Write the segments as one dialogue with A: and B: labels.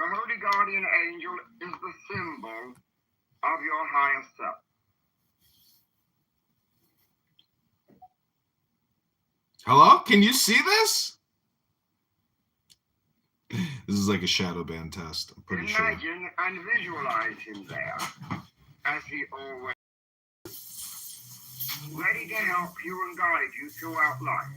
A: Your holy guardian angel is the symbol of your higher self.
B: Hello? Can you see this? This is like a shadow band test, I'm pretty sure.
A: Imagine and visualize him there, as he always is, ready to help you and guide you throughout life.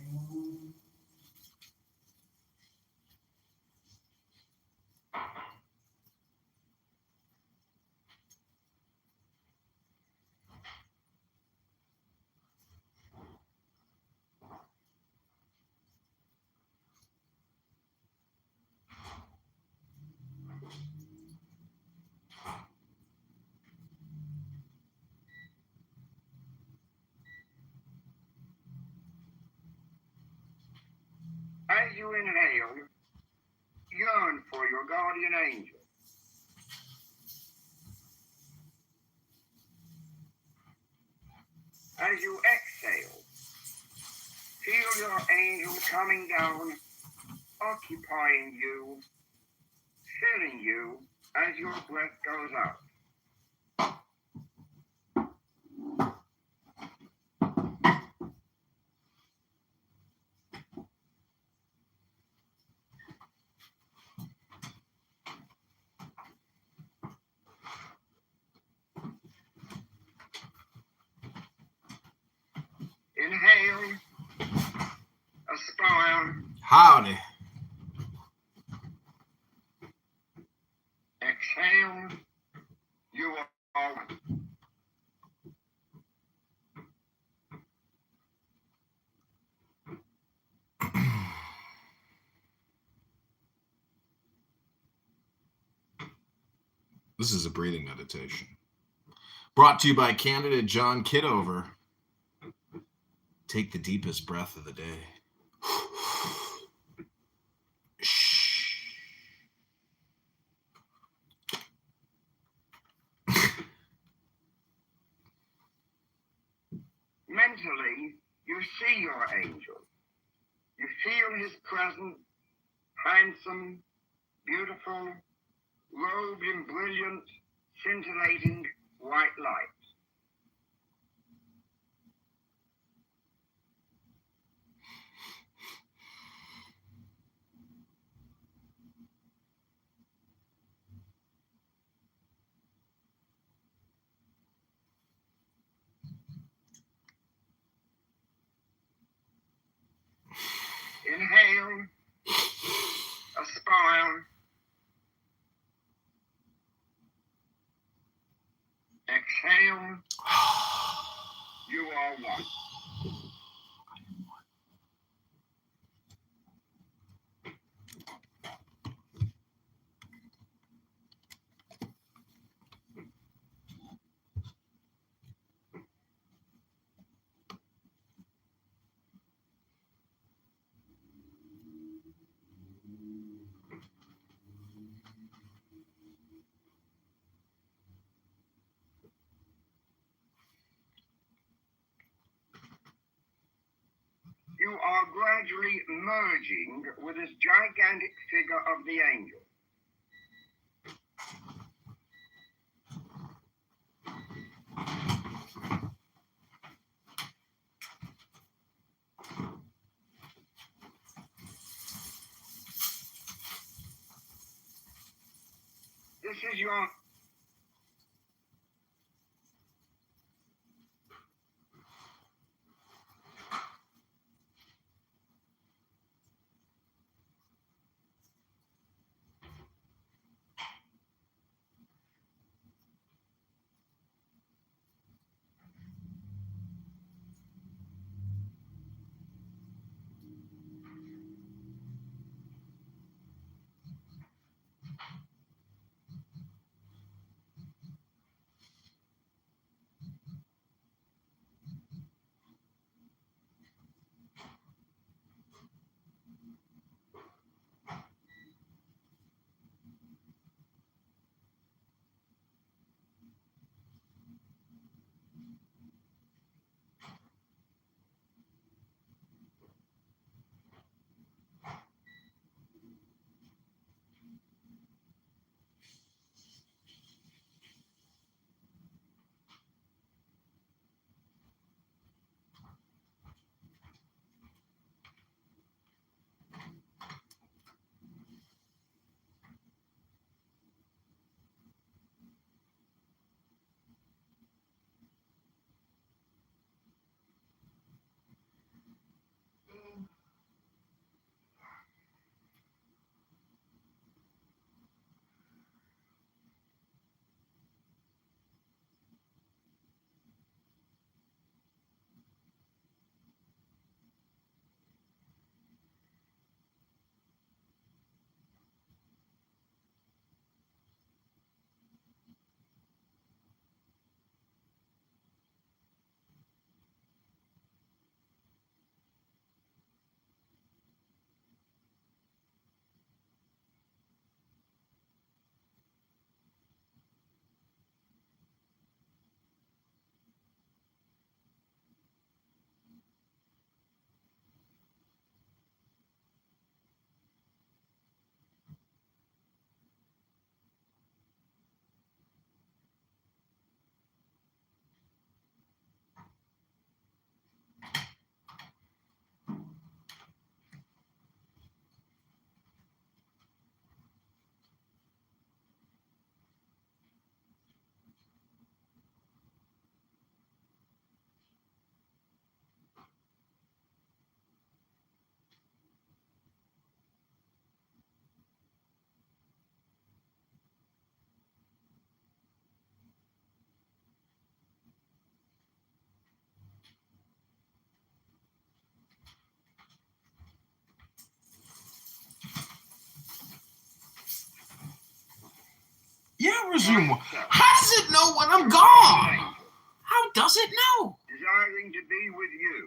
A: As you inhale, yearn for your guardian angel. As you exhale, feel your angel coming down, occupying you, filling you as your breath goes out. Inhale, aspire.
B: Howdy.
A: Exhale, you are one.
B: This is a breathing meditation. Brought to you by candidate John Kitover. Take the deepest breath of the day. Shh.
A: Mentally, you see your angel. You feel his presence, handsome, beautiful, robed in brilliant, scintillating white light. Inhale, aspire. Exhale, you are one. You are gradually merging with this gigantic figure of the angel. This is your
B: I resume.
A: Quite so.
B: How does it know when I'm
A: Your
B: gone?
A: guardian angel,
B: How does it know?
A: desiring to be with you,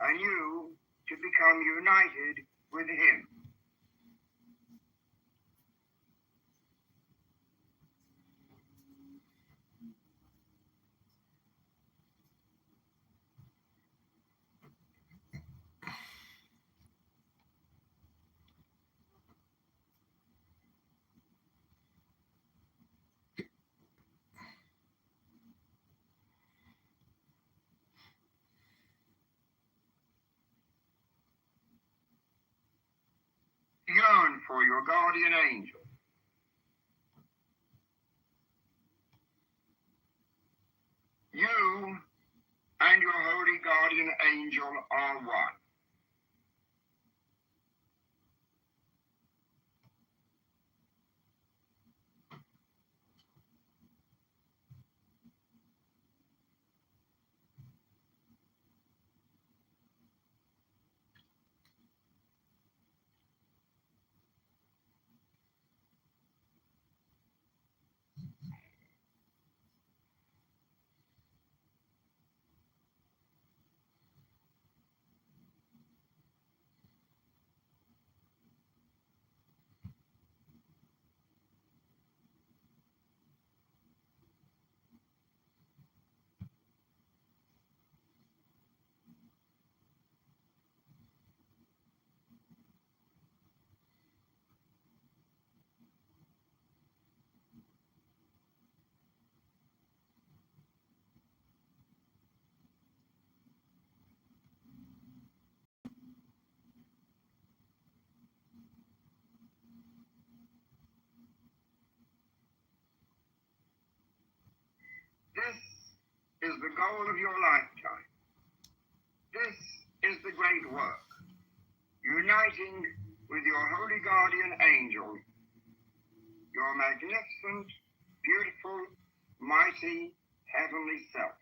A: and you to become united with him. Yearn for your guardian angel. You and your holy guardian angel are one. This is the goal of your lifetime. This is the great work, uniting with your holy guardian angel, your magnificent, beautiful, mighty, heavenly self.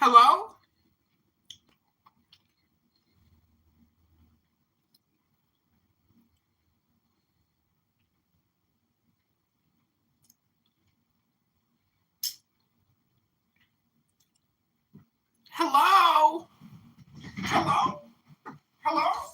B: Hello? Hello? Hello? Hello?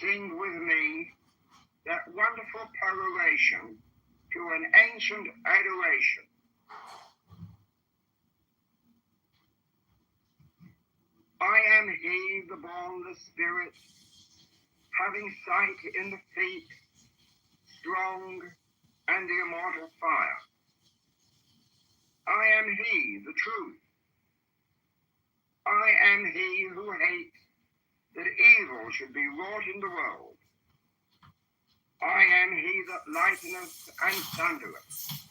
A: Sing with me that wonderful peroration to an ancient adoration. I am he, the born, the spirit, having sight in the feet, strong and the immortal fire. I am he, the truth. I am he who hates that evil should be wrought in the world. I am he that lighteneth and thundereth.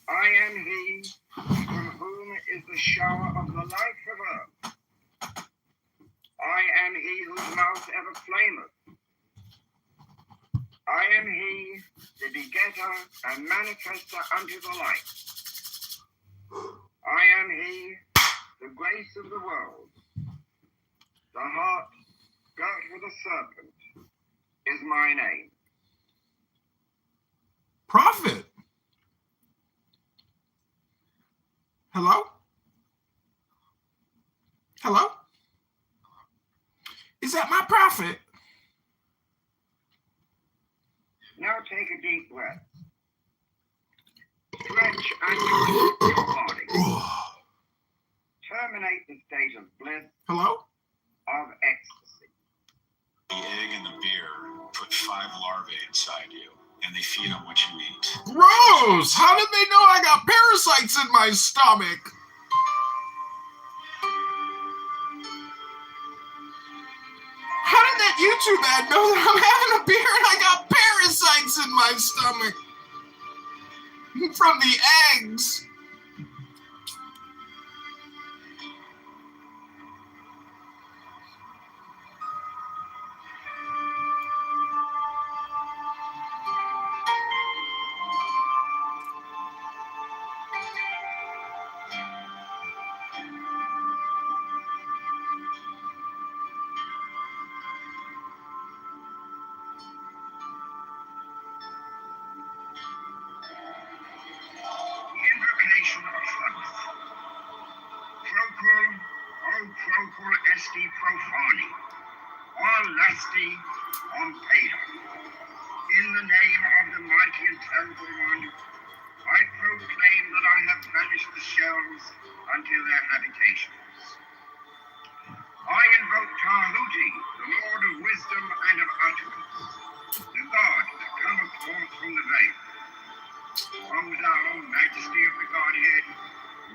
A: I am he from whom is the shower of the life of earth. I am he whose mouth ever flameth. I am he, the begetter and manifester unto the light. I am he, the grace of the world. The heart girt with a serpent is my name.
B: Prophet. Hello? Hello? Is that my prophet?
A: Now take a deep breath. Stretch and release your body. Terminate the state of bliss,
B: Hello?
A: of ecstasy.
C: The egg and the beer put 5 larvae inside you, and they feed on what you eat.
B: Gross! How did they know I got parasites in my stomach? How did that YouTube ad know that I'm having a beer and I got parasites in my stomach? From the eggs.
A: Invocation of Thoth. Procul, o procul esti profani, or lasti on Peter. In the name of the mighty and terrible one, I proclaim that I have banished the shells unto their habitations. I invoke Tahuti, the Lord of wisdom and of utterance, the God that cometh forth from the veil. O thou majesty of the Godhead,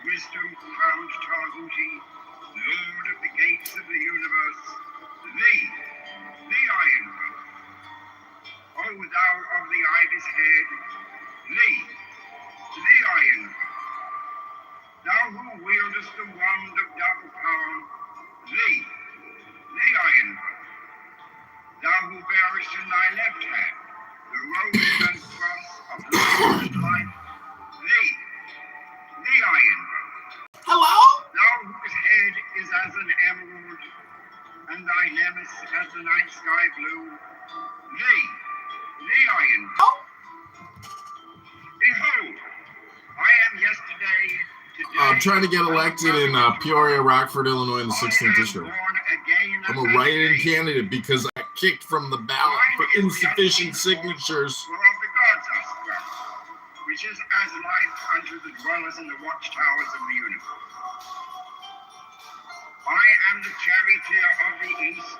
A: wisdom-crowned Tahuti, Lord of the gates of the universe, thee I invoke. O thou of the ibis head, thee I invoke. Thou who wieldest the wand of double power, thee I invoke. Thou who bearest in thy left hand the rose and cross of love and life, thee I invoke.
B: Hello?
A: Thou whose head is as an emerald, and thy nemes as the night sky blue, thee I invoke. Behold, I am yesterday, today.
B: I'm trying to get elected in Peoria, Rockford, Illinois, in the 16th district. I'm a write-in candidate because I kicked from the ballot for insufficient signatures.
A: Whereof the gods are sprung, which is as life unto the dwellers in the watchtowers of the universe. I am the charioteer of the east,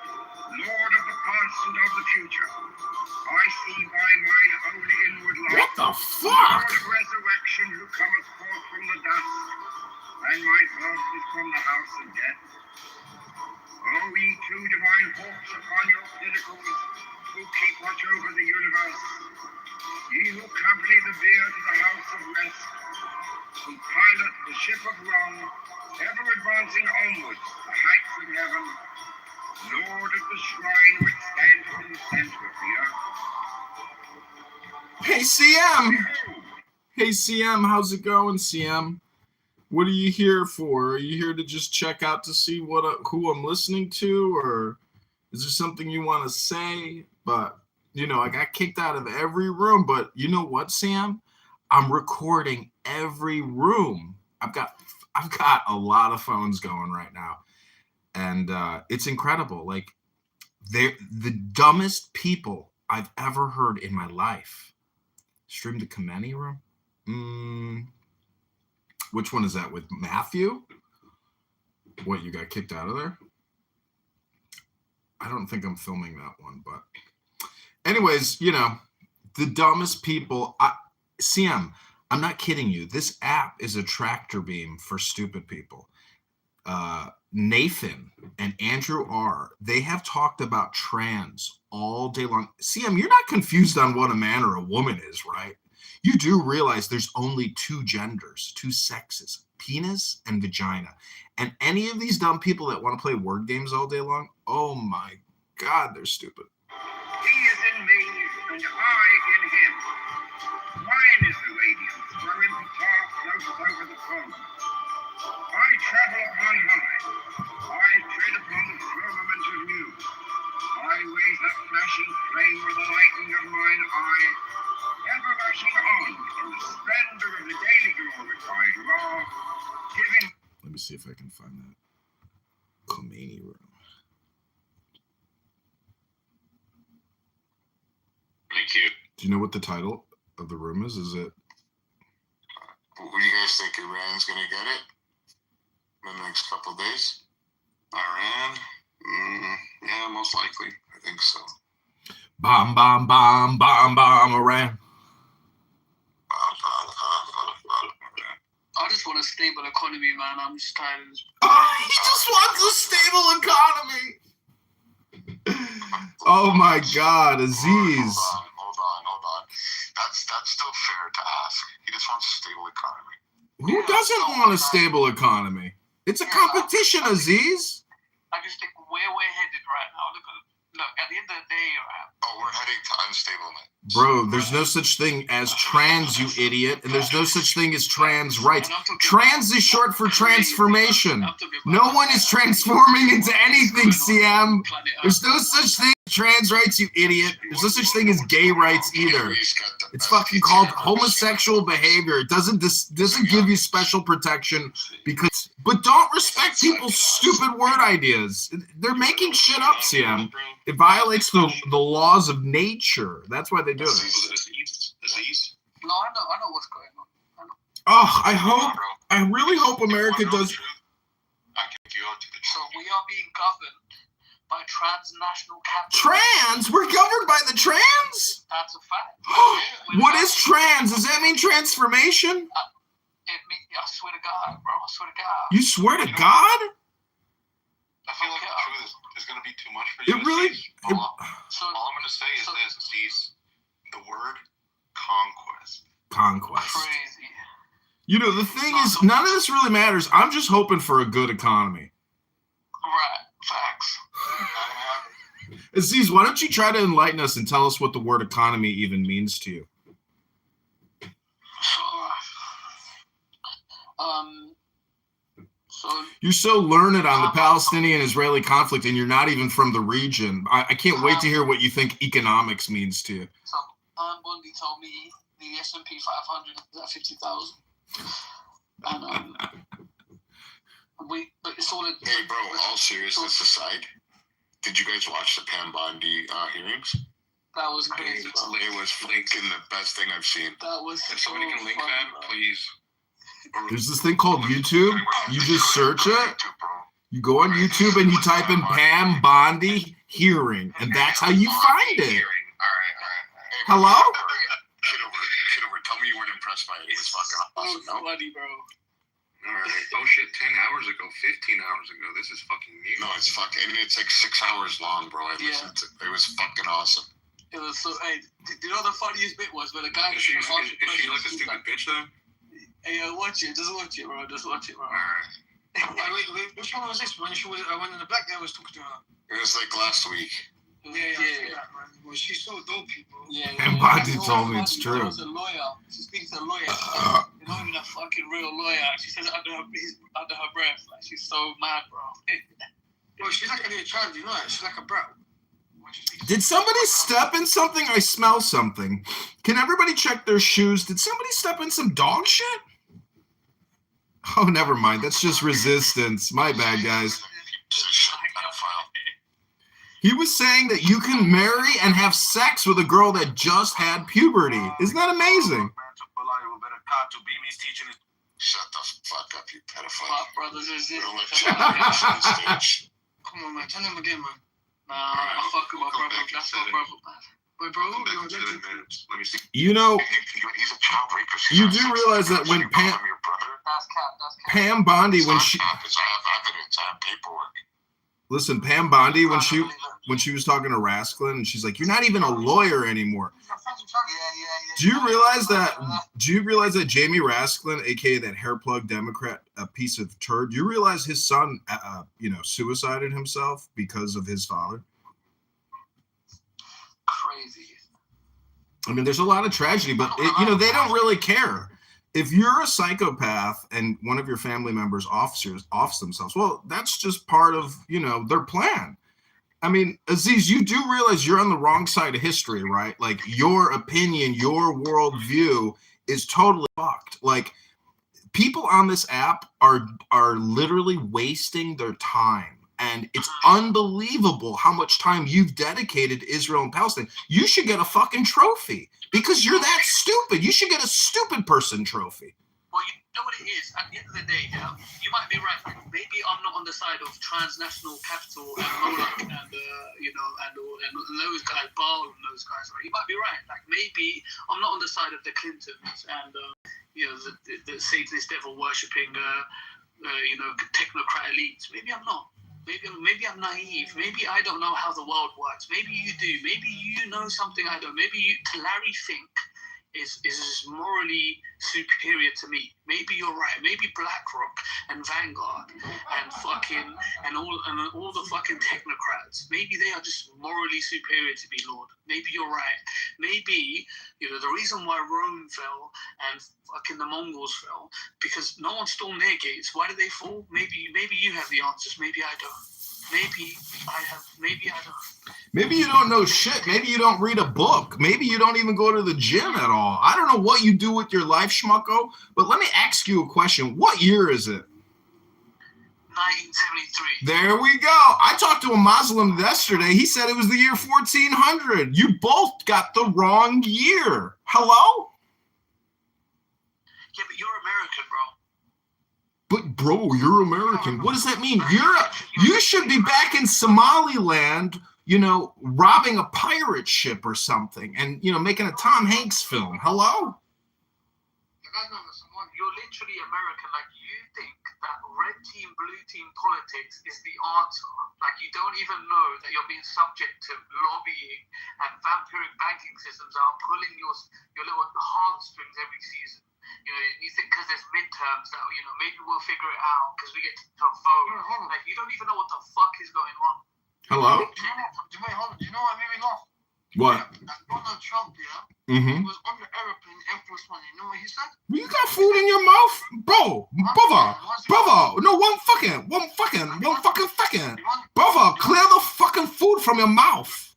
A: lord of the past and of the future. I see by mine own inward light.
B: What the fuck?
A: Lord of resurrection who cometh forth from the dust, and my birth is from the house of death. O ye two divine hawks upon your pinnacles, who keep watch over the universe, ye who accompany the bier to the house of rest, who pilot the ship of wrong, ever advancing onwards the heights of heaven, Lord of the shrine which standeth in the center of the earth.
B: Hey, CM!
A: Behold,
B: Hey, CM, how's it going, CM? What are you here for? Are you here to just check out to see who I'm listening to, or is there something you want to say? But, I got kicked out of every room, but you know what, Sam? I'm recording every room. I've got a lot of phones going right now, and it's incredible. Like, they're the dumbest people I've ever heard in my life. Stream the Kameni room? Which one is that, with Matthew? What, you got kicked out of there? I don't think I'm filming that one, but anyways, the dumbest people. CM, I'm not kidding you. This app is a tractor beam for stupid people. Nathan and Andrew R., they have talked about trans all day long. CM, you're not confused on what a man or a woman is, right? You do realize there's only 2 genders, 2 sexes, penis and vagina. And any of these dumb people that want to play word games all day long, oh my God, they're stupid.
A: he is in me, and I in him. Mine is the radiance, wherein the tar floats over the foam. I travel upon high. I tread upon the firmament of news. I raise that flashing flame with the lightning of mine eye, ever rushing on.
B: see if I can find that Khomeini room.
C: Really cute.
B: Do you know what the title of the room is? Is it?
C: What do you guys think? Iran's gonna get it in the next couple of days? Iran? Yeah, most likely. I think so.
B: Bomb, bomb, bomb, bomb, bomb, Iran.
D: I just want a stable economy, man. I'm just tired of this.
B: He just wants a stable economy. Oh my God, Aziz.
C: Hold on. That's still fair to ask. He just wants a stable economy.
B: Who doesn't want a stable economy? It's a competition, Aziz.
D: I just think where we're headed right now. Look, at the end of the day, right?
C: Oh, we're heading to unstableness.
B: Bro, there's no such thing as trans, you idiot, and there's no such thing as trans rights. Trans is short for transformation. No one is transforming into anything, CM. There's no such thing as trans rights, you idiot. There's no such thing as gay rights either. It's fucking called homosexual behavior. It doesn't give you special protection because. But don't respect people's stupid word ideas. They're making shit up, CM. It violates the laws of nature. That's why they do it.
C: Aziz?
D: No, I know what's going on.
B: Oh, I really hope America does.
C: I can go to the
D: So we are being governed by transnational capitalism.
B: Trans? We're governed by the trans?
D: That's a fact.
B: What is trans? Does that mean transformation?
D: I swear to God, bro. I swear to God.
B: You swear to God?
C: I feel like the truth is going to be too much for you.
B: It really.
C: All I'm going to say is this, Aziz. The word conquest.
B: Conquest.
D: Crazy.
B: You know, the thing is, none of this really matters. I'm just hoping for a good economy.
D: Right. Facts.
B: Aziz, why don't you try to enlighten us and tell us what the word economy even means to you?
D: So
B: You're so learned on the Palestinian-Israeli conflict, and you're not even from the region. I can't wait to hear what you think economics means to you.
D: So Bundy told me the S&P 500 is at 50,000. And but it's all.
C: Hey, bro. All seriousness aside, did you guys watch the Pam Bondi hearings?
D: That was crazy.
C: It was freaking the best thing I've seen.
D: That was.
C: If somebody can link that, please.
B: There's this thing called YouTube. You just search it. You go on YouTube and you type in Pam Bondi hearing, and that's how you find it.
C: All right.
B: Hello?
C: Kitover, tell me you weren't impressed by it. It was fucking awesome, no?
D: Funny, bro.
C: All right. Oh shit! 10 hours ago, 15 hours ago. This is fucking new. No, it's fucking. It's like 6 hours long, bro. I listened to. It was fucking awesome.
D: It was so. Hey, do you know the funniest bit was when the guy?
C: Is she like a stupid bitch though?
D: Hey, watch it. Just watch it, bro. Just watch it, bro.
E: Wait, which one was this? When the black guy was talking to her.
C: It was like last week.
E: Yeah. Well, she's so dope, people.
D: Yeah.
B: And Bondi told me it's true.
D: She's a lawyer. She speaks to a lawyer. She's not even a fucking real lawyer. She says under her breath. Like, she's so mad, bro.
E: Well, she's like a little child, you know that? She's like a brat.
B: Did somebody step in something? I smell something. Can everybody check their shoes? Did somebody step in some dog shit? Oh, never mind. That's just resistance. My bad, guys. He was saying that you can marry and have sex with a girl that just had puberty. Isn't that amazing?
C: Shut the fuck up, you pedophile.
D: My brothers is it.
C: Don't let children on stage.
E: Come on, man. Tell him again, man.
D: Nah, I fuck with my brother. That's my brother, man.
E: Wait, bro.
C: Come back in 7 minutes. Let me see.
B: You know,
C: He's a child rapist.
B: you do realize that when
D: That's cap. That's cap.
B: Pam Bondi, when she
C: I have evidence. I have paperwork.
B: listen, Pam Bondi, when she was talking to Rasklin, and she's like, "You're not even a lawyer anymore." Do you realize that Jamie Rasklin, aka that hair plug Democrat, a piece of turd? Do you realize his son, suicided himself because of his father?
D: Crazy.
B: I mean, there's a lot of tragedy, but they don't really care. If you're a psychopath and one of your family members offs themselves, well, that's just part of their plan. I mean, Aziz, you do realize you're on the wrong side of history, right? Like, your opinion, your worldview is totally fucked. Like, people on this app are literally wasting their time. And it's unbelievable how much time you've dedicated to Israel and Palestine. You should get a fucking trophy because you're that stupid. You should get a stupid person trophy.
D: Well, you know what it is. At the end of the day, yeah, you might be right. Maybe I'm not on the side of transnational capital and Moloch and and those guys, Baal and those guys. Right? You might be right. Like maybe I'm not on the side of the Clintons and the Satanist devil worshipping technocrat elites. Maybe I'm not. Maybe I'm naive. Maybe I don't know how the world works. Maybe you do. Maybe you know something I don't. Maybe Larry Fink is morally superior to me. Maybe you're right. Maybe BlackRock and Vanguard and all the fucking technocrats. Maybe they are just morally superior to me, Lord. Maybe you're right. Maybe the reason why Rome fell and fucking the Mongols fell because no one stormed their gates. Why did they fall? Maybe you have the answers. Maybe I don't. Maybe I have. Maybe I don't.
B: Maybe you don't know shit. Maybe you don't read a book. Maybe you don't even go to the gym at all. I don't know what you do with your life, Schmucko, but let me ask you a question. What year is it?
D: 1973.
B: There we go. I talked to a Muslim yesterday. He said it was the year 1400. You both got the wrong year. Hello?
D: Yeah, but you're American, bro.
B: But bro, you're American. What does that mean? You should be back in Somaliland, robbing a pirate ship or something and, making a Tom Hanks film. Hello?
D: You're literally American. Like, you think that red team, blue team politics is the answer. Like, you don't even know that you're being subject to lobbying and vampiric banking systems that are pulling your little heartstrings every season. You think because there's midterms that, maybe we'll figure it out because we get to vote. Like, you don't even know what the fuck is going on.
B: Hello?
E: Do you know what made me laugh?
B: What?
E: Donald Trump, yeah?
B: Mm-hmm.
E: He was on the aeroplane, Air Force One. You know what he said?
B: You got food in your mouth? Bro, brother. No, one fucking. Brother, clear the fucking food from your mouth.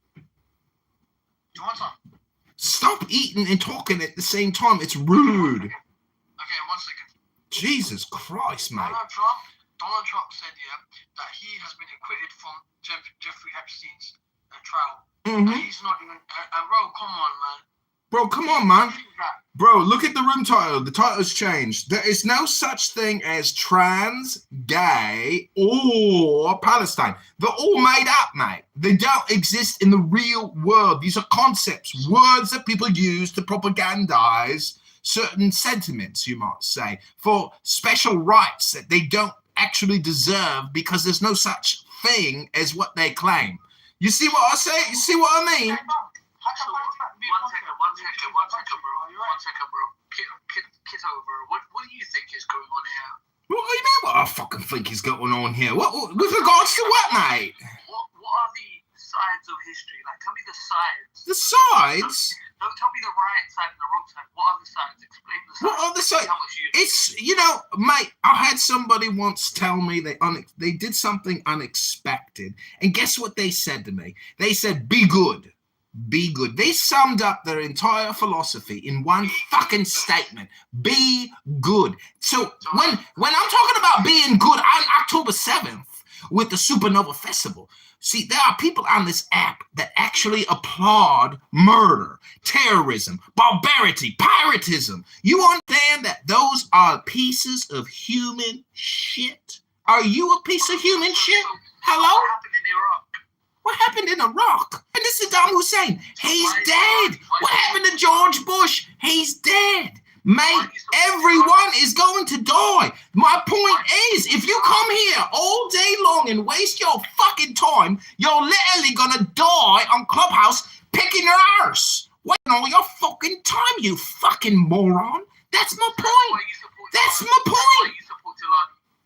E: You want some?
B: Stop eating and talking at the same time. It's rude.
E: Okay, 1 second.
B: Jesus Christ, mate.
E: Donald Trump said, that he has been acquitted from Jeffrey Epstein's trial.
B: Mm-hmm.
E: He's not even. Bro, come on, man.
B: Bro, come on, man. Bro, look at the room title. The title's changed. There is no such thing as trans, gay, or Palestine. They're all made up, mate. They don't exist in the real world. These are concepts, words that people use to propagandize certain sentiments, you might say, for special rights that they don't actually deserve because there's no such thing as what they claim. You see what I say? You see what I mean?
D: One second, bro. Kitover, what do you think is going on here?
B: What do you mean what I fucking think is going on here? What with regards to what, mate?
D: What are the sides of history? Like, tell me the sides.
B: The sides?
D: Don't tell me the right side and the wrong side. What are the sides? Explain the sides.
B: What are the sides?
D: How much
B: It's, mate, I had somebody once tell me they did something unexpected. And guess what they said to me? They said, be good. Be good. They summed up their entire philosophy in one fucking statement. Be good. So when I'm talking about being good on October 7th with the Supernova Festival, see, there are people on this app that actually applaud murder, terrorism, barbarity, piratism. You understand that those are pieces of human shit? Are you a piece of human shit? Hello?
D: What happened in Iraq?
B: What happened in Iraq? And this is Saddam Hussein. He's dead. What happened to George Bush? He's dead. Mate, everyone is going to die. My point is, if you come here all day long and waste your fucking time, you're literally gonna die on Clubhouse picking your arse. Wasting all your fucking time, you fucking moron. That's my point. That's my point.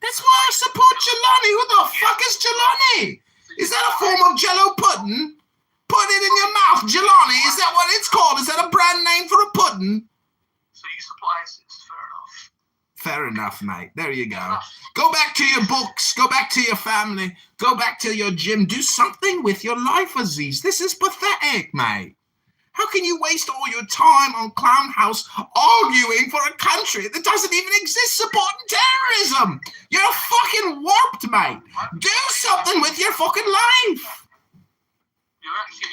B: That's why I support Jelani. Who the fuck is Jelani? Is that a form of Jello pudding? Put it in your mouth, Jelani. Is that what it's called? Is that a brand name for a pudding?
D: So you support ISIS?
B: Fair enough, mate. There you go. Go back to your books. Go back to your family. Go back to your gym. Do something with your life, Aziz. This is pathetic, mate. How can you waste all your time on Clown House arguing for a country that doesn't even exist supporting terrorism? You're fucking warped, mate. Do something with your fucking life.
E: You're actually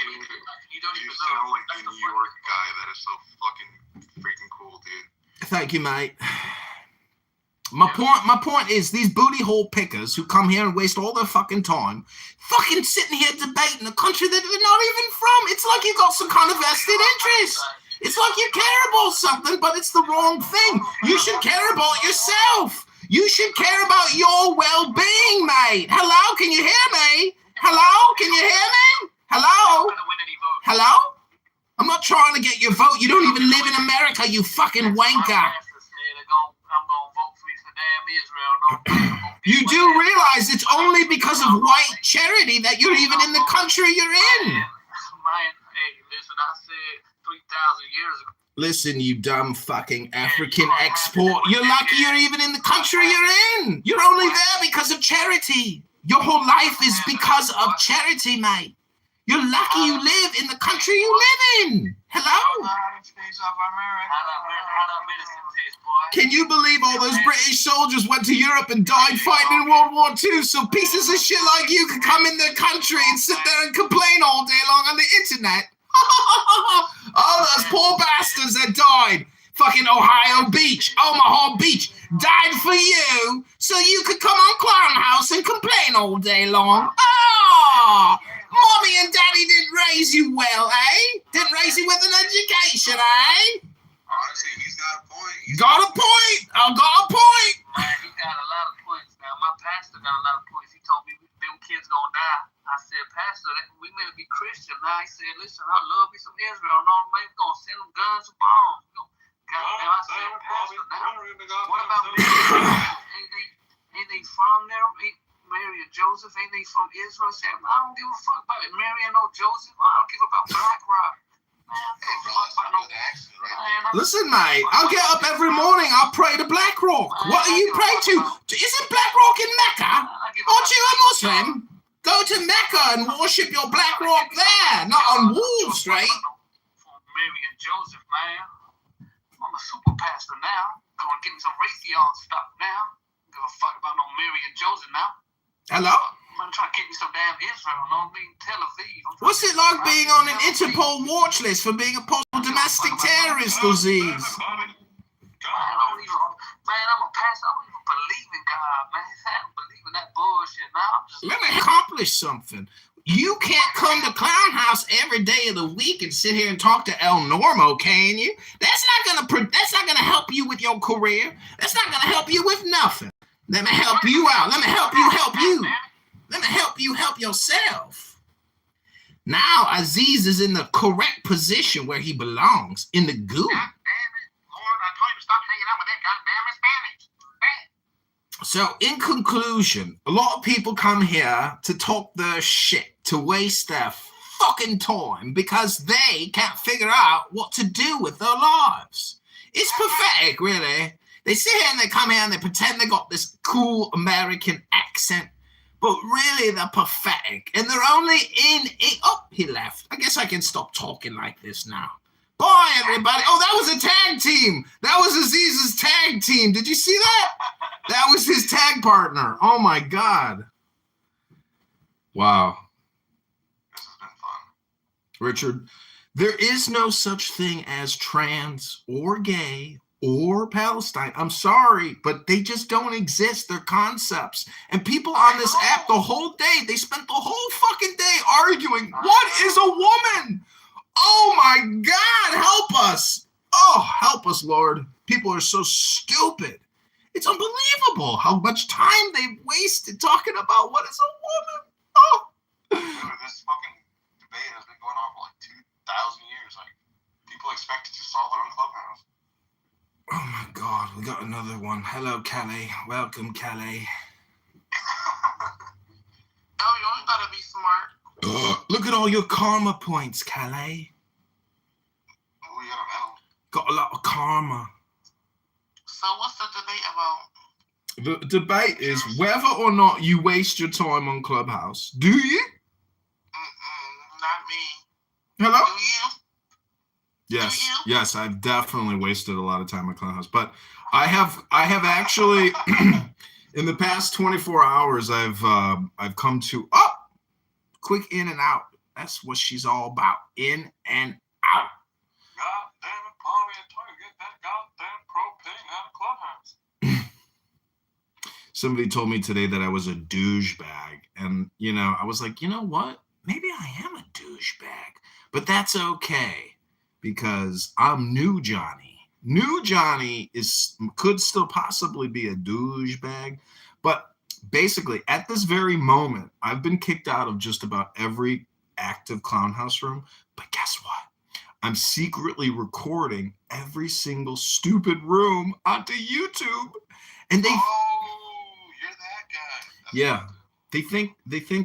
E: you don't
C: You
E: even
C: sound
E: know.
C: like the New York guy that is so fucking freaking cool, dude.
B: Thank you, mate. My point is these booty hole pickers who come here and waste all their fucking time fucking sitting here debating a country that they're not even from. It's like you got some kind of vested interest. It's like you care about something, but it's the wrong thing. You should care about yourself. You should care about your well-being, mate. Hello? Can you hear me? Hello? Can you hear me? Hello? Hello? I'm not trying to get your vote. You don't even live in America, you fucking wanker. You do realize it's only because of white charity that you're even in the country you're in.
E: Man, hey, listen, I said 3,000 years ago.
B: Listen, you dumb fucking African export. You're lucky you're even in the country you're in. You're only there because of charity. Your whole life is because of charity, mate. You're lucky you live in the country you live in. Hello? Can you believe all those British soldiers went to Europe and died fighting in World War II so pieces of shit like you could come in their country and sit there and complain all day long on the internet? Oh, those poor bastards that died. Fucking Ohio Beach, Omaha Beach, died for you so you could come on Clown House and complain all day long. Oh, mommy and daddy didn't raise you well, eh? Didn't raise you with an education, eh?
C: Honestly, he's got a point.
B: Got a point. I got a point.
E: Man, he got a lot of points now. My pastor got a lot of points. He told me them kids gonna die. I said, Pastor, we meant to be Christian. Now he said, listen, I love me some Israel. No, man, we're gonna send them guns and bombs. Goddamn, I said, Pastor, now what about ain't they from there? Mary and Joseph, ain't they from Israel? I said, I don't give a fuck about it. Mary and Joseph. I don't give about Black Rock.
B: Listen, mate, I'll get up every morning. I'll pray to Black Rock. What do you pray to? Isn't Black Rock in Mecca? Aren't you a Muslim? Go to Mecca and worship your Black Rock there, not on Wall Street.
E: Mary and Joseph, man. I'm a super pastor now. Gonna get me some Raytheon stuff now. Don't give a fuck about no Mary and Joseph now.
B: Hello?
E: I'm trying to get me some damn Israel, know what I mean? Tel Aviv.
B: What's it like being on an Interpol watch list for being a possible domestic terrorist disease?
E: Man, I'm a pastor. I don't even believe in God, man. I don't believe in that bullshit now.
B: Let me accomplish something. You can't come to Clown House every day of the week and sit here and talk to El Normo, can you? That's not gonna help you with your career. That's not gonna help you with nothing. Let me help you out. Let me help you. Let me help you help yourself. Now Aziz is in the correct position where he belongs, in the goo.
E: God damn it, Lord, I told you to stop hanging out with that goddamn Hispanics.
B: So in conclusion, a lot of people come here to talk their shit, to waste their fucking time because they can't figure out what to do with their lives. It's pathetic, really. They sit here and they come here and they pretend they got this cool American accent, but really they're pathetic. And they're only in it. Oh, he left. I guess I can stop talking like this now. Bye, everybody. Oh, that was a tag team. That was Aziz's tag team. Did you see that? That was his tag partner. Oh, my God. Wow.
C: This has been fun.
B: Richard, there is no such thing as trans or gay or Palestine. I'm sorry, but they just don't exist. They're concepts. And people on this app the whole day, they spent the whole fucking day arguing, what is a woman? Oh my God, help us. Oh, help us, Lord. People are so stupid. It's unbelievable how much time they've wasted talking about what is a woman. Oh.
C: Dude, this fucking debate has been going on for like 2,000 years. Like, people expect it to solve their own clubhouse.
B: Oh my God, we got another one. Hello, Calais. Welcome, Calais.
E: Oh, you only gotta be smart.
B: Look at all your karma points, Calais.
C: Oh, we got a medal.
B: Got a lot of karma.
E: So what's the debate about?
B: The debate is whether or not you waste your time on Clubhouse. Do you?
E: Not me.
B: Hello?
E: Do you?
B: Yes, I've definitely wasted a lot of time on Clubhouse, but I have actually in the past 24 hours I've come to quick in and out. That's what she's all about. In and out.
C: God damn it, Polly, I told you to get that goddamn propane out of Clubhouse.
B: Somebody told me today that I was a douchebag, and I was like, you know what? Maybe I am a douchebag, but that's okay because I'm new Johnny. New Johnny could still possibly be a douchebag, but basically at this very moment, I've been kicked out of just about every active clown house room. But guess what? I'm secretly recording every single stupid room onto YouTube, and
C: you're that guy.
B: Yeah. They think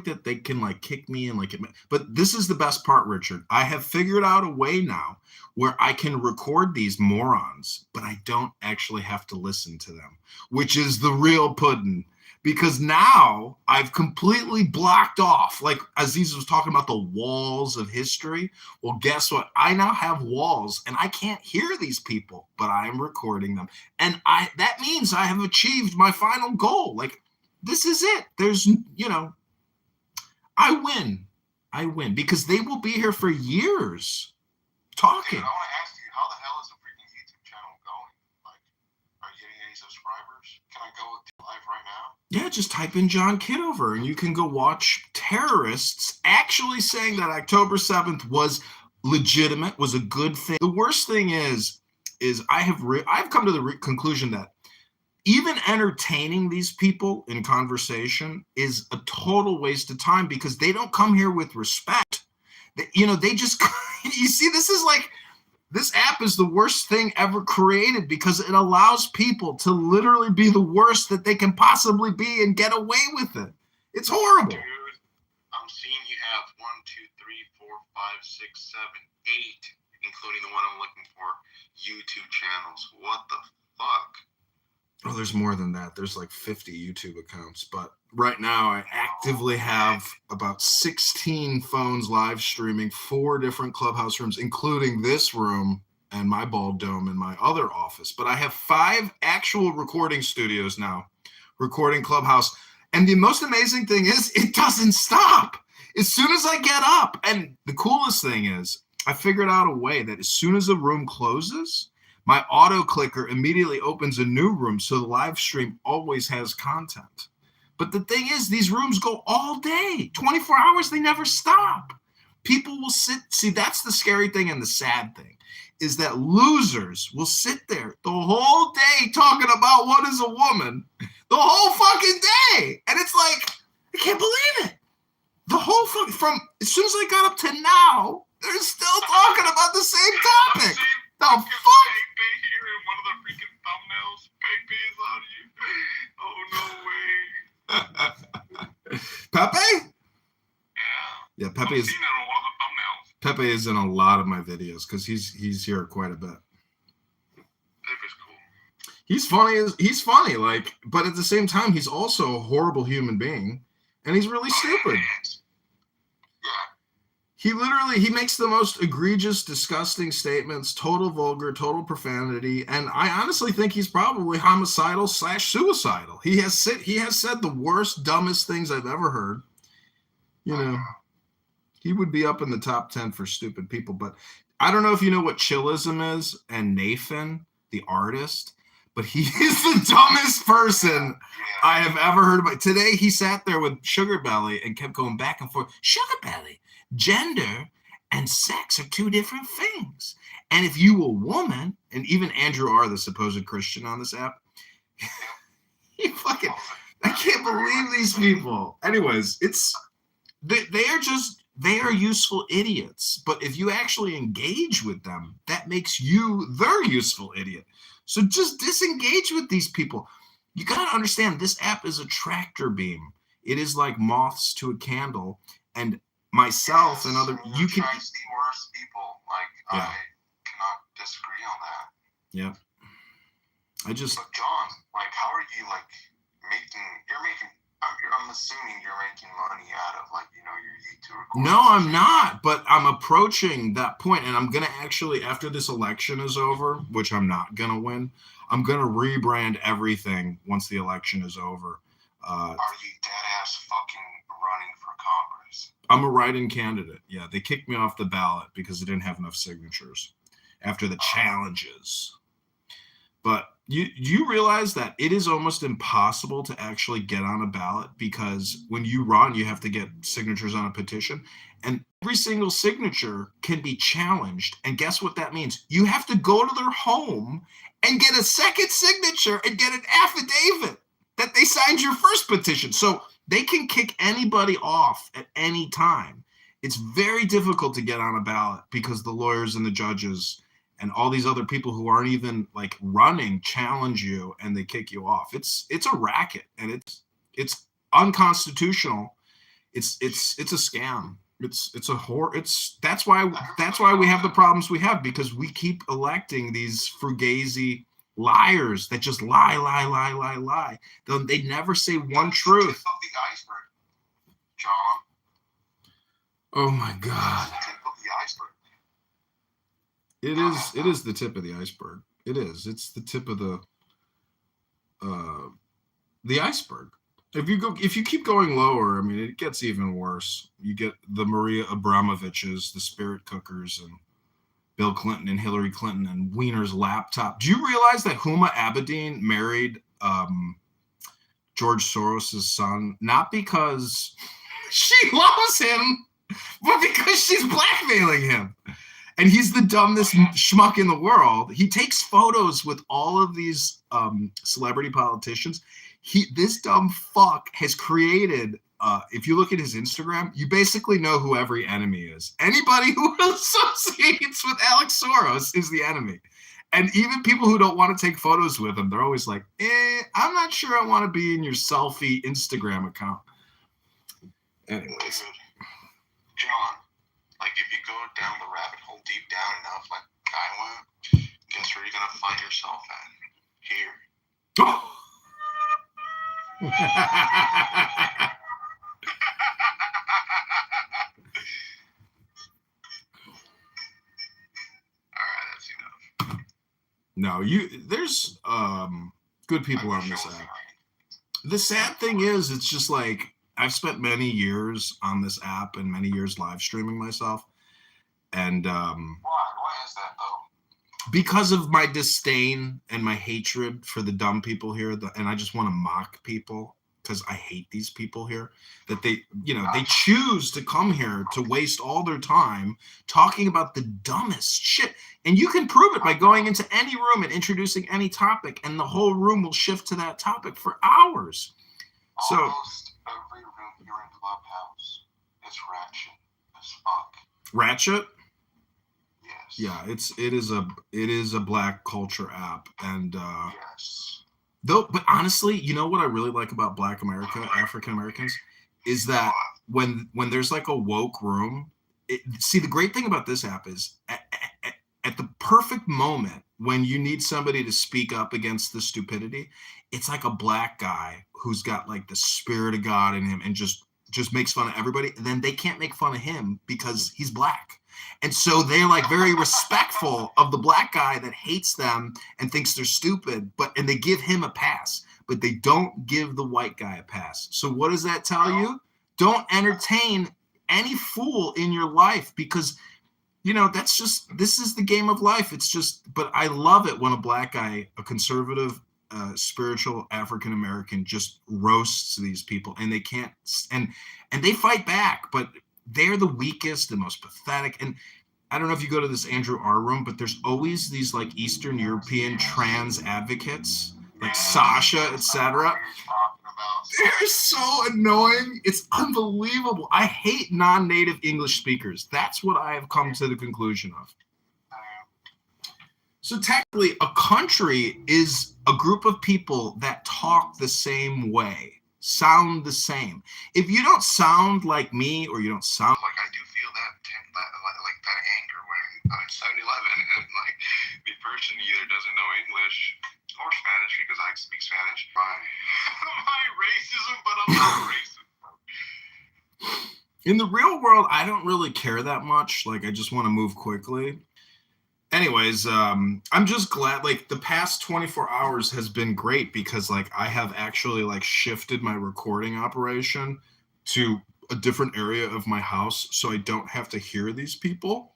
B: that they can like kick me and but this is the best part, Richard. I have figured out a way now where I can record these morons, but I don't actually have to listen to them, which is the real pudding. Because now I've completely blocked off, like Aziz was talking about the walls of history. Well, guess what? I now have walls and I can't hear these people, but I am recording them. And that means I have achieved my final goal. Like, this is it. There's, I win because they will be here for years talking.
C: Dude, I want to ask you, how the hell is the freaking YouTube channel going? Like, are you getting any subscribers? Can I go live right now?
B: Yeah, just type in John Kitover and you can go watch terrorists actually saying that October 7th was legitimate, was a good thing. The worst thing is I've come to the conclusion that even entertaining these people in conversation is a total waste of time because they don't come here with respect. They just, you see, this app is the worst thing ever created because it allows people to literally be the worst that they can possibly be and get away with it. It's horrible.
C: Dude, I'm seeing you have 1, 2, 3, 4, 5, 6, 7, 8, including the one I'm looking for, YouTube channels. What the fuck?
B: Oh, there's more than that. There's like 50 YouTube accounts. But right now, I actively have about 16 phones live streaming 4 different clubhouse rooms, including this room and my ball dome in my other office. But I have 5 actual recording studios now, recording Clubhouse. And the most amazing thing is it doesn't stop. As soon as I get up, and the coolest thing is I figured out a way that as soon as a room closes, my auto clicker immediately opens a new room, so the live stream always has content. But the thing is, these rooms go all day, 24 hours, they never stop. People will sit, see, that's the scary thing and the sad thing, is that losers will sit there the whole day talking about what is a woman, the whole fucking day. And it's like, I can't believe it. The whole fucking, from as soon as I got up to now, they're still talking about the same topic. The fuck?
C: Pepe here in one of the freaking thumbnails. Pepe is on you. Oh, no way.
B: Pepe?
C: Yeah.
B: Yeah, Pepe
C: I've
B: is.
C: seen it on one of the thumbnails.
B: Pepe is in a lot of my videos because he's here quite a bit.
C: Pepe's cool.
B: He's funny, like, but at the same time, he's also a horrible human being, and he's really stupid. He makes the most egregious, disgusting statements, total vulgar, total profanity, and I honestly think he's probably homicidal / suicidal. He has said the worst, dumbest things I've ever heard. He would be up in the top 10 for stupid people, but I don't know if you know what chillism is and Nathan, the artist, but he is the dumbest person I have ever heard about. Today, he sat there with Sugar Belly and kept going back and forth. Sugar Belly, gender and sex are 2 different things. And if you a woman, and even Andrew R., the supposed Christian on this app, he fucking, I can't believe these people. Anyways, they are useful idiots. But if you actually engage with them, that makes you their useful idiot. So just disengage with these people. You got to understand, this app is a tractor beam. It is like moths to a candle. And myself and other, you can.
C: Attracts the worst people. Like, I cannot disagree on that.
B: Yeah.
C: But John, like, how are you, like, you're making I'm assuming you're making money out of, like, your YouTube.
B: No, I'm not, but I'm approaching that point, and I'm gonna actually, after this election is over, which I'm not gonna win, I'm gonna rebrand everything once the election is over.
C: Are you dead ass fucking running for Congress?
B: I'm a write-in candidate. Yeah, they kicked me off the ballot because I didn't have enough signatures after the challenges. But you realize that it is almost impossible to actually get on a ballot, because when you run, you have to get signatures on a petition, and every single signature can be challenged. And guess what that means? You have to go to their home and get a second signature and get an affidavit that they signed your first petition. So they can kick anybody off at any time. It's very difficult to get on a ballot because the lawyers and the judges and all these other people who aren't even like running challenge you and they kick you off. It's a racket, and it's unconstitutional. It's a scam. It's a horror. That's why we have the problems we have, because we keep electing these fugazi liars that just lie. They never say one truth.
C: Tip of the iceberg, John.
B: Oh my God.
C: Tip of the iceberg.
B: It is the tip of the iceberg. It is. It's the tip of the iceberg. If you keep going lower, I mean, it gets even worse. You get the Maria Abramoviches, the spirit cookers, and Bill Clinton and Hillary Clinton and Wiener's laptop. Do you realize that Huma Abedin married George Soros' son, not because she loves him, but because she's blackmailing him? And he's the dumbest schmuck in the world. He takes photos with all of these celebrity politicians. This dumb fuck has created, if you look at his Instagram, you basically know who every enemy is. Anybody who associates with Alex Soros is the enemy. And even people who don't want to take photos with him, they're always like, I'm not sure I want to be in your selfie Instagram account. Anyways.
C: John, like, if you go down the rabbit hole deep down enough, like I went, guess where you're going to find yourself at? Here.
B: Oh.
C: All right, that's enough.
B: No, there's good people on this app. The sad thing is, it's just like, I've spent many years on this app and many years live streaming myself. And
C: why is that though?
B: Because of my disdain and my hatred for the dumb people here, and I just want to mock people because I hate these people here, that they choose to come here to waste all their time talking about the dumbest shit. And you can prove it by going into any room and introducing any topic, and the whole room will shift to that topic for hours. So
C: almost every room here in Clubhouse is ratchet as fuck.
B: Ratchet?
C: Yes.
B: Yeah, it is a black culture app, and
C: yes.
B: But honestly, you know what I really like about Black America, African Americans, is that when there's like a woke room, see, the great thing about this app is at the perfect moment when you need somebody to speak up against the stupidity, it's like a black guy who's got like the spirit of God in him and just makes fun of everybody. And then they can't make fun of him because he's black. And so they're like very respectful of the black guy that hates them and thinks they're stupid, and they give him a pass, but they don't give the white guy a pass. So what does that tell you? Don't entertain any fool in your life, because this is the game of life. It's just, but I love it when a black guy, a conservative, spiritual African American, just roasts these people, and they can't, and they fight back, but they're the weakest, the most pathetic. And I don't know if you go to this Andrew R room, but there's always these like Eastern European trans advocates, like Sasha, etc. They're so annoying. It's unbelievable. I hate non-native English speakers. That's what I have come to the conclusion of. So technically, a country is a group of people that talk the same way, sound the same. If you don't sound like me, or you don't sound
C: like, I do feel that anger when it's 7-Eleven and like the person either doesn't know English or Spanish, because I I speak Spanish. My racism, but I'm not racist.
B: In the real world, I don't really care that much. Like, I just want to move quickly. Anyways, I'm just glad, like, the past 24 hours has been great because, like, I have actually, like, shifted my recording operation to a different area of my house so I don't have to hear these people.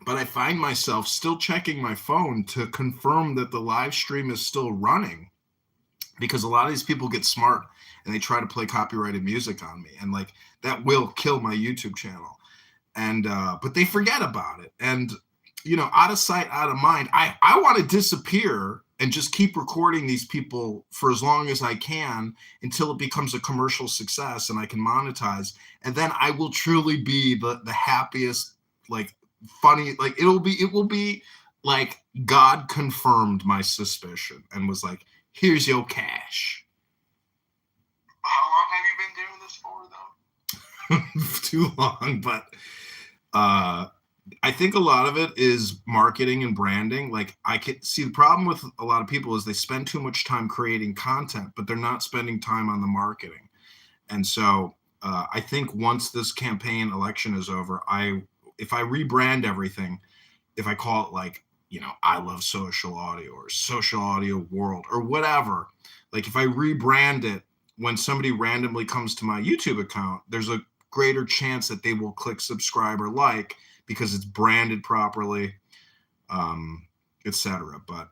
B: But I find myself still checking my phone to confirm that the live stream is still running because a lot of these people get smart and they try to play copyrighted music on me. And, like, that will kill my YouTube channel. And, but they forget about it. And, you know, out of sight, out of mind. I want to disappear and just keep recording these people for as long as I can until it becomes a commercial success and I can monetize. And then I will truly be the happiest, like, funny, like, it will be like God confirmed my suspicion and was like, here's your cash.
C: How long have you been doing this for, though?
B: Too long, but I think a lot of it is marketing and branding. Like, I can see the problem with a lot of people is they spend too much time creating content, but they're not spending time on the marketing. And so I think once this campaign election is over, if I rebrand everything, if I call it, like, you know, I Love Social Audio or Social Audio World or whatever, like, if I rebrand it, when somebody randomly comes to my YouTube account, there's a greater chance that they will click subscribe or like because it's branded properly, etc. But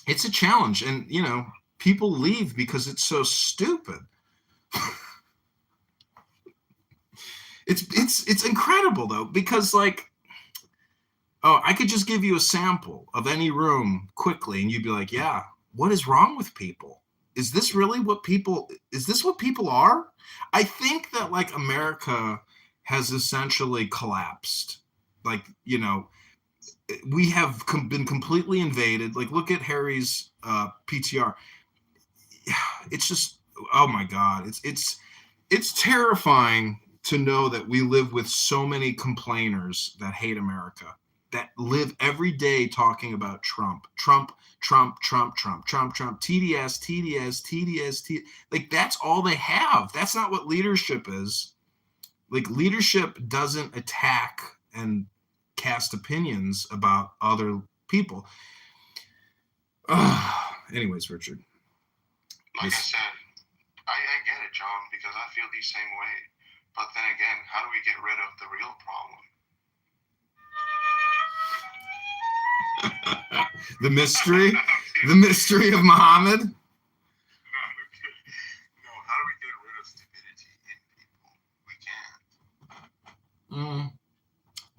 B: it's a challenge, and, you know, people leave because it's so stupid. It's incredible though, because, like, oh, I could just give you a sample of any room quickly and you'd be like, yeah, what is wrong with people? Is this what people are? I think that, like, America has essentially collapsed. Like, you know, we have been completely invaded. Like, look at Harry's PTR. It's just, oh my God, it's terrifying to know that we live with so many complainers that hate America, that live every day talking about Trump, TDS. Like, that's all they have. That's not what leadership is. Like, leadership doesn't attack and cast opinions about other people. Anyways, Richard.
C: Like I said, I get it, John, because I feel the same way. But then again, how do we get rid of the real problem?
B: The mystery of Muhammad.
C: No, how do we get rid of stupidity in people? We can't.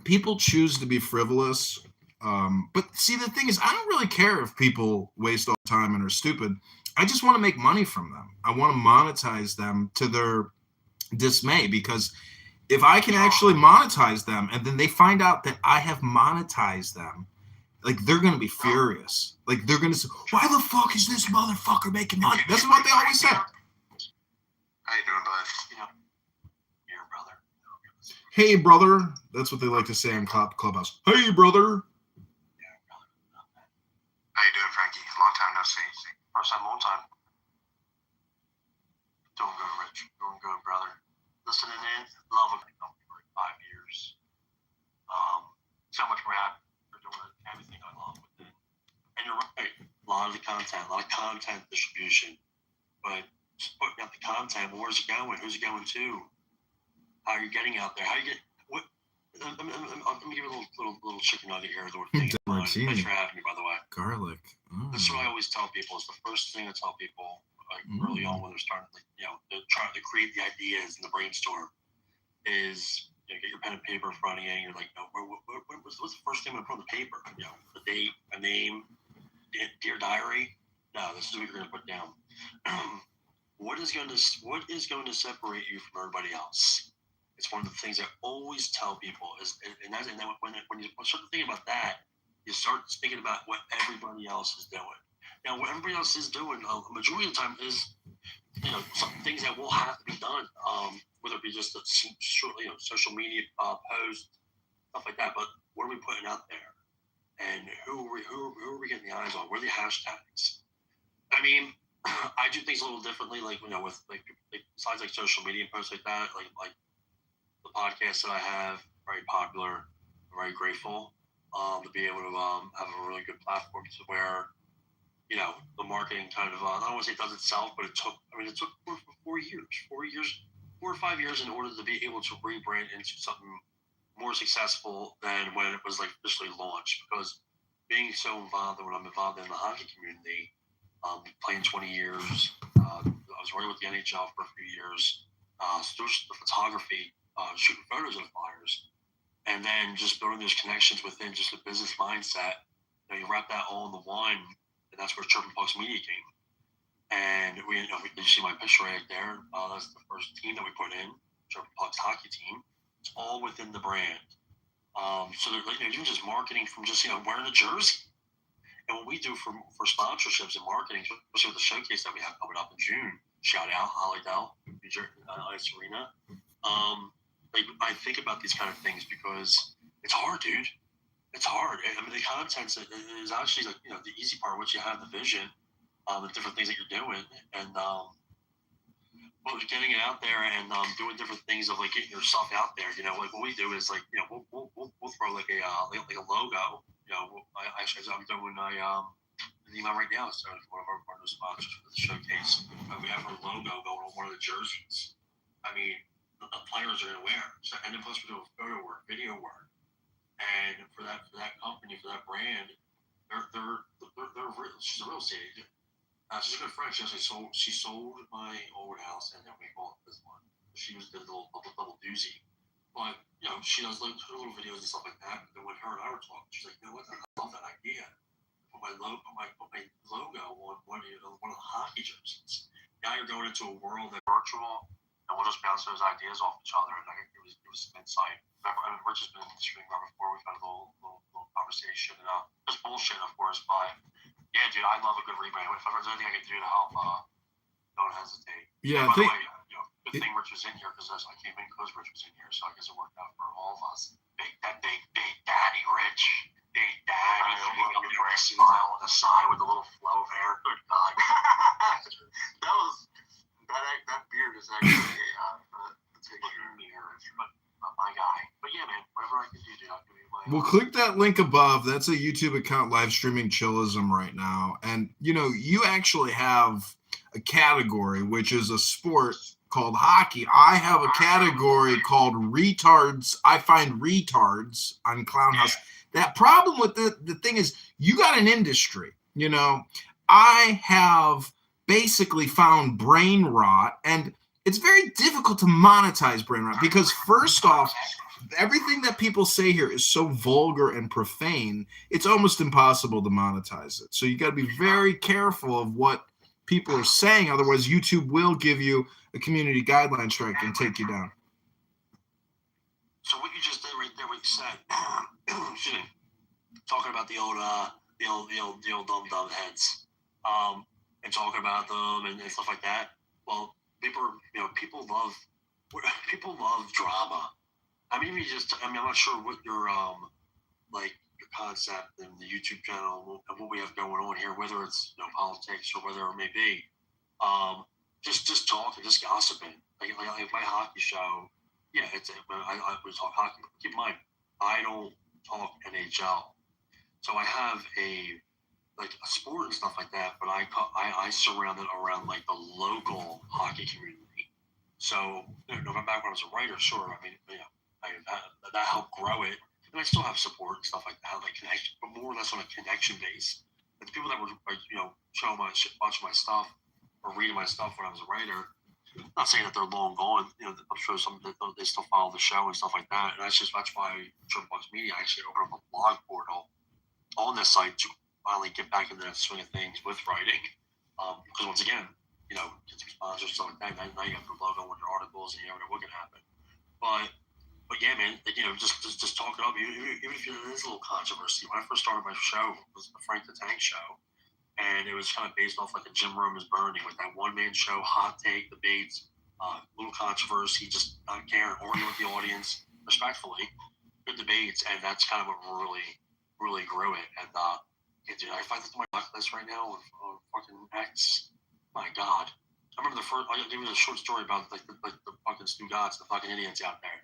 B: People choose to be frivolous. But see, the thing is, I don't really care if people waste all time and are stupid. I just want to make money from them. I want to monetize them to their dismay, because if I can actually monetize them and then they find out that I have monetized them, like, they're going to be furious. Like, they're going to say, why the fuck is this motherfucker making money? That's what they always say.
C: How you doing, bud?
E: Yeah. Here, brother.
B: Hey, brother. That's what they like to say on Clubhouse. Hey, brother.
C: How you doing, Frankie? Long time no see.
E: First time, long time. Doing good, Rich. Doing good, brother. Listening in, loving the company for 5 years. So much more happy for doing everything I love with it. And you're right. A lot of content distribution. But just putting out the content, well, where's it going? Who's it going to? How are you getting out there? How you get what? Let me give you a little chicken nugget here. Thanks for having me, by the way.
B: Garlic. Oh.
E: This is what I always tell people. It's the first thing I tell people, like, early on when they're starting, like, you know, they're trying to create the ideas and the brainstorm. Is, you know, get your pen and paper in front of you, and you're like, no, what's the first thing I'm gonna put on the paper? You know, the date, a name, dear diary. No, this is what you're gonna put down. What is going to separate you from everybody else? It's one of the things I always tell people is, and then when you start thinking about that, you start thinking about what everybody else is doing. Now, what everybody else is doing, a majority of the time, is, you know, some things that will have to be done, whether it be just a social media post, stuff like that. But what are we putting out there? And who are
F: who are we getting the eyes on? Where are the hashtags? I mean, I do things a little differently, like, you know, with like besides like social media and posts like that, like the podcast that I have, very popular, very grateful to be able to have a really good platform to where, you know, the marketing kind of I don't want to say it does itself, but it took 4 years, 4 or 5 years in order to be able to rebrand into something more successful than when it was like officially launched. Because being so involved, when I'm involved in the hockey community, playing 20 years, I was working with the NHL for a few years, the photography, shooting photos of the Flyers, and then just building those connections within just a business mindset. You know, you wrap that all in the one, and that's where Chirpin Pucks Media came. And you see my picture right there. That's the first team that we put in, Chirpin Pucks hockey team. It's all within the brand. So they're like, even just marketing from just, you know, wearing a jersey. And what we do for sponsorships and marketing, especially with the showcase that we have coming up in June, shout out Hollydale, New Jersey, Ice Arena. Like, I think about these kind of things because it's hard, dude. It's hard. I mean, the content is actually, like, you know, the easy part. Once you have the vision, the different things that you're doing, and getting it out there and doing different things of like getting yourself out there. You know, like what we do is like, you know, we'll throw like a logo. You know, I'm doing an email right now. So one of our partner sponsors for the showcase, we have our logo going on one of the jerseys. I mean, the players are gonna wear. So, and then plus we're doing photo work, video work, and for that company, for that brand, she's a real estate agent. She's a good friend. She sold my old house, and then we bought this one. She did a little double doozy, but you know, she does like her little videos and stuff like that. And when her and I were talking, she's like, "You know what? I love that idea. Put my logo on one of the hockey jerseys." Now you're going into a world that's virtual, and we'll just bounce those ideas off each other. And I think it was some insight. Remember, I mean, Rich has been in the stream before. We've had a little conversation, and just bullshit, of course, but. Yeah, dude, I love a good rebrand. If there's anything I can do to help, don't hesitate.
B: Yeah,
F: by the way, you know, good thing Rich was in here because I came in because Rich was in here, so I guess it worked out for all of us. Big Daddy Rich, Big Daddy, you wear a smile on the side with a little flow of hair. Good God, that beard is actually my guy. But yeah, man, whatever I can do, dude, I'll give you my.
B: Well, click that link above. That's a YouTube account live streaming Chillism right now. And, you know, you actually have a category, which is a sport called hockey. I have a category called retards. I find retards on Clown House. That problem with the thing is you got an industry, you know. I have basically found brain rot, and it's very difficult to monetize brain rot because first off, everything that people say here is so vulgar and profane, it's almost impossible to monetize it. So you got to be very careful of what people are saying. Otherwise, YouTube will give you a community guideline strike and take you down.
F: So what you just did right there, what you said, excuse me, talking about the old dumb heads, and talking about them and stuff like that. Well, people love drama. I mean, I'm not sure what your your concept and the YouTube channel and what we have going on here, whether it's, you know, politics or whether it may be, just talking, just gossiping. Like my hockey show, yeah, I would talk hockey. Keep in mind, I don't talk NHL, so I have a sport and stuff like that, but I surround it around like the local hockey community. So, you know, back when I was a writer, sure, I mean, you know, that helped grow it, and I still have support and stuff like that, like connection, but more or less on a connection base. But the people that were, like, you know, watching my stuff or reading my stuff when I was a writer, not saying that they're long gone. You know, I'm sure they still follow the show and stuff like that, and that's why Chirpin Pucks Media actually opened up a blog portal on this site to finally get back into that swing of things with writing. Because once again, you know, get some sponsors, stuff like that. Now you have the logo on your articles, and you never know what can happen. But yeah, man, you know, just talking up. Even if there's a little controversy. When I first started my show, it was the Frank the Tank show, and it was kind of based off like a Gym Room is Burning, with that one-man show, hot take, debates, little controversy, just not caring, arguing with the audience respectfully, good debates, and that's kind of what really grew it. And dude, I find this on my bucket list right now with fucking X. My God. I remember I'll give you a short story about like the fucking Stugatz, the fucking idiots out there.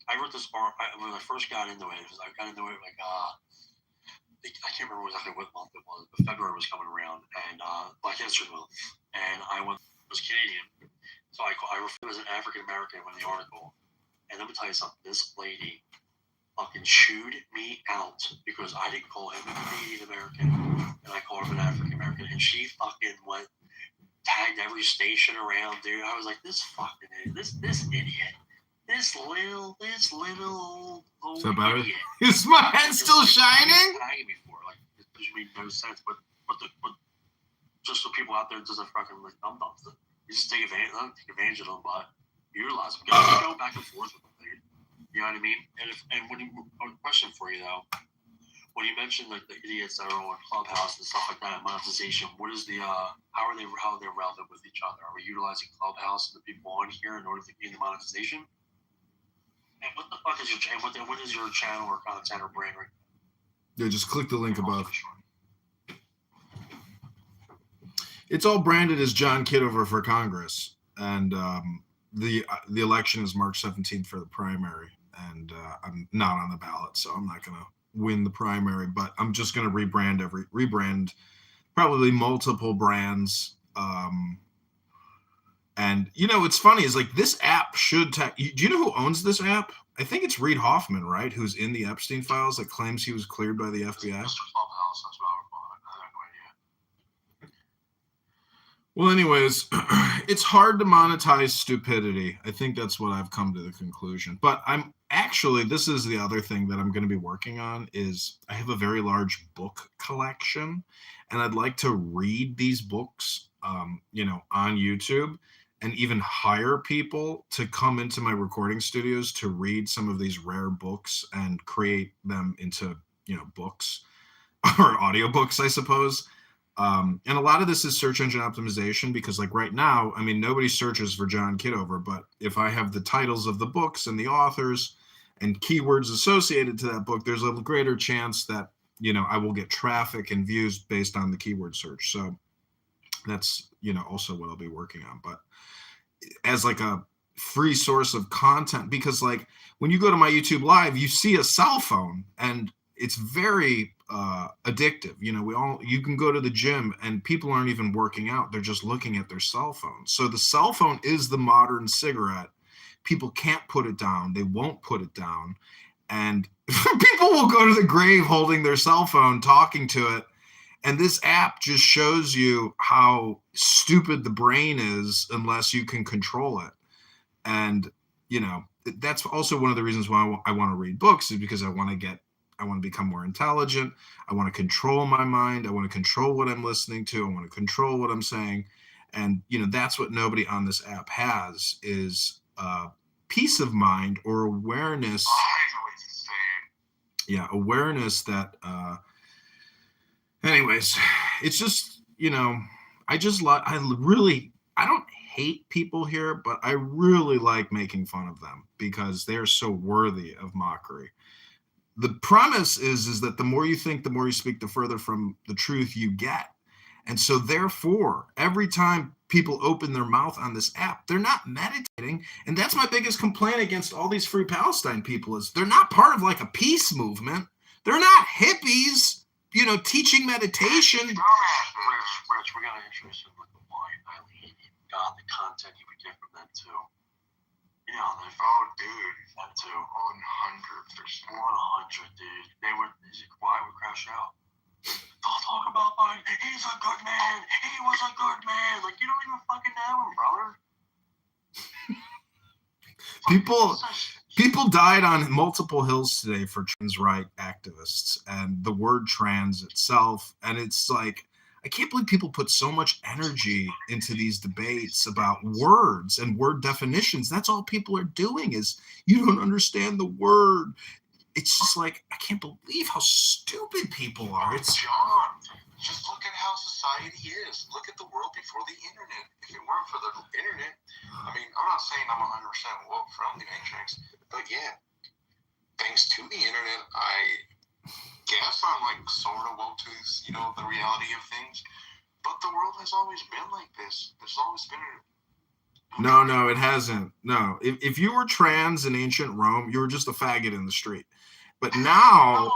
F: I wrote this when I first got into it. I got into it like I can't remember exactly what month it was, but February was coming around, and Black History Month, and I was Canadian, so I referred to as an African American in the article. And let me tell you something, this lady fucking chewed me out because I didn't call him a Canadian American, and I called him an African American, and she fucking tagged every station around, dude. I was like, this fucking idiot, this idiot, this little old idiot.
B: Is my head still shining?
F: Tagging me for like it made no sense, but just so people out there doesn't fucking like dum-dums. You just take advantage of them, but utilize them. Go back and forth with them, dude. You know what I mean? And a question for you though, when you mentioned like the idiots that are on Clubhouse and stuff like that, monetization, what is the how are they relevant with each other? Are we utilizing Clubhouse and the people on here in order to gain the monetization? And what the fuck is your channel? What is your channel or content or brand right now?
B: Yeah, just click the link above. It's all branded as John Kitover for Congress, and the election is March 17th for the primary, and I'm not on the ballot, so I'm not gonna win the primary. But I'm just gonna rebrand probably multiple brands. And you know, it's funny is like this app should. Do you know who owns this app? I think it's Reid Hoffman, right? Who's in the Epstein files that claims he was cleared by the FBI.
F: Mr. Clubhouse, that's what I would call it. I have no idea.
B: Well, anyways, it's hard to monetize stupidity. I think that's what I've come to the conclusion. But this is the other thing that I'm going to be working on is I have a very large book collection, and I'd like to read these books, on YouTube, and even hire people to come into my recording studios to read some of these rare books and create them into, books or audiobooks, I suppose. And a lot of this is search engine optimization because like right now, I mean, nobody searches for John Kitover, but if I have the titles of the books and the authors and keywords associated to that book, there's a greater chance that, I will get traffic and views based on the keyword search. So that's, also what I'll be working on. But as like a free source of content, because like when you go to my YouTube live, you see a cell phone and it's very addictive. You can go to the gym and people aren't even working out. They're just looking at their cell phone. So the cell phone is the modern cigarette. People can't put it down. They won't put it down. And people will go to the grave holding their cell phone, talking to it. And this app just shows you how stupid the brain is unless you can control it. And, that's also one of the reasons why I want to read books is because I want to become more intelligent. I want to control my mind. I want to control what I'm listening to. I want to control what I'm saying. And, that's what nobody on this app has is peace of mind or awareness. Yeah, awareness that, anyways, it's just, I don't hate people here, but I really like making fun of them because they're so worthy of mockery. The premise is that the more you think, the more you speak, the further from the truth you get. And so therefore, every time people open their mouth on this app, they're not meditating. And that's my biggest complaint against all these Free Palestine people is they're not part of like a peace movement. They're not hippies, teaching meditation.
F: Rich, we're going to introduce him with the wine. I mean, God, the content you would get from them too.
C: Dude,
F: them too.
C: 100%.
F: 100, dude. Why would crash out? Don't talk about Biden. He's a good man. He was a good man. Like, you don't even fucking know him, brother.
B: People died on multiple hills today for trans right activists and the word trans itself. And it's like, I can't believe people put so much energy into these debates about words and word definitions. That's all people are doing is you don't understand the word. It's just like, I can't believe how stupid people are.
C: John, just look at how society is. Look at the world before the internet. If it weren't for the internet, I mean, I'm not saying I'm 100% woke from the Matrix, but yeah, thanks to the internet, guess I'm like sort of woke to, the reality of things. But the world has always been like this. There's always been
B: No, it hasn't. No. If you were trans in ancient Rome, you were just a faggot in the street. But now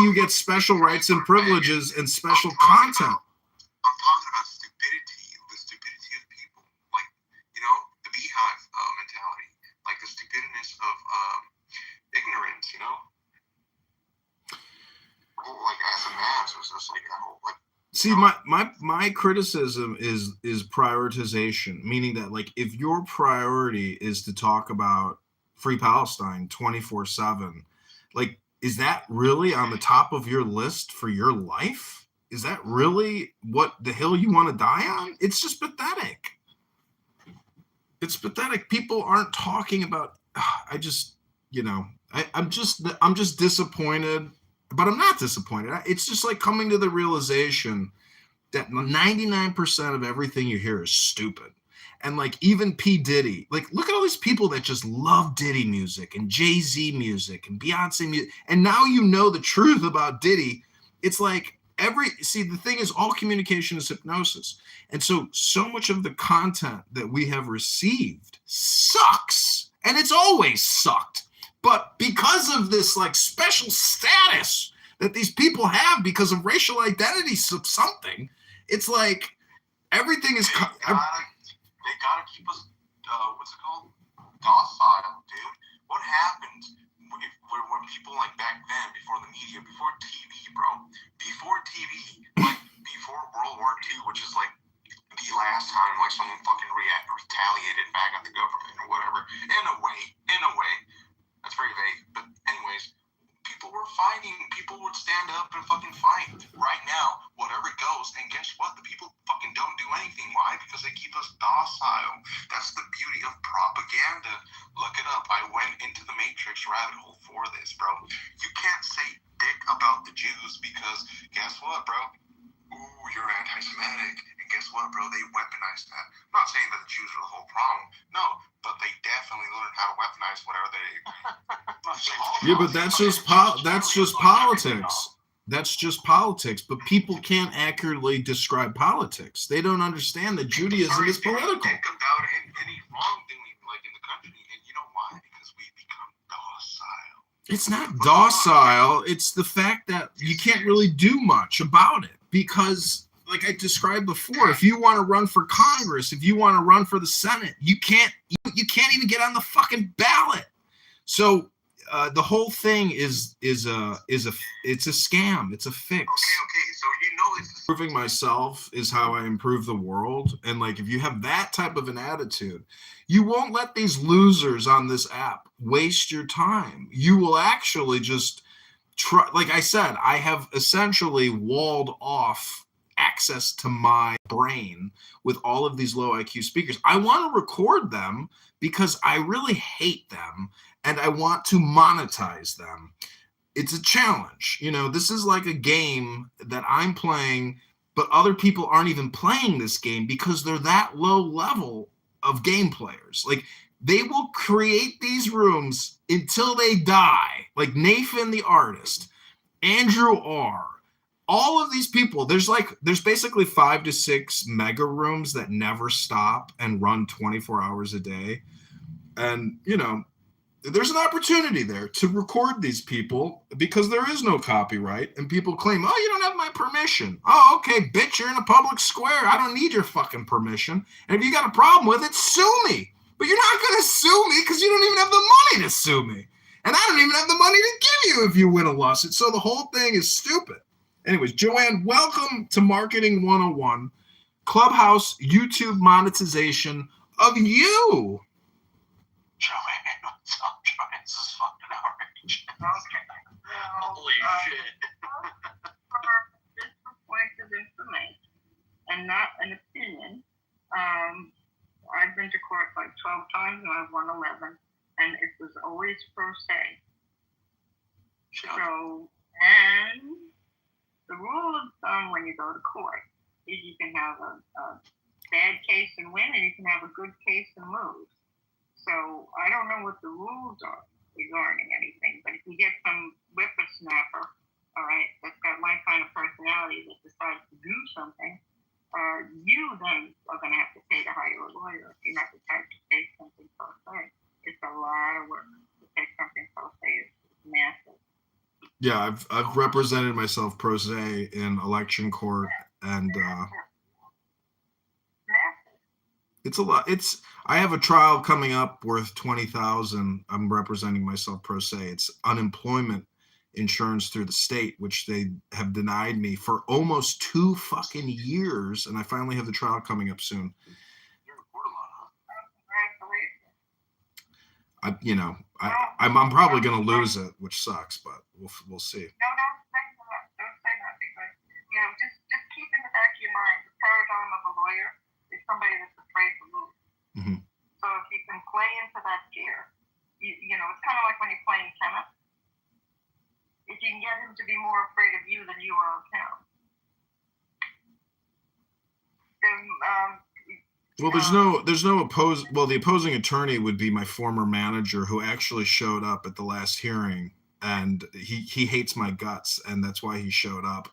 B: you get special rights and privileges and special content.
C: I'm talking about stupidity, the stupidity of people. Like, the beehive mentality. Like the stupidness of ignorance, Like as a mass, it's just like,
B: See, my criticism is prioritization, meaning that like if your priority is to talk about Free Palestine 24/7, like is that really on the top of your list for your life? Is that really what the hill you want to die on? It's just pathetic. It's pathetic. People aren't talking about. I'm just disappointed. But I'm not disappointed. It's just like coming to the realization that 99% of everything you hear is stupid. And like even P. Diddy, like look at all these people that just love Diddy music and Jay-Z music and Beyonce music. And now you know the truth about Diddy. It's like the thing is all communication is hypnosis. And so much of the content that we have received sucks. And it's always sucked. But because of this like special status that these people have because of racial identity something, it's like everything is.
C: They gotta keep us. What's it called? Docile, dude. What happened when people like back then, before the media, before TV, bro, before TV, like before World War II, which is like the last time like someone fucking retaliated back at the government or whatever. In a way. That's very vague. But anyways, people were fighting. People would stand up and fucking fight. Right now, whatever goes. And guess what? The people fucking don't do anything. Why? Because they keep us docile. That's the beauty of propaganda. Look it up. I went into the Matrix rabbit hole for this, bro. You can't say dick about the Jews because guess what, bro? Ooh, you're anti-Semitic. And guess what, bro? They weaponized that. I'm not saying that the Jews are the whole problem. No, but they definitely learned how to weaponize whatever they.
B: Yeah, but that's just politics. That's just politics. But people can't accurately describe politics. They don't understand that Judaism is political.
C: Think about any wrongdoing like in the country, and you know why? Because we become docile.
B: It's not docile. It's the fact that you can't really do much about it because, like I described before, if you want to run for Congress, if you want to run for the Senate, you can't even get on the fucking ballot. So the whole thing is a scam. It's a fix.
C: Okay. So it's
B: Improving myself is how I improve the world. And like if you have that type of an attitude, you won't let these losers on this app waste your time. You will actually just try. Like I said, I have essentially walled off access to my brain with all of these low IQ speakers. I want to record them because I really hate them and I want to monetize them. It's a challenge. This is like a game that I'm playing, but other people aren't even playing this game because they're that low level of game players. Like they will create these rooms until they die. Like Nathan the artist, Andrew R., all of these people, there's basically 5 to 6 mega rooms that never stop and run 24 hours a day. And, there's an opportunity there to record these people because there is no copyright and people claim, oh, you don't have my permission. Oh, okay, bitch, you're in a public square. I don't need your fucking permission. And if you got a problem with it, sue me. But you're not going to sue me because you don't even have the money to sue me. And I don't even have the money to give you if you win a lawsuit. So the whole thing is stupid. Anyways, Joanne, welcome to Marketing 101, Clubhouse YouTube monetization of you.
F: Joanne, what's up, Joanne? This is fucking outrage.
A: Okay.
F: Holy shit.
A: This point of information and not an opinion. I've been to court like 12 times and I've won 11, and it was always pro se. So, and the rule of thumb when you go to court is you can have a bad case and win, and you can have a good case and lose. So I don't know what the rules are regarding anything, but if you get some whippersnapper
G: all right, that's got my kind of personality that decides to do something, you then are going to have to pay to hire a lawyer. You're not the type to take something pro se. It's a lot of work to take something pro se. It's massive.
B: Yeah, I've represented myself pro se in election court, and it's a lot. I have a trial coming up worth $20,000. I'm representing myself pro se. It's unemployment insurance through the state, which they have denied me for almost 2 fucking years, and I finally have the trial coming up soon. I'm probably gonna lose it, which sucks, but we'll see.
G: No, don't say that because just keep in the back of your mind the paradigm of a lawyer is somebody that's afraid to lose.
B: Mm-hmm.
G: So if you can play into that gear, it's kind of like when you're playing tennis. If you can get him to be more afraid of you than you are of him, then
B: well, there's no the opposing attorney would be my former manager who actually showed up at the last hearing, and he hates my guts, and that's why he showed up.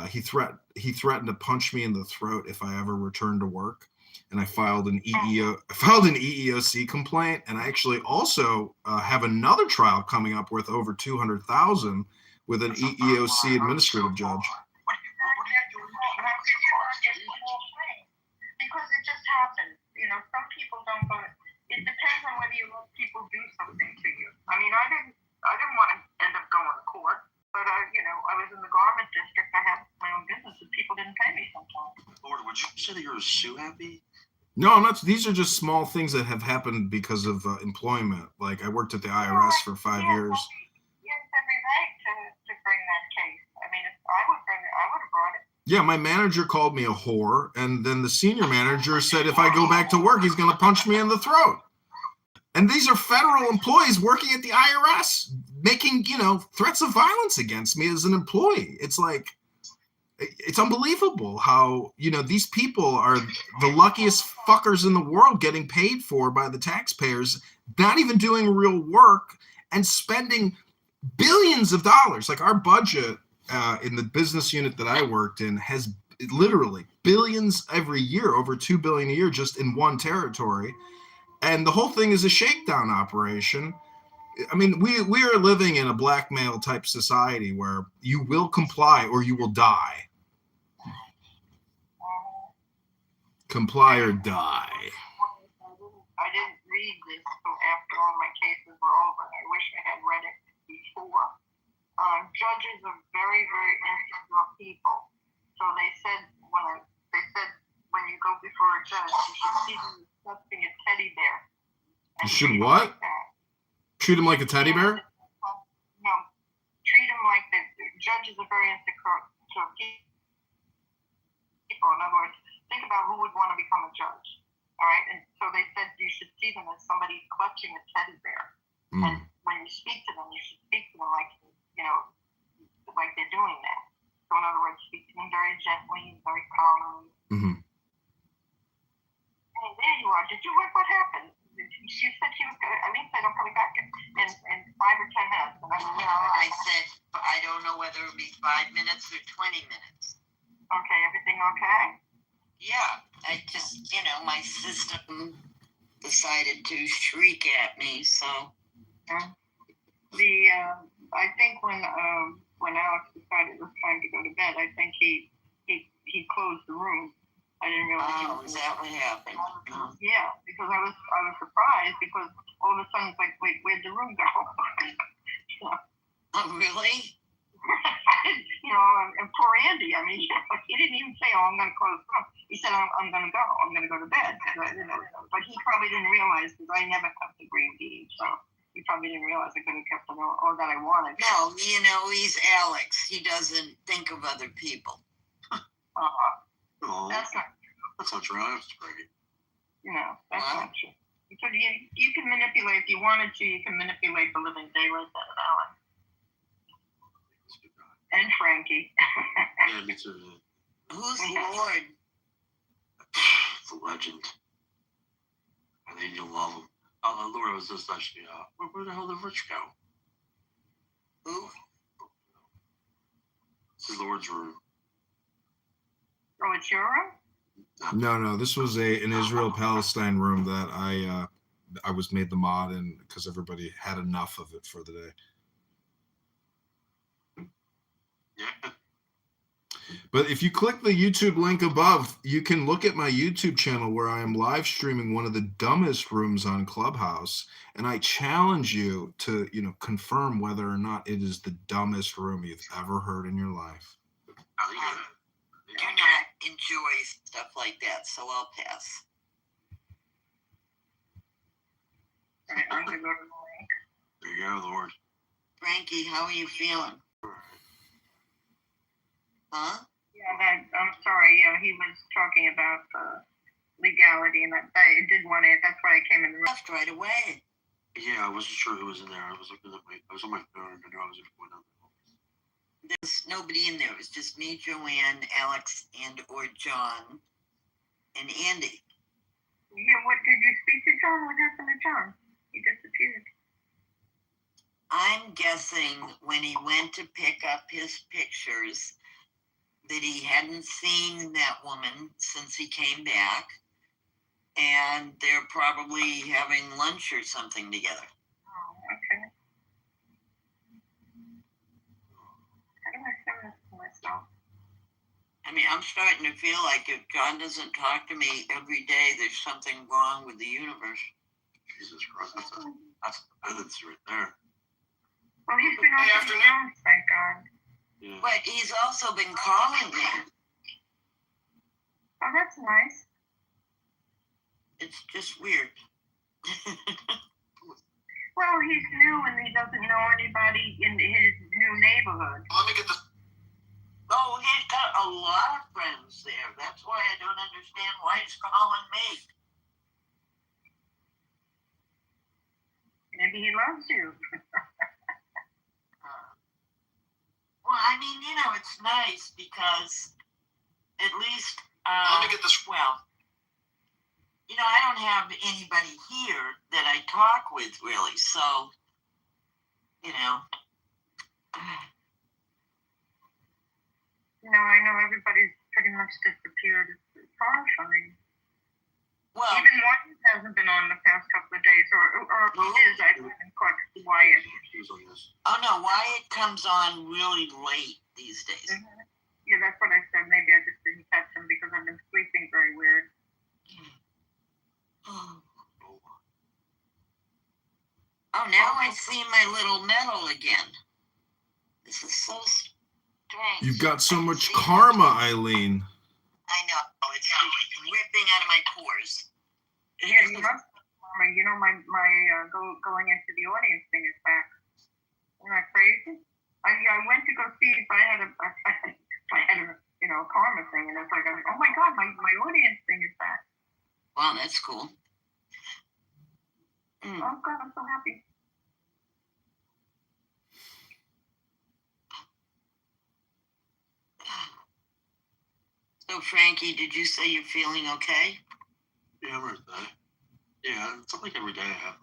B: He threatened to punch me in the throat if I ever returned to work, and I filed an EEOC complaint, and I actually also have another trial coming up worth over $200,000 with an EEOC administrative judge.
G: Because it just happens. Some people don't go. It depends on whether you let people do something to you. I mean, I didn't want to end up going to court, but I was in the garment district. I had my own business, and people didn't pay me sometimes.
F: Lord, would you say that you're a sue happy?
B: No, I'm not. These are just small things that have happened because of employment. Like I worked at the IRS for 5 years.
G: You have every right to bring that case. I mean, if I would have brought it.
B: Yeah, my manager called me a whore, and then the senior manager said if I go back to work, he's going to punch me in the throat. And these are federal employees working at the IRS making, threats of violence against me as an employee. It's like, it's unbelievable how, these people are the luckiest fuckers in the world getting paid for by the taxpayers, not even doing real work and spending billions of dollars. Like our budget in the business unit that I worked in has literally billions every year, over $2 billion a year just in one territory. And the whole thing is a shakedown operation. I mean, we are living in a blackmail type society where you will comply or you will die. Comply or die.
G: I didn't read this until after all my cases were over. I wish I had read it before. Judges are very, very insecure people. So they said when you go before a judge, you should see them accepting a teddy bear.
B: You should what? Treat him like a teddy bear?
G: No, treat him like the judges are very insecure people. In other words, think about who would want to become a judge. All right, and so they said you should see them as somebody clutching a teddy bear. And when you speak to them, you should speak to them like they're doing that. So in other words, speak to them very gently, very calmly.
B: Mm-hmm.
G: Hey, there you are. Did you work? What happened? She said she was going to, Eileen said I'm coming back in 5 or 10 minutes. And
H: I said, I don't know whether it would be 5 minutes or 20 minutes.
G: Okay, everything okay?
H: Yeah, I just, my system decided to shriek at me, so.
G: I think when Alex decided it was time to go to bed, I think he closed the room. I didn't realize.
H: Oh, is that what happened?
G: Yeah, because I was surprised because all of a sudden it's like, wait, where'd the room go?
H: Oh, really?
G: And poor Andy. I mean, he didn't even say, "Oh, I'm going to close the room." He said, "I'm going to go. I'm going to go to bed." But he probably didn't realize because I never kept the green bean, so he probably didn't realize I could have kept it all that I wanted.
H: No, he's Alex. He doesn't think of other people.
F: Oh,
G: That's not
F: true. That's great.
G: That's not true. Because you can manipulate, if you wanted to, you can manipulate the living daylights out of Alex. And Frankie.
F: Yeah, me too.
H: Who's Lord?
F: It's a legend. I think you'll love him. Lord was just actually, where the hell did Rich go?
H: Who?
F: is Lord's room.
G: Oh, it's your room?
B: No, this was an Israel-Palestine room that I was made the mod in because everybody had enough of it for the day.
F: Yeah.
B: But if you click the YouTube link above, you can look at my YouTube channel where I am live streaming one of the dumbest rooms on Clubhouse, and I challenge you to, confirm whether or not it is the dumbest room you've ever heard in your life.
H: Do not enjoy stuff like that, so I'll pass.
G: All right, I'm gonna go to the link.
F: There you go, Lord.
H: Frankie, how are you feeling? Huh?
G: Yeah, I'm sorry. Yeah, he was talking about legality, and I did want to. That's why I came in the room.
H: Left right away.
F: Yeah, I wasn't sure who was in there. I was looking at I was on my phone and I knew I was going down.
H: There's nobody in there. It was just me, Joanne, Alex, or John, and Andy.
G: Yeah, what did you speak to John? What happened to John? He disappeared.
H: I'm guessing when he went to pick up his pictures that he hadn't seen that woman since he came back, and they're probably having lunch or something together.
G: Oh, okay. How do I send this to myself?
H: I mean, I'm starting to feel like if John doesn't talk to me every day, there's something wrong with the universe.
F: Jesus Christ, that's evidence right there.
G: Well, he's been on the phone, thank God.
F: Yeah.
H: But he's also been calling me.
G: Oh, that's nice.
H: It's just weird.
G: Well, he's new and he doesn't know anybody in his new neighborhood.
F: Let me get this.
H: Oh, he's got a lot of friends there. That's why I don't understand why he's calling me.
G: Maybe he loves you.
H: Well, I mean, it's nice because at least,
F: Let me get this.
H: well, I don't have anybody here that I talk with really, so,
G: I know everybody's pretty much disappeared. It's horrifying.
H: Well,
G: Even Wyatt hasn't been on the past couple of days, or if he is, I haven't caught Wyatt.
F: He was on this.
H: oh no, Wyatt comes on really late these days.
G: Mm-hmm. Yeah, that's what I said. Maybe I just didn't catch him because I've been sleeping very weird.
H: Oh, now I see my little medal again. This is so strange.
B: You've got so much karma, Eileen.
H: I know. It's ripping out of my pores.
G: Yeah, you must. My going into the audience thing is back. Isn't that crazy? I went to go see if I had a karma thing, and it's like, oh my God, my audience thing is back.
H: Wow, that's cool.
G: Oh God, I'm so happy.
H: So, Frankie, did you say you're feeling okay?
F: Yeah, I'm right there. Yeah, it's not like every day I have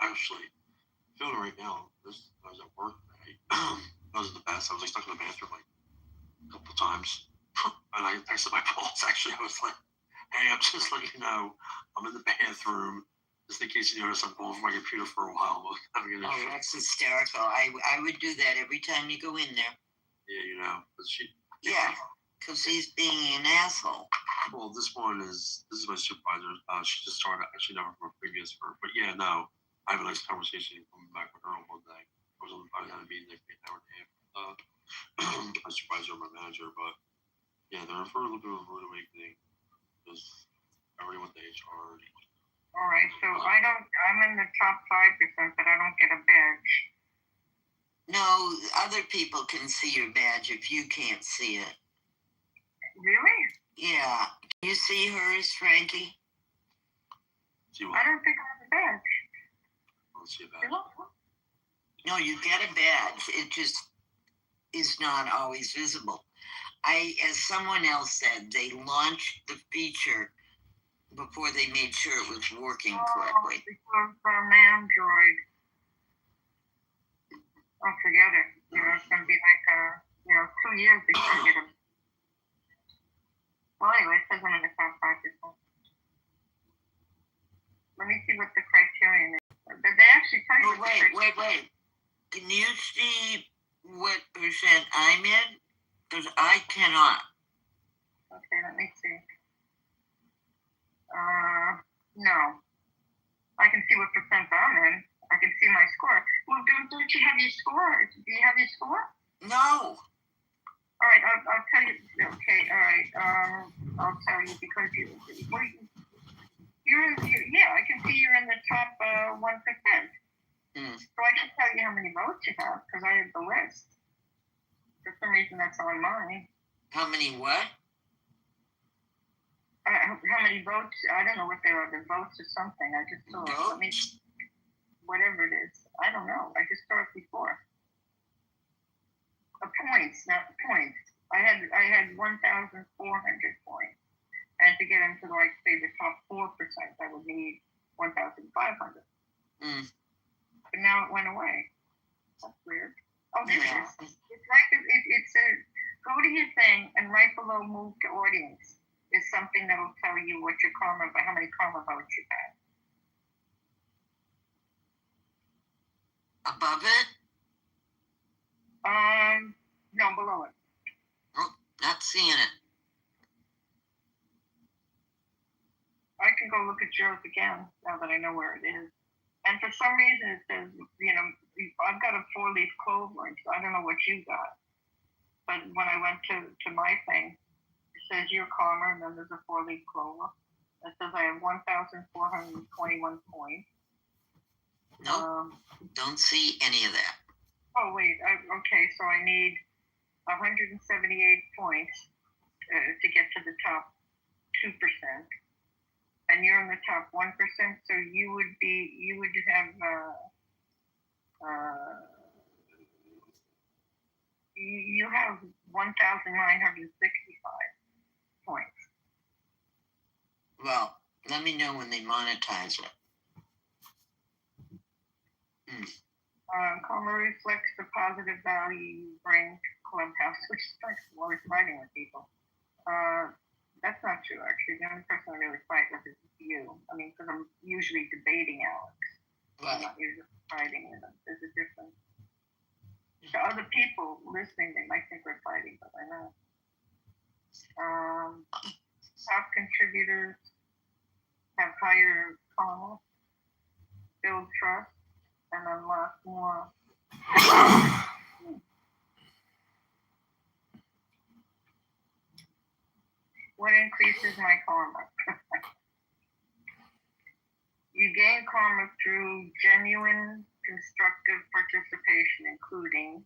F: actually, feeling right now. I was at work today. That was the best. I was stuck in the bathroom a couple times. And I texted my boss, actually. I was like, hey, I'm just letting you know, I'm in the bathroom. Just in case you notice, I'm going for my computer for a while. I'm having an issue.
H: That's hysterical. I would do that every time you go in there.
F: Yeah, because
H: Yeah, because he's being an asshole.
F: Well, this is my supervisor. She just started, actually never from a previous work. But yeah, no, I have a nice conversation coming back with her on one day. I had a meeting like an hour and a half with my supervisor and my manager. But yeah, they're for a little bit of a rude awakening because everyone went to HR.
G: All right, so I'm in the top 5%, but I don't get a badge.
H: No, other people can see your badge if you can't see it.
G: Really?
H: Yeah. Can you see hers, Frankie?
G: I don't think I have a badge.
F: Let's see a badge.
H: No, you get a badge. It just is not always visible. As someone else said, they launched the feature before they made sure it was working correctly.
G: Because I'm Android. Oh, forget it. It's going to be like 2 years before I get them. Well, anyway, it says I'm in the top 5%. Let me see what the criterion is. They actually tell you.
H: Oh, wait. Can you see what percent I'm in? Because I cannot.
G: Okay, let me see. No. I can see what percent I'm in. I can see my score. Well, don't you have your score? Do you have your score?
H: No.
G: All right, I'll tell you. Okay, all right. I'll tell you because yeah, I can see you're in the top 1%. So I can tell you how many votes you have because I have the list. For some reason, that's on mine.
H: How many what?
G: How many votes? I don't know what they are. The votes or something. I just saw it. Let me, whatever it is. I don't know. I just saw it before. Points, not points. I had 1,400 points. And to get into, like, say, the top 4%, I would need 1,500. But now it went away. That's weird. Oh, there it is. It's like it says, go to your thing, and right below move to audience is something that will tell you what your karma, how many karma votes you have.
H: Above it?
G: No, below it.
H: Oh, not seeing it.
G: I can go look at yours again now that I know where it is. And for some reason it says, I've got a 4-leaf clover, so I don't know what you got. But when I went to my thing, it says your karma, and then there's a 4-leaf clover. It says I have 1,421 points.
H: Nope, don't see any of that.
G: Oh, wait, okay, so I need 178 points to get to the top 2%. And you're in the top 1%, so you would have you have 1,965 points.
H: Well, let me know when they monetize it.
G: Karma reflects the positive value you bring to Clubhouse, which is like always fighting with people. That's not true, actually. The only person I really fight with is you. I mean, because I'm usually debating Alex.
H: Right.
G: I'm not usually fighting with him. There's a difference. To other people listening, they might think we're fighting, but we're not. Top contributors have higher karma, build trust, and unlock more. What increases my karma? You gain karma through genuine, constructive participation, including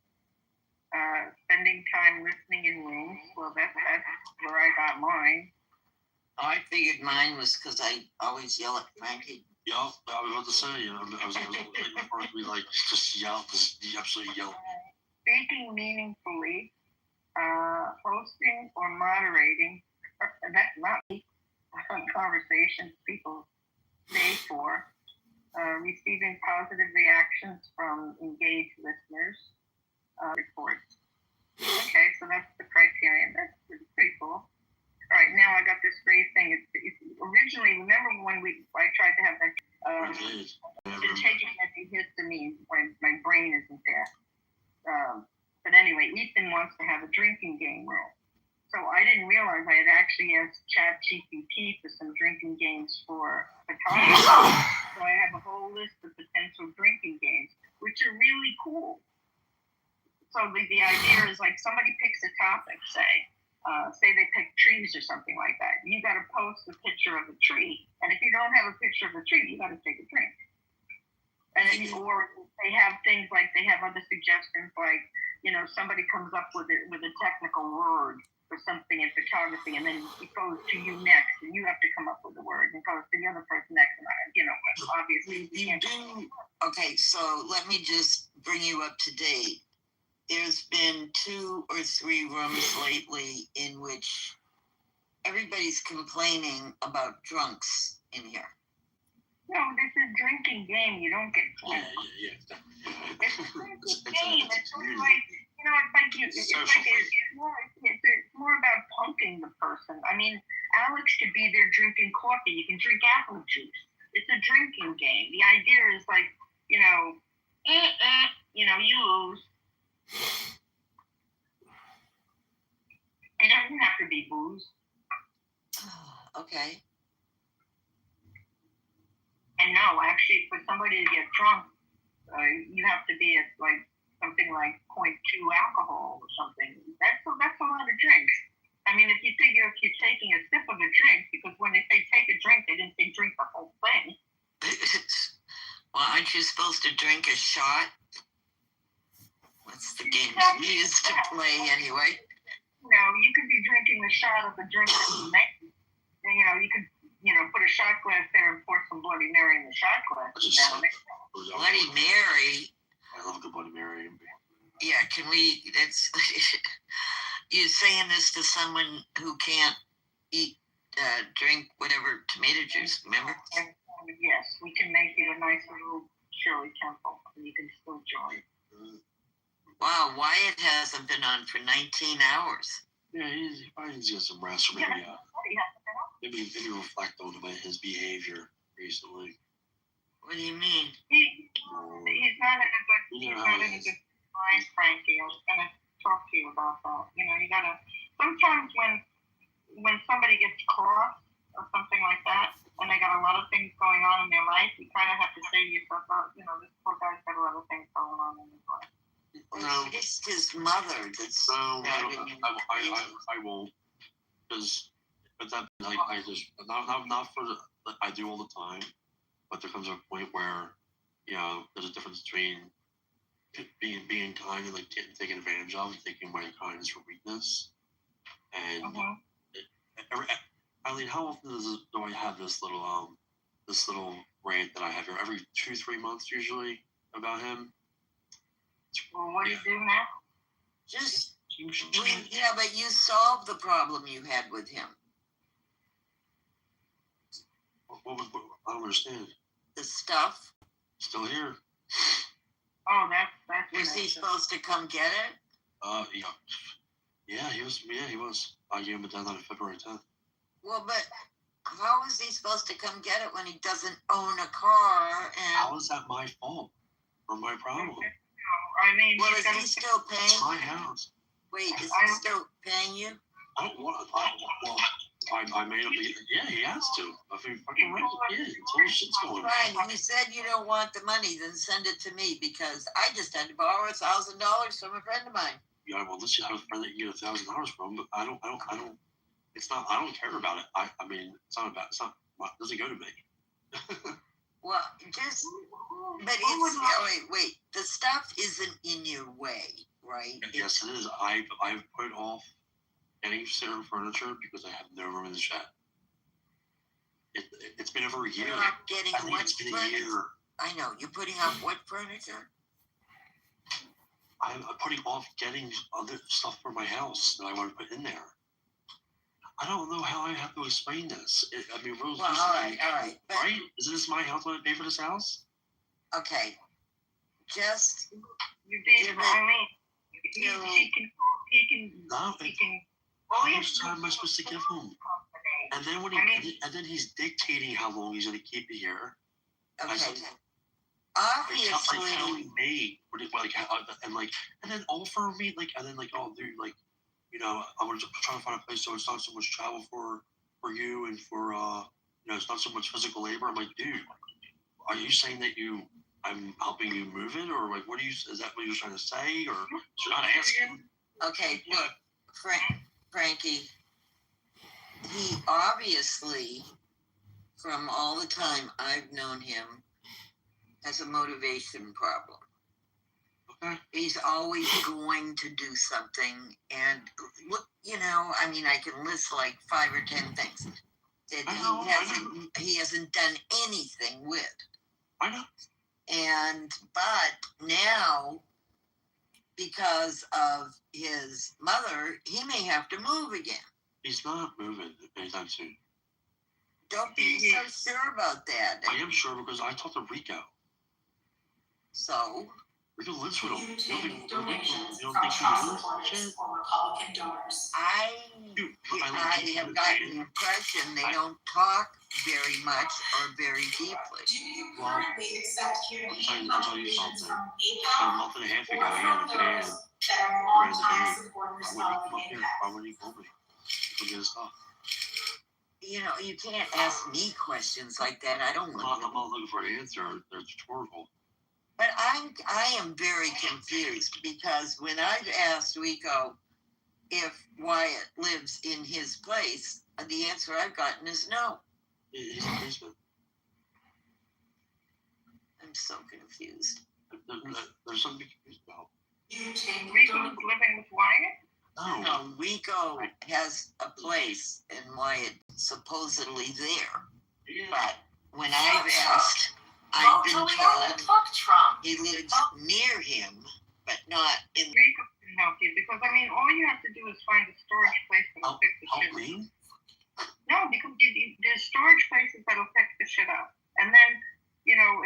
G: spending time listening in rooms. Well, that's where I got mine.
H: I figured mine was because I always yell at Frankie.
F: Yeah, I was about to say, I was waiting for it to be like, just yell, you absolutely yell.
G: Speaking meaningfully, hosting or moderating, and that's not me, conversations people pay for, receiving positive reactions from engaged listeners, reports. Okay, so that's the criterion. That's pretty cool. All right, now I got this great thing. It's originally, remember when I tried to have that, been taking antihistamine when my brain isn't there. But anyway, Ethan wants to have a drinking game rule. So I didn't realize I had actually asked ChatGPT for some drinking games for photography. So I have a whole list of potential drinking games, which are really cool. So the idea is like somebody picks a topic, say they pick trees or something like that. You got to post a picture of a tree, and if you don't have a picture of a tree, you got to take a drink. And then, or they have things like they have other suggestions like somebody comes up with a technical word for something in photography, and then it goes to you next, and you have to come up with the word, and it goes to the other person next, and obviously
H: you do. Okay, so let me just bring you up to date. There's been 2 or 3 rooms lately in which everybody's complaining about drunks in here.
G: No, this is drinking game. You don't get drunk.
F: Yeah.
G: It's a drinking game. It's sort of like, No, it's like it's more about punking the person. I mean, Alex could be there drinking coffee. You can drink apple juice. It's a drinking game. The idea is like, you lose. It doesn't have to be booze.
H: Okay.
G: And no, actually, for somebody to get drunk, you have to be at like something like 0.2 alcohol or something. That's a lot of drinks. I mean, if you figure if you're taking a sip of a drink, because when they say take a drink, they didn't say drink the whole thing.
H: Well, aren't you supposed to drink a shot? What's the game we used to play anyway?
G: No, you could be drinking a shot of the drink that you make. You could, put a shot glass there and pour some Bloody Mary in the shot glass.
H: Bloody Mary?
F: I love the Bloody Mary.
H: Yeah, that's, you're saying this to someone who can't drink whatever tomato juice, remember?
G: Yes, we can make you a nice little Shirley Temple, and you can still join.
H: Wow, Wyatt hasn't been on for 19 hours.
F: Yeah, he's probably needs to get some rest, or maybe reflect on his behavior recently.
H: What do you mean?
G: He's not in a good mind, Frankie. I was gonna talk to you about that. You gotta sometimes when somebody gets cross or something like that, and they got a lot of things going on in their life, you kind of have to say to yourself, this poor guy's got a lot of things going on in his life.
H: No, it's his mother that's.
F: No, I won't, because I just not for the, I do all the time, but there comes a point where there's a difference between being kind and like getting taken advantage of and taking my kindness for weakness. And Eileen, how often do I have this little rant that I have here every 2-3 months usually about him?
G: Well, what do you do now?
H: But you solved the problem you had with him.
F: What I don't understand.
H: The stuff.
F: Still here.
G: Oh, that's.
H: Was he supposed to come get it?
F: Yeah. Yeah, he was. Yeah, he was. I gave him a deadline of February 10th.
H: Well, but how is he supposed to come get it when he doesn't own a car? And
F: how is that my fault or my problem?
G: I mean,
H: well, is he still paying?
F: It's my house.
H: Wait, is he still paying you?
F: I don't want. I made him. Yeah, he has to. I mean, fucking right. Yeah, it's all shit's going on.
H: Fine. You said you don't want the money, then send it to me because I just had to borrow $1,000 from a friend of mine.
F: Yeah, well, let's have a friend that you get $1,000 from, but I don't. It's not. I don't care about it. I mean, it's not about. It's not. It doesn't go to me.
H: Well, but wait. The stuff isn't in your way, right?
F: Yes, it is. I've put off getting certain furniture because I have no room in the shed. It's been over a year.
H: You're not getting what
F: it's been
H: furniture?
F: A year.
H: I know. You're putting off what furniture?
F: I'm putting off getting other stuff for my house that I want to put in there. I don't know how I have to explain this. Rose.
H: Well, all right.
F: Right? Isn't this my house when I pay for this house?
H: Okay. Just.
G: You did. I mean, he can.
F: How much time am I supposed to give him? And then he's dictating how long he's going to keep it here.
H: Okay. Obviously.
F: Telling me, and then offer me I'm going to try to find a place so it's not so much travel for you and for it's not so much physical labor. I'm like, dude, are you saying that I'm helping you move it, or like, is that what you're trying to say, or you're not asking?
H: Okay, look, Frankie, he obviously, from all the time I've known him, has a motivation problem. Okay. He's always going to do something, and look, I can list like 5 or 10 things that he hasn't done anything with.
F: I know.
H: But now, because of his mother, he may have to move again.
F: He's not moving anytime soon.
H: Don't be so sure about that.
F: I am sure because I talked to Rico.
H: So?
F: Rico lives with him. You don't think he knows shit?
H: I have gotten the impression they don't talk very much or very deeply.
F: Well, I'll tell you something. About a month and a half ago, he had a band. Why wouldn't you call me? Go get his stuff.
H: You know, you can't ask me questions like that. I don't want
F: I'm not looking for an answer. They're rhetorical.
H: But I am very confused because when I've asked Rico if Wyatt lives in his place, the answer I've gotten is no.
F: He's in the basement.
H: I'm so confused.
F: There's something to be confused about.
G: Rico's living with Wyatt?
H: No, Rico has a place and Wyatt supposedly there. But when I've asked, I've been told he lives near him, but not in.
G: Rico can help you because all you have to do is find a storage place that'll pick the shit up. No, because there's storage places that'll pick the shit up, and then you're gonna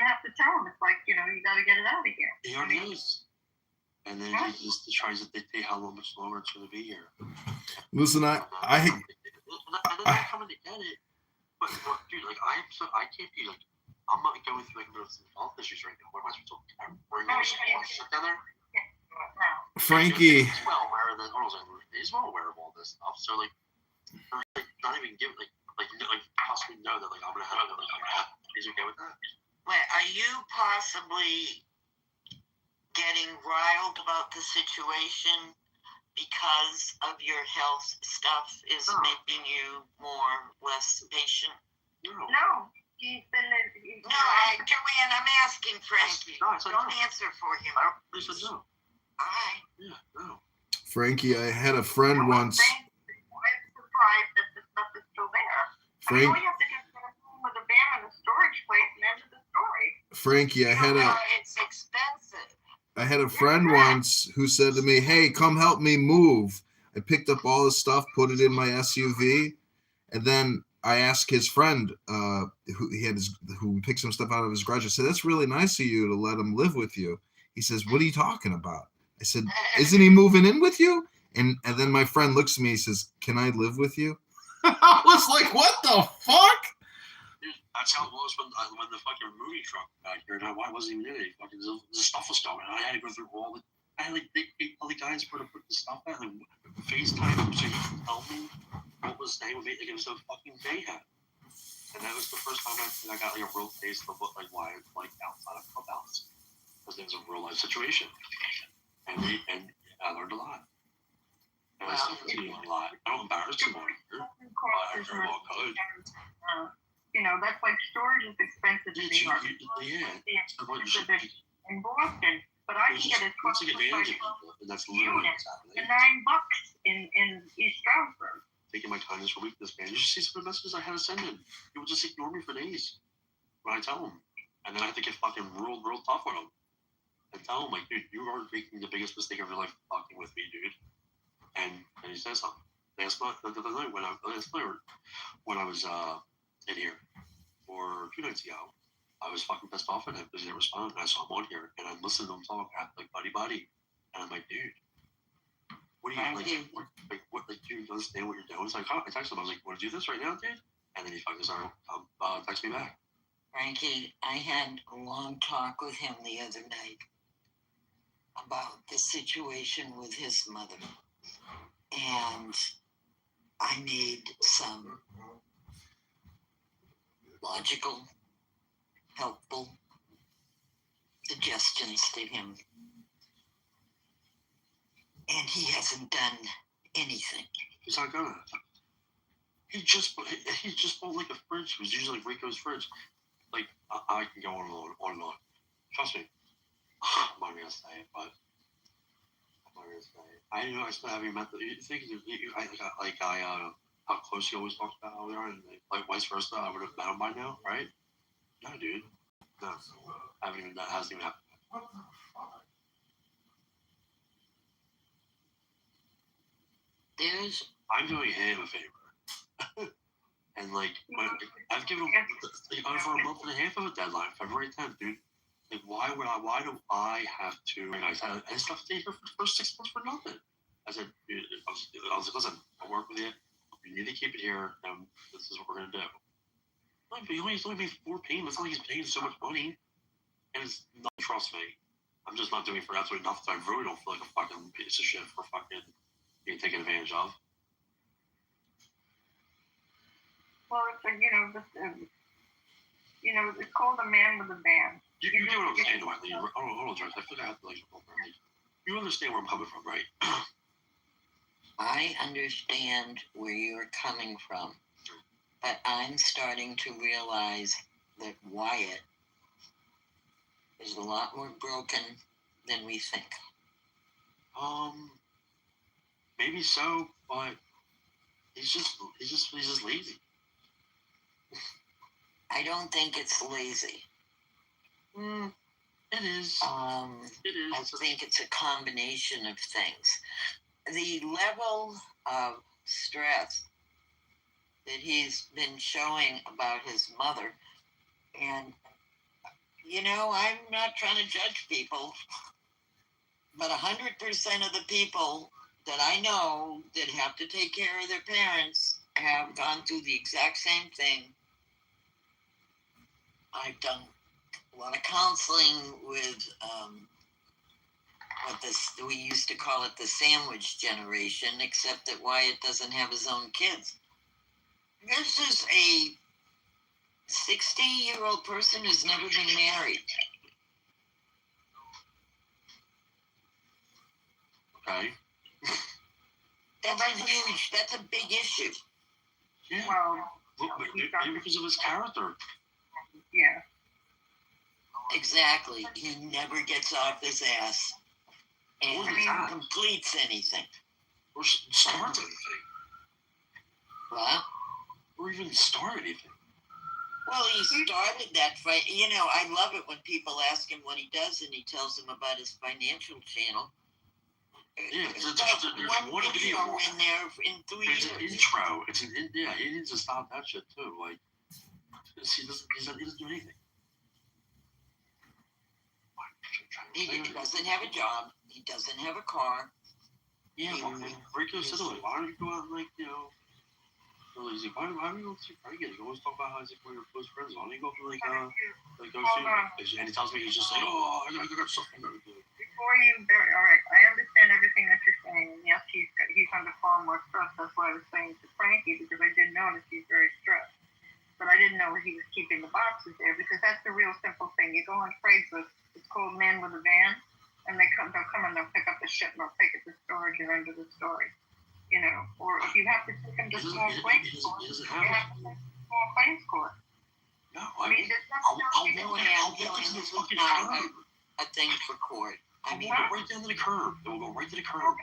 G: have to tell him it's like you gotta get it out of here.
F: He already is. And then he just tries to dictate how much longer it's going to be here.
B: Listen, I
F: And then they're coming to get it. But dude, like I can't be like I'm not going through some health issues right now. What am I supposed to bring all this shit together?
B: Frankie.
F: He's well aware of all this stuff. So like, not even give like possibly know that like I'm gonna have it. He's okay with that?
H: Wait, are you possibly getting riled about the situation because of your health stuff is making you less patient?
G: No, he's been.
H: Joanne, I'm asking Frankie.
F: No,
H: don't answer for him.
F: I said no.
H: All right.
F: Yeah, no.
B: Frankie, I had a friend once.
G: I'm surprised that the stuff is still there. All you have to do is get a room with a van and a storage place and end of the story.
B: Frankie,
H: It's expensive.
B: I had a friend once who said to me, "Hey, come help me move." I picked up all his stuff, put it in my SUV, and then I asked his friend, who picked some stuff out of his garage. I said, "That's really nice of you to let him live with you." He says, "What are you talking about?" I said, "Isn't he moving in with you?" And then my friend looks at me. He says, "Can I live with you?" I was like, "What the fuck?"
F: Dude, that's how it was when the fucking movie truck back here. And I wasn't even in it. Fucking the stuff was going. I had to go through all the. I had like all the guys put the stuff out and FaceTime so he could tell me what was staying with me. Like it was a fucking mayhem. And that was the first time I got like a real taste of what why it's like outside of Clubhouse. Because it was a real life situation. And I learned a lot. And I still continue to learn a lot. I don't embarrass anyone here. I very well could.
G: That's like storage is expensive in New York. In Boston, but I can get a
F: that's literally what's happening.
G: $9 in East Stroudsburg.
F: Taking my kindness for weakness, man. You should see some of the messages I had to send in. People just ignore me for days when I tell them. And then I have to get fucking real tough with them. And tell them, like, dude, you are making the biggest mistake of your life fucking with me, dude. And he says something. Last night when I was in here, or 2 nights ago, I was fucking pissed off at him because he didn't respond. And I saw him on here, and I listened to him talk, act like buddy. And I'm like, dude, what do you like? Do you understand what you're doing? It's like, I texted him. I was like, want to do this right now, dude? And then he fucking started text me back.
H: Frankie, I had a long talk with him the other night about the situation with his mother. And I made some logical, helpful suggestions to him. And he hasn't done anything.
F: He's not gonna. He just bought like a fridge. It was usually like Rico's fridge. Like, I can go on and on. Trust me. I'm not gonna say it, but I still haven't met the. You think how close he always talks about how we are, and like vice versa, I would have met him by now, right? No, dude. No, that hasn't even happened. I'm doing him a favor, and like I've given him for a month and a half of a deadline, February 10th, dude. Like, why do I have to? And I said, I just have to stay here for the first 6 months for nothing. I said, I was like, listen, I'll work with you. You need to keep it here, and this is what we're gonna do. Like, he's only paying 4 payments. It's not like he's paying so much money. And it's not, trust me, I'm just not doing it for absolutely nothing. I really don't feel like a fucking piece of shit for fucking being taken advantage of.
G: Well, it's it's called a man with a band.
F: You get what I'm saying, though, Eileen. Hold on, Joyce. I feel like I have to like you understand where I'm coming from, right?
H: I understand where you're coming from, but I'm starting to realize that Wyatt is a lot more broken than we think.
F: Maybe so, but he's just lazy.
H: I don't think it's lazy.
F: It is. It is.
H: I think it's a combination of things. The level of stress that he's been showing about his mother, and I'm not trying to judge people, but 100% of the people that I know that have to take care of their parents have gone through the exact same thing. I've done a lot of counseling with we used to call it the sandwich generation, except that Wyatt doesn't have his own kids. This is a 60-year-old person who's never been married.
F: Okay.
H: That's huge. That's a big issue.
F: Yeah.
G: Well,
F: Maybe because of his character.
G: yeah.
H: Exactly. He never gets off his ass and completes anything.
F: Or starts anything.
H: What?
F: Or even start anything.
H: Well, he started that fight. I love it when people ask him what he does and he tells them about his financial channel.
F: Yeah, there's one
H: video in there in 3 years.
F: It's an intro. He needs to stop that shit too. Like, he doesn't do anything.
H: He doesn't have a job. He doesn't have a car.
F: Yeah, Rico said, why don't you go out and, like, he's like, why don't you go see Frankie? You always talk about how he's like one of your close friends. Why don't you go for, go see him? And he tells me, he's just like, I got something to do.
G: Before you bury, all right, I understand everything that you're saying. And yes, he's under far more stress. That's why I was saying to Frankie, because I did notice he's very stressed. But I didn't know he was keeping the boxes there, because that's the real simple thing. You go on Craigslist, it's called Man with a Van, and they'll come and they'll pick up the shit and they'll take it to storage and under the storage. Or if you have to take them to small claims court, you have to take small claims court.
F: No,
G: I mean, there's nothing else you can do.
H: A thing for court.
F: I mean, go right down to the curb. It will go right to the curb.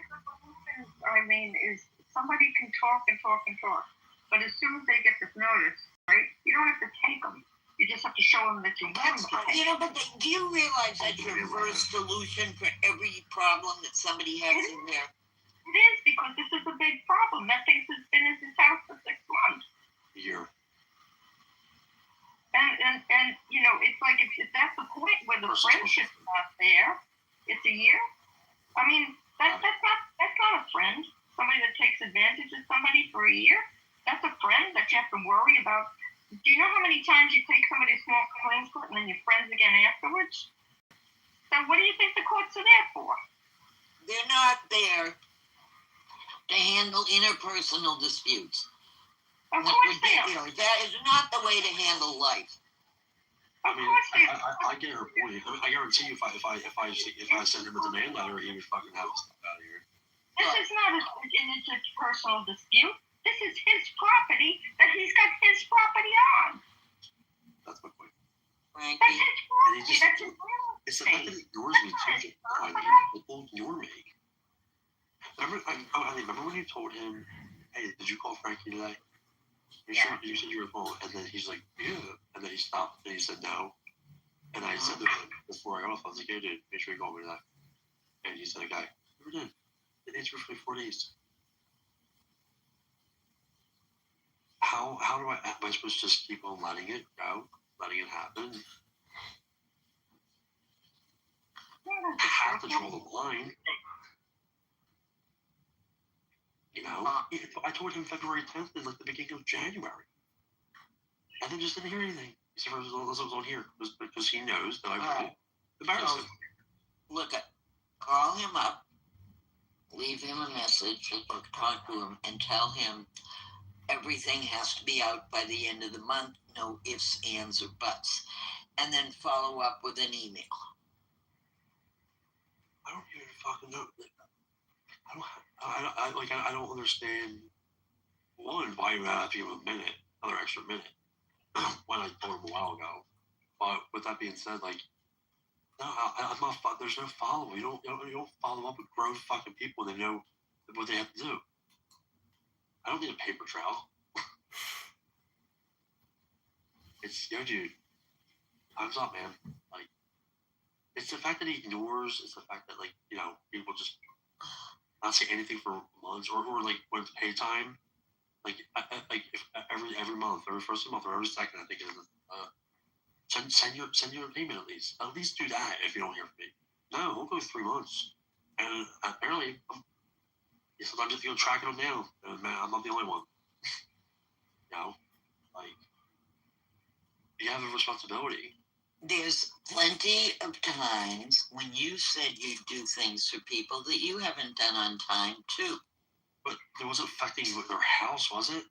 G: I mean, is somebody can talk and talk and talk, but as soon as they get this notice, right, you don't have to take them. You just have to show them that you're willing to take them.
H: But do you realize that's your first solution for every problem that somebody has in there?
G: It is, because this is a big problem. That thing has been in his house for 6 months.
F: A year.
G: And it's like if that's the point where the friendship's not there, it's a year. I mean, that's not a friend. Somebody that takes advantage of somebody for a year. That's a friend that you have to worry about. Do you know how many times you take somebody to small claims court and then you're friends again afterwards? So what do you think the courts are there for?
H: They're not there to handle interpersonal disputes.
G: Of course they are.
H: That is not the way to handle life.
G: Of course they are.
F: I get her point. I guarantee you, if I send him a demand letter, he would fucking have us out of here.
G: This is not an interpersonal dispute. This is his property that he's got his property on.
F: That's my point.
H: Frankie.
G: That's his property. That's his real estate.
F: It's the fact that it ignores me too. It will ignore me. I remember when you told him, "Hey, did you call Frankie today?" You said you were calling, and then he's like, "Yeah," and then he stopped, and he said no. And I said to him before I got off, I was like, "Hey, dude, make sure you call me today." And he said, "Okay, never did." It answered for 4 days. How am I supposed to just keep on letting it go, letting it happen? have to draw the line. You know, I told him February 10th is like the beginning of January. And then just didn't hear anything. Except for those that was on here. Because he knows that I really embarrassed him.
H: Look, call him up, leave him a message, or talk to him, and tell him everything has to be out by the end of the month, no ifs, ands, or buts. And then follow up with an email.
F: I don't even fucking know. I don't understand, one, why you have to give him another extra minute, when I told him a while ago. But with that being said, like, no, I'm not. There's no follow. You don't follow up with grown fucking people. They know what they have to do. I don't need a paper trail. It's dude. Time's up, man. Like, it's the fact that he ignores. It's the fact that, like, people just not say anything for months, or like when it's pay time. Like if every month, every first of the month, or every second, I think it is. Send your payment at least. At least do that if you don't hear from me. No, we'll go 3 months. And apparently, sometimes you have to go tracking them down. And man, I'm not the only one. Like, you have a responsibility.
H: There's plenty of times when you said you'd do things for people that you haven't done on time, too.
F: But it wasn't affecting their house, was it?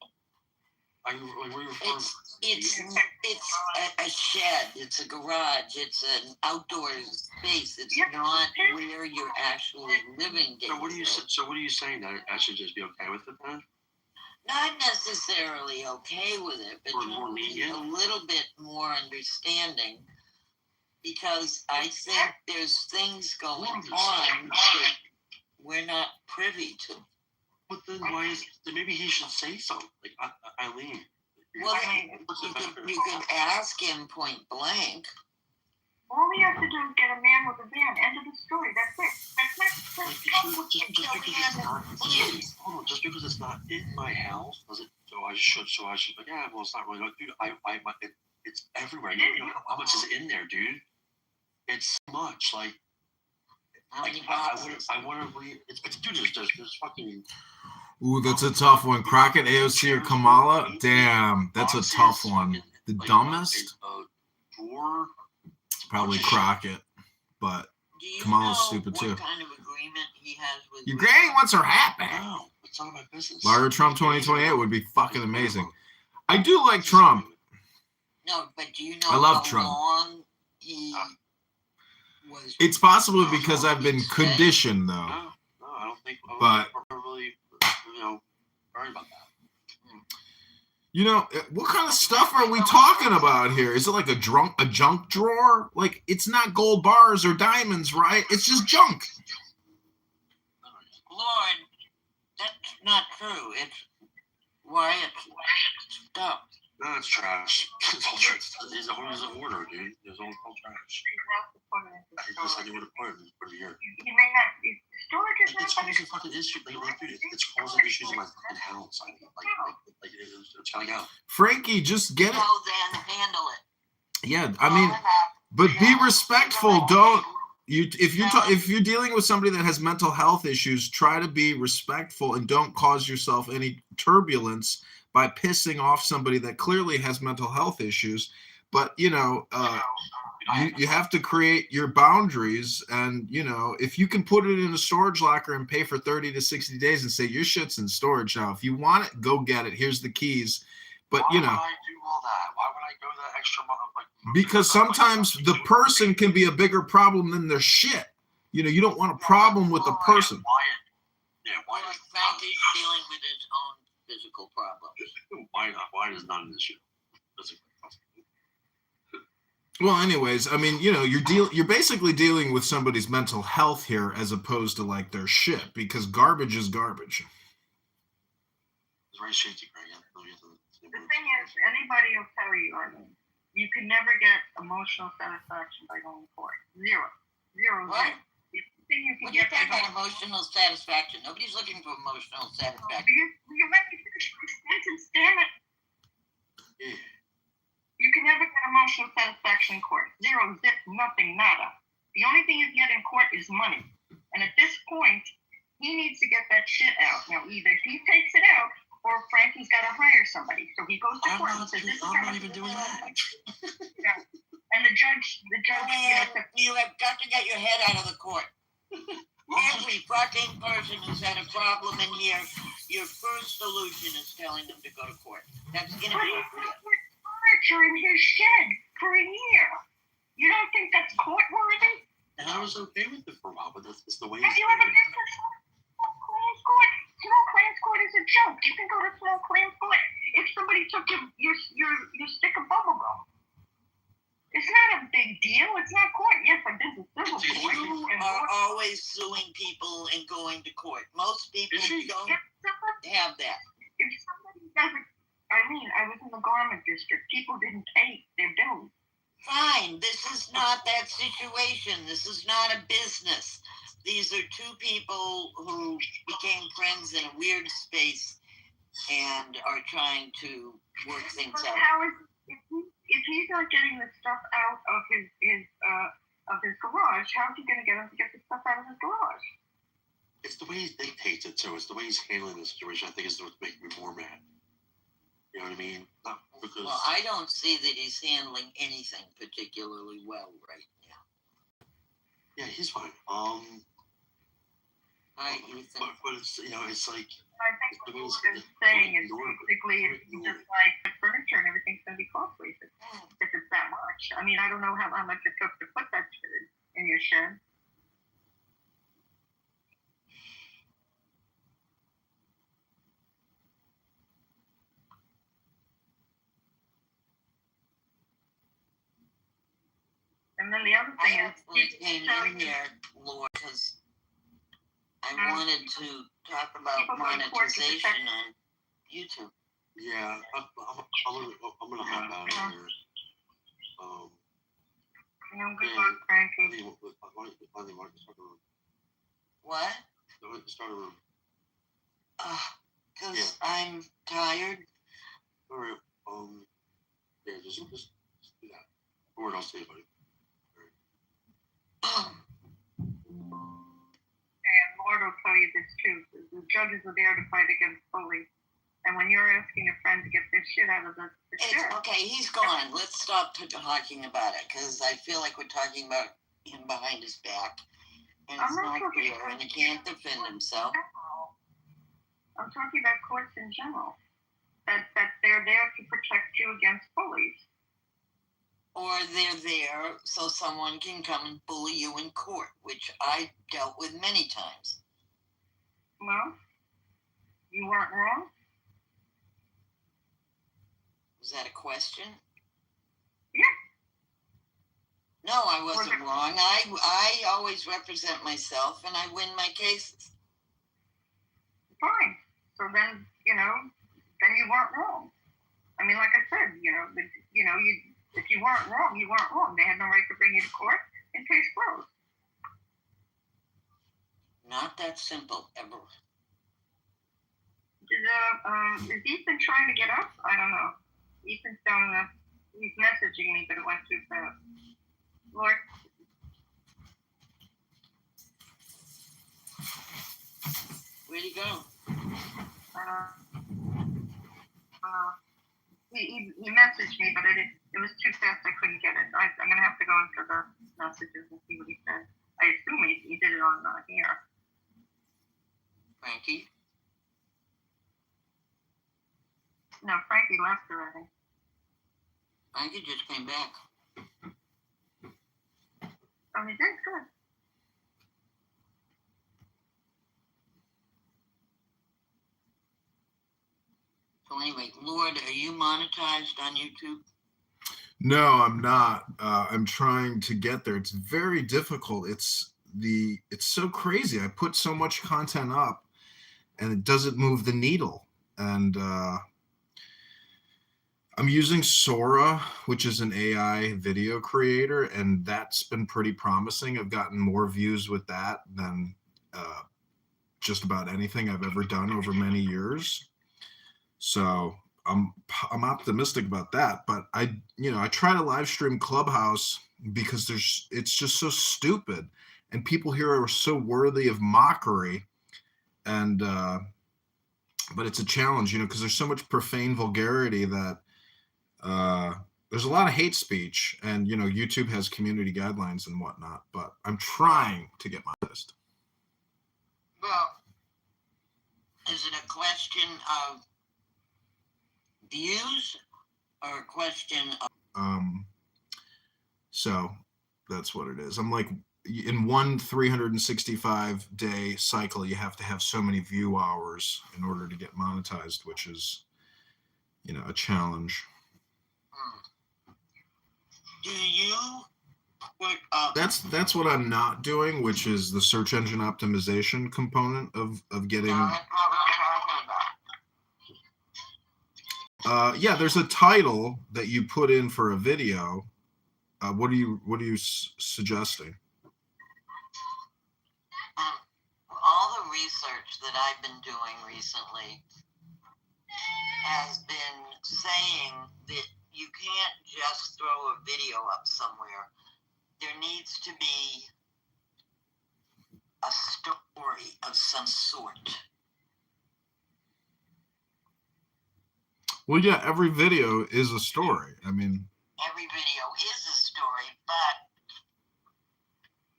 H: It's a shed. It's a garage. It's an outdoor space. It's not where you're actually living.
F: So what are you saying? That I should just be okay with it then?
H: Not necessarily okay with it, but
F: more lenient?
H: A little bit more understanding, because I think there's things going on that we're not privy to.
F: But then maybe he should say something, like, Eileen.
H: Well, you can ask him point blank.
G: All we have to do is get a man with a van. End of the story. That's it.
F: Just because it's not in my house doesn't. So I should. Like, yeah, well, it's not really. Dude, it's everywhere. You know how much is in there, dude? It's so much. Like,
H: how many boxes?
F: I want to read. Dude, there's fucking.
B: Ooh, that's a tough one. Crockett, AOC, or Kamala? Damn, that's a tough one. The dumbest? It's probably Crockett, but Kamala's stupid too.
H: What kind of agreement he has with
B: Your granny wants her hat back.
F: No, it's none of my business.
B: Larry Trump 2028 would be fucking amazing. I do like Trump.
H: No, but do you know
B: I love
H: how
B: Trump.
H: long he was?
B: It's possible because I've been conditioned, though.
F: No, I don't think.
B: But
F: I'm really, worried about that.
B: What kind of stuff are we talking about here? Is it like a junk drawer? Like, it's not gold bars or diamonds, right? It's just junk.
H: Lord, that's not true. It's stuff.
F: No, it's trash. It's all trash. He's a hoarder, dude. It's all trash. He just said he would have put it here.
G: He may not. Storage is
F: It's causing fucking issues. It's causing issues in my fucking house. I mean, like it's gotta go.
B: Frankie, just get it.
H: So then handle it.
B: Yeah, I mean, but be respectful. Don't if you're dealing with somebody that has mental health issues, try to be respectful and don't cause yourself any turbulence by pissing off somebody that clearly has mental health issues. But you have to create your boundaries, and if you can put it in a storage locker and pay for 30 to 60 days and say your shit's in storage now, if you want it, go get it. Here's the keys. But
F: why would I do all that? Why would I go that extra month?
B: Because sometimes the person can be a bigger problem than their shit. You don't want a problem with the person.
F: Why
H: is Frankie's dealing with his own physical problems?
F: Why not? Why is none of this shit?
B: Well, anyways, I mean, you're basically dealing with somebody's mental health here as opposed to like their shit, because garbage is garbage.
F: It's very shaky, Greg.
G: The thing is, anybody will tell you, you can never get emotional satisfaction by going to court. Zero.
H: What?
G: The thing you can
H: What do you
G: get
H: think about emotional satisfaction? Nobody's looking for emotional satisfaction.
G: You let me finish my sentence, damn it.
F: Yeah.
G: You can never get emotional satisfaction in court. Zero, zip, nothing, nada. The only thing you get in court is money. And at this point, he needs to get that shit out. Now, either he takes it out or Frankie's got to hire somebody. So he goes to court and says,
F: I'm not even doing that.
G: Yeah. And the judge,
H: You have got to get your head out of the court. Every fucking person who's had a problem in here, your first solution is telling them to go to court. That's
G: But he's
H: inappropriate.
G: got furniture in his shed for a year. You don't think that's court worthy?
F: And I was okay with it for a while, but that's the way
G: Have you ever been to small claims court? Small claims court is a joke. You can go to small claims court if somebody took your stick of bubble gum. It's not a big deal. It's not court. Yes, I've been to civil court.
H: You are always suing people and going to court. Most people don't have that.
G: If somebody doesn't, I was in the garment district. People didn't pay their bills.
H: Fine. This is not that situation. This is not a business. These are two people who became friends in a weird space and are trying to work things
G: But
H: out.
G: how is if he's not getting the stuff out of his garage? How's he going to get him to get the stuff out of his garage?
F: It's the way he dictates it too. It's the way he's handling the situation. I think is what's making me more mad. You know what I mean? Not because.
H: Well, I don't see that he's handling anything particularly well right now.
F: Yeah, he's fine.
H: Hi, Ethan.
F: But it's it's like.
G: I think what Lord is saying is basically it's just like the furniture and everything's going to be costly if it's that much. I mean, I don't know how much it took to put that shit in your shed. And then the other thing
H: I
G: is,
H: actually came in here, Lord, because I wanted to talk about monetization on YouTube.
F: Yeah, I'm gonna hop out of here.
G: good luck, Frankie.
H: What?
F: Start a room.
H: Because I'm tired.
F: All right. Yeah, just do that. Or I'll say about it.
G: And Lord will tell you this too. The judges are there to fight against bullies. And when you're asking a friend to get this shit out of the sheriff.
H: Okay, he's gone. Let's stop talking about it because I feel like we're talking about him behind his back. And it's not fair, and he can't defend himself.
G: I'm talking about courts in general. That they're there to protect you against bullies.
H: Or they're there so someone can come and bully you in court, which I dealt with many times.
G: Well, you weren't wrong.
H: Was that a question?
G: Yeah.
H: No, I wasn't wrong. I always represent myself and I win my cases.
G: Fine. So then, then you weren't wrong. I mean, like I said, if you weren't wrong, you weren't wrong. They had no right to bring you to court and case closed.
H: Not that simple, ever.
G: Is Ethan trying to get up? I don't know. Ethan's down he's messaging me, but it went too fast. Lord.
H: Where'd he go?
G: He messaged me, but it was too fast. I couldn't get it. I'm going to have to go into the messages and see what he said. I assume he did it on here.
H: Frankie?
G: No, Frankie left already.
H: Frankie just came back.
G: Oh, he did? Good.
H: So anyway, Lord, are you monetized on YouTube?
B: No, I'm not. I'm trying to get there. It's very difficult. It's so crazy. I put so much content up and it doesn't move the needle. And I'm using Sora, which is an AI video creator, and that's been pretty promising. I've gotten more views with that than just about anything I've ever done over many years. So I'm optimistic about that, but I try to live stream Clubhouse because it's just so stupid, and people here are so worthy of mockery, and but it's a challenge, because there's so much profane vulgarity that there's a lot of hate speech, and YouTube has community guidelines and whatnot, but I'm trying to get my list.
H: Well, is it a question of views or a question of
B: So that's what it is. I'm like, in one 365-day cycle, you have to have so many view hours in order to get monetized, which is, a challenge.
H: do you put up
B: That's what I'm not doing, which is the search engine optimization component of getting.
H: that's what I'm talking about.
B: Yeah, there's a title that you put in for a video. What are you suggesting?
H: All the research that I've been doing recently has been saying that you can't just throw a video up somewhere. There needs to be a story of some sort.
B: Well, yeah, every video is a story. I mean,
H: Every video is a story, but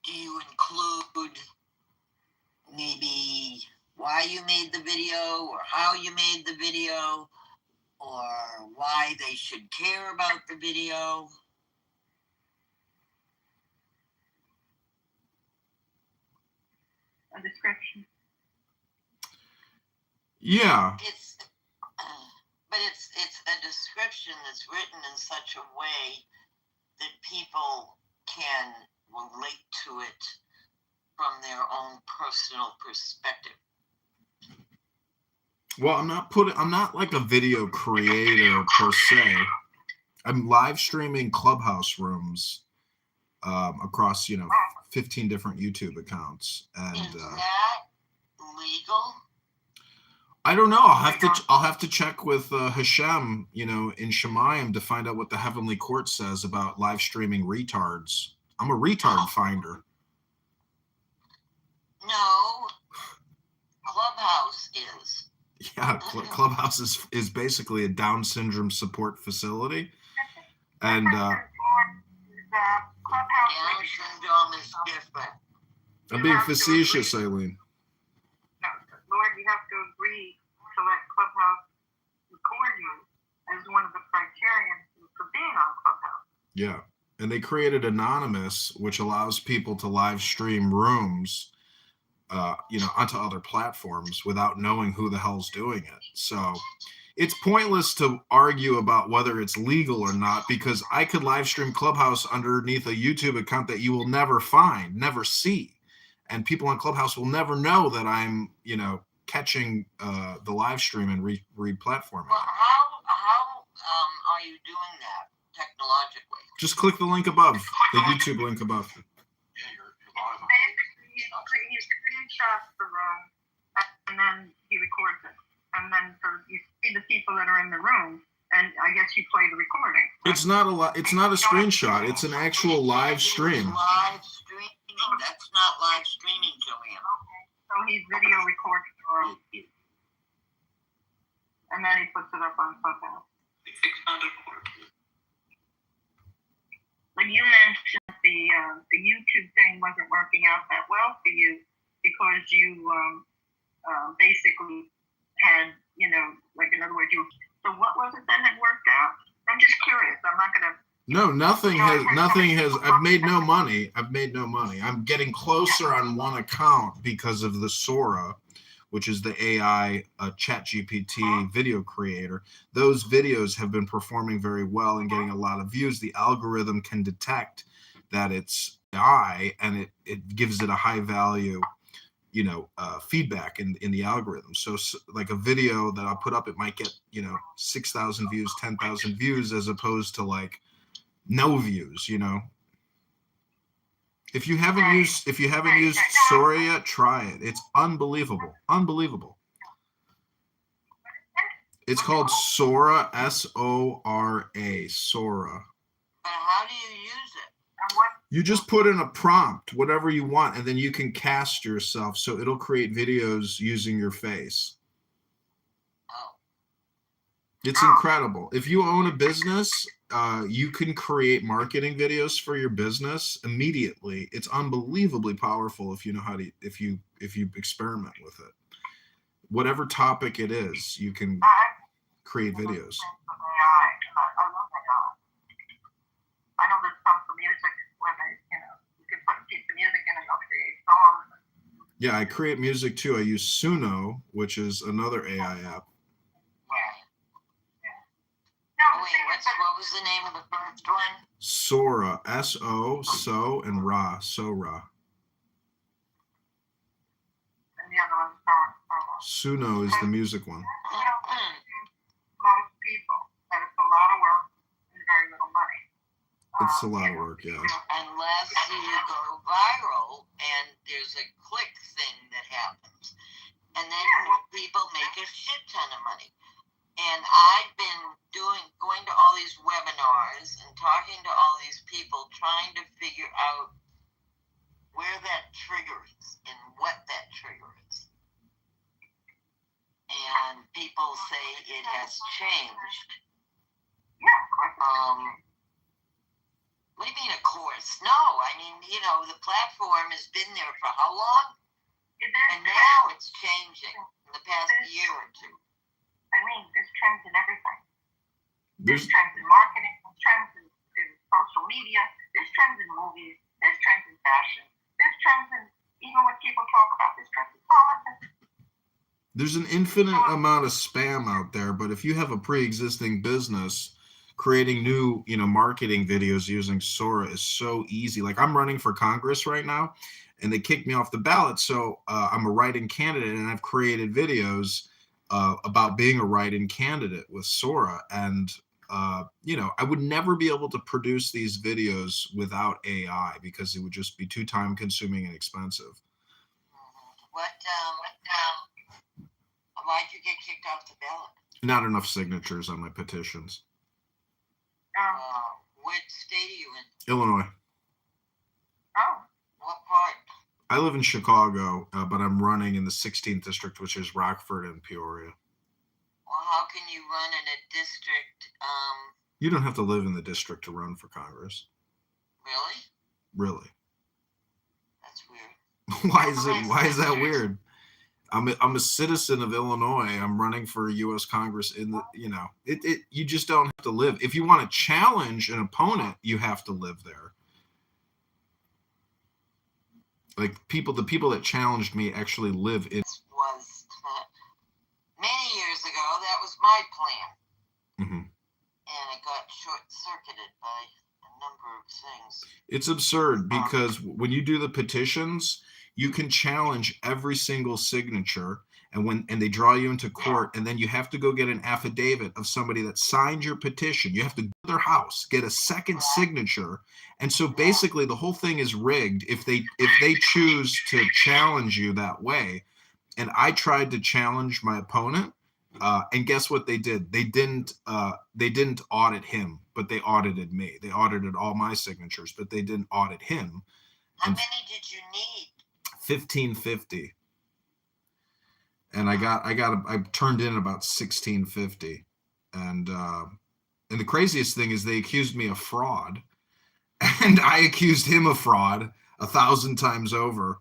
H: do you include maybe why you made the video or how you made the video or why they should care about the video?
G: A description.
B: yeah,
H: But it's a description that's written in such a way that people can relate to it from their own personal perspective.
B: well, I'm not like a video creator per se. I'm live streaming Clubhouse rooms across 15 different YouTube accounts, and
H: Is that legal?
B: I don't know. I'll have to check with Hashem, in Shemayim, to find out what the heavenly court says about live streaming retards. I'm a retard finder.
H: No. Clubhouse is.
B: Yeah, Clubhouse is basically a Down syndrome support facility, and
H: Down syndrome is different.
B: I'm being facetious, Eileen.
G: No, Lord, you have to agree to let Clubhouse record you as one of the criteria for being on Clubhouse.
B: Yeah, and they created Anonymous, which allows people to live stream rooms, onto other platforms without knowing who the hell's doing it. So it's pointless to argue about whether it's legal or not, because I could live stream Clubhouse underneath a YouTube account that you will never find, never see. And people on Clubhouse will never know that I'm, catching the live stream and re-platforming.
H: Well, how are you doing that technologically?
B: Just click the link above, the YouTube link above.
C: Yeah, you're live.
G: Basically, he screenshots the room, and then he records it. And then so you see the people that are in the room, and I guess you play the recording.
B: It's not a screenshot. It's an actual live stream.
H: Live streaming. That's not live streaming, Joanne.
G: Okay. So he's video recording the room. And then he puts it up on Clubhouse. When you mentioned the YouTube thing wasn't working out that well for you because you basically had, like in other words, so what was it that had worked out? I'm just curious. I'm not going to.
B: No, nothing has. I've made no money. I'm getting closer on one account because of the Sora, which is the AI ChatGPT video creator. Those videos have been performing very well and getting a lot of views. The algorithm can detect that it's AI, and it gives it a high value, feedback in the algorithm. So like a video that I'll put up, it might get 6,000 views, 10,000 views, as opposed to like no views. If you haven't used Sora yet, try it. It's unbelievable. It's called Sora, Sora, Sora.
H: But how do you use it?
G: And what?
B: You just put in a prompt, whatever you want, and then you can cast yourself. So it'll create videos using your face.
H: Oh,
B: It's incredible. If you own a business, you can create marketing videos for your business immediately. It's unbelievably powerful if you know how to, if you experiment with it. Whatever topic it is, you can create videos.
G: I love AI. I know there's some for music where they, you can put a piece of music in and they'll create songs.
B: Yeah, I create music too. I use Suno, which is another AI app.
H: oh wait, what was the name of the first one?
B: Sora, So, and Ra, Sora.
G: And the other one's
B: Suno is the music one.
G: most people that it's a lot of work and very little money.
B: It's a lot of work, yeah.
H: Unless you go viral and there's a click thing that happens. And then people make a shit ton of money. And I've been going to all these webinars and talking to all these people trying to figure out where that trigger is and what that trigger is. And people say it has changed.
G: Yeah, of course.
H: What do you mean, of course? No, I mean, the platform has been there for how long? And now it's changing in the past year or two.
G: I mean, there's trends in everything. There's
B: There's
G: trends in marketing, there's trends in social media, there's trends in movies, there's trends in fashion, there's trends in even what people talk about, there's trends in politics.
B: There's an infinite amount of spam out there, but if you have a pre-existing business, creating new, marketing videos using Sora is so easy. Like I'm running for Congress right now, and they kicked me off the ballot. So I'm a write-in candidate, and I've created videos about being a write-in candidate with Sora. And, I would never be able to produce these videos without AI because it would just be too time-consuming and expensive.
H: Why'd you get kicked off the ballot?
B: Not enough signatures on my petitions.
H: What state are you in?
B: Illinois.
H: What part?
B: I live in Chicago, but I'm running in the 16th district, which is Rockford and Peoria.
H: Well, how can you run in a district?
B: You don't have to live in the district to run for Congress.
H: Really?
B: Really?
H: That's weird.
B: Why is that weird? I'm a citizen of Illinois. I'm running for U.S. Congress in the, you just don't have to live. If you want to challenge an opponent, you have to live there. Like the people that challenged me actually live in.
H: Was many years ago. That was my plan,
B: Mm-hmm.
H: and it got short-circuited by a number of things.
B: It's absurd because when you do the petitions, you can challenge every single signature, and they draw you into court, and then you have to go get an affidavit of somebody that signed your petition. You have to go to their house, get a second signature, and so basically the whole thing is rigged if they choose to challenge you that way. And I tried to challenge my opponent, and guess what they did? They didn't audit him, but they audited me. They audited all my signatures, but they didn't audit him.
H: How many did you need?
B: 1550, and I turned in about 1650, and the craziest thing is they accused me of fraud, and I accused him of fraud 1,000 times over,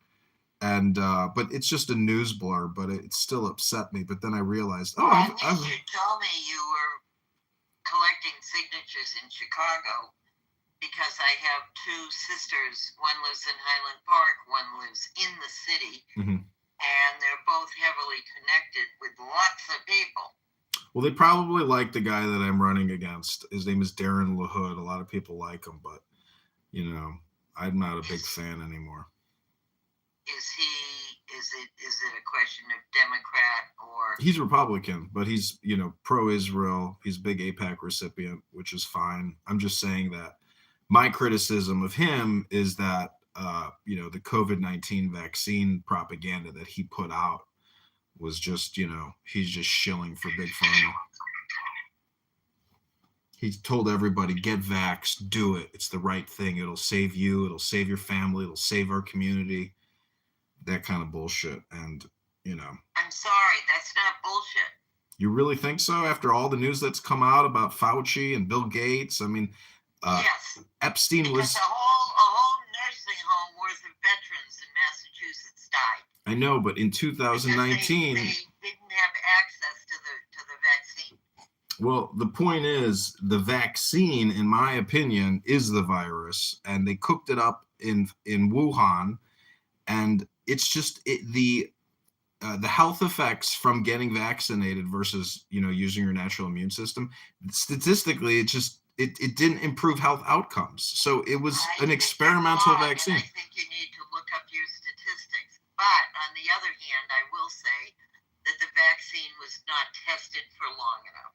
B: and but it's just a news blur, but it still upset me. But then I realized,
H: You told me you were collecting signatures in Chicago. Because I have two sisters, one lives in Highland Park, one lives in the city,
B: Mm-hmm.
H: and they're both heavily connected with lots of people.
B: Well, they probably like the guy that I'm running against. His name is Darren LaHood. A lot of people like him, but I'm not a big fan anymore.
H: Is it a question of Democrat or?
B: He's Republican, but he's pro-Israel. He's a big AIPAC recipient, which is fine. I'm just saying that. My criticism of him is that, the COVID-19 vaccine propaganda that he put out was just, he's just shilling for Big Pharma. He told everybody, get vaxxed, do it. It's the right thing. It'll save you. It'll save your family. It'll save our community. That kind of bullshit. And, you know.
H: I'm sorry, that's not bullshit.
B: You really think so? After all the news that's come out about Fauci and Bill Gates? I mean,
H: yes.
B: Epstein
H: because
B: was...
H: a whole nursing home worth of veterans in Massachusetts died.
B: I know, but in 2019...
H: They didn't have access to the vaccine.
B: Well, the point is, the vaccine, in my opinion, is the virus, and they cooked it up in Wuhan, and it's just the health effects from getting vaccinated versus, you know, using your natural immune system. Statistically, it didn't improve health outcomes. So it was an experimental vaccine.
H: I think you need to look up your statistics. But on the other hand, I will say that the vaccine was not tested for long enough.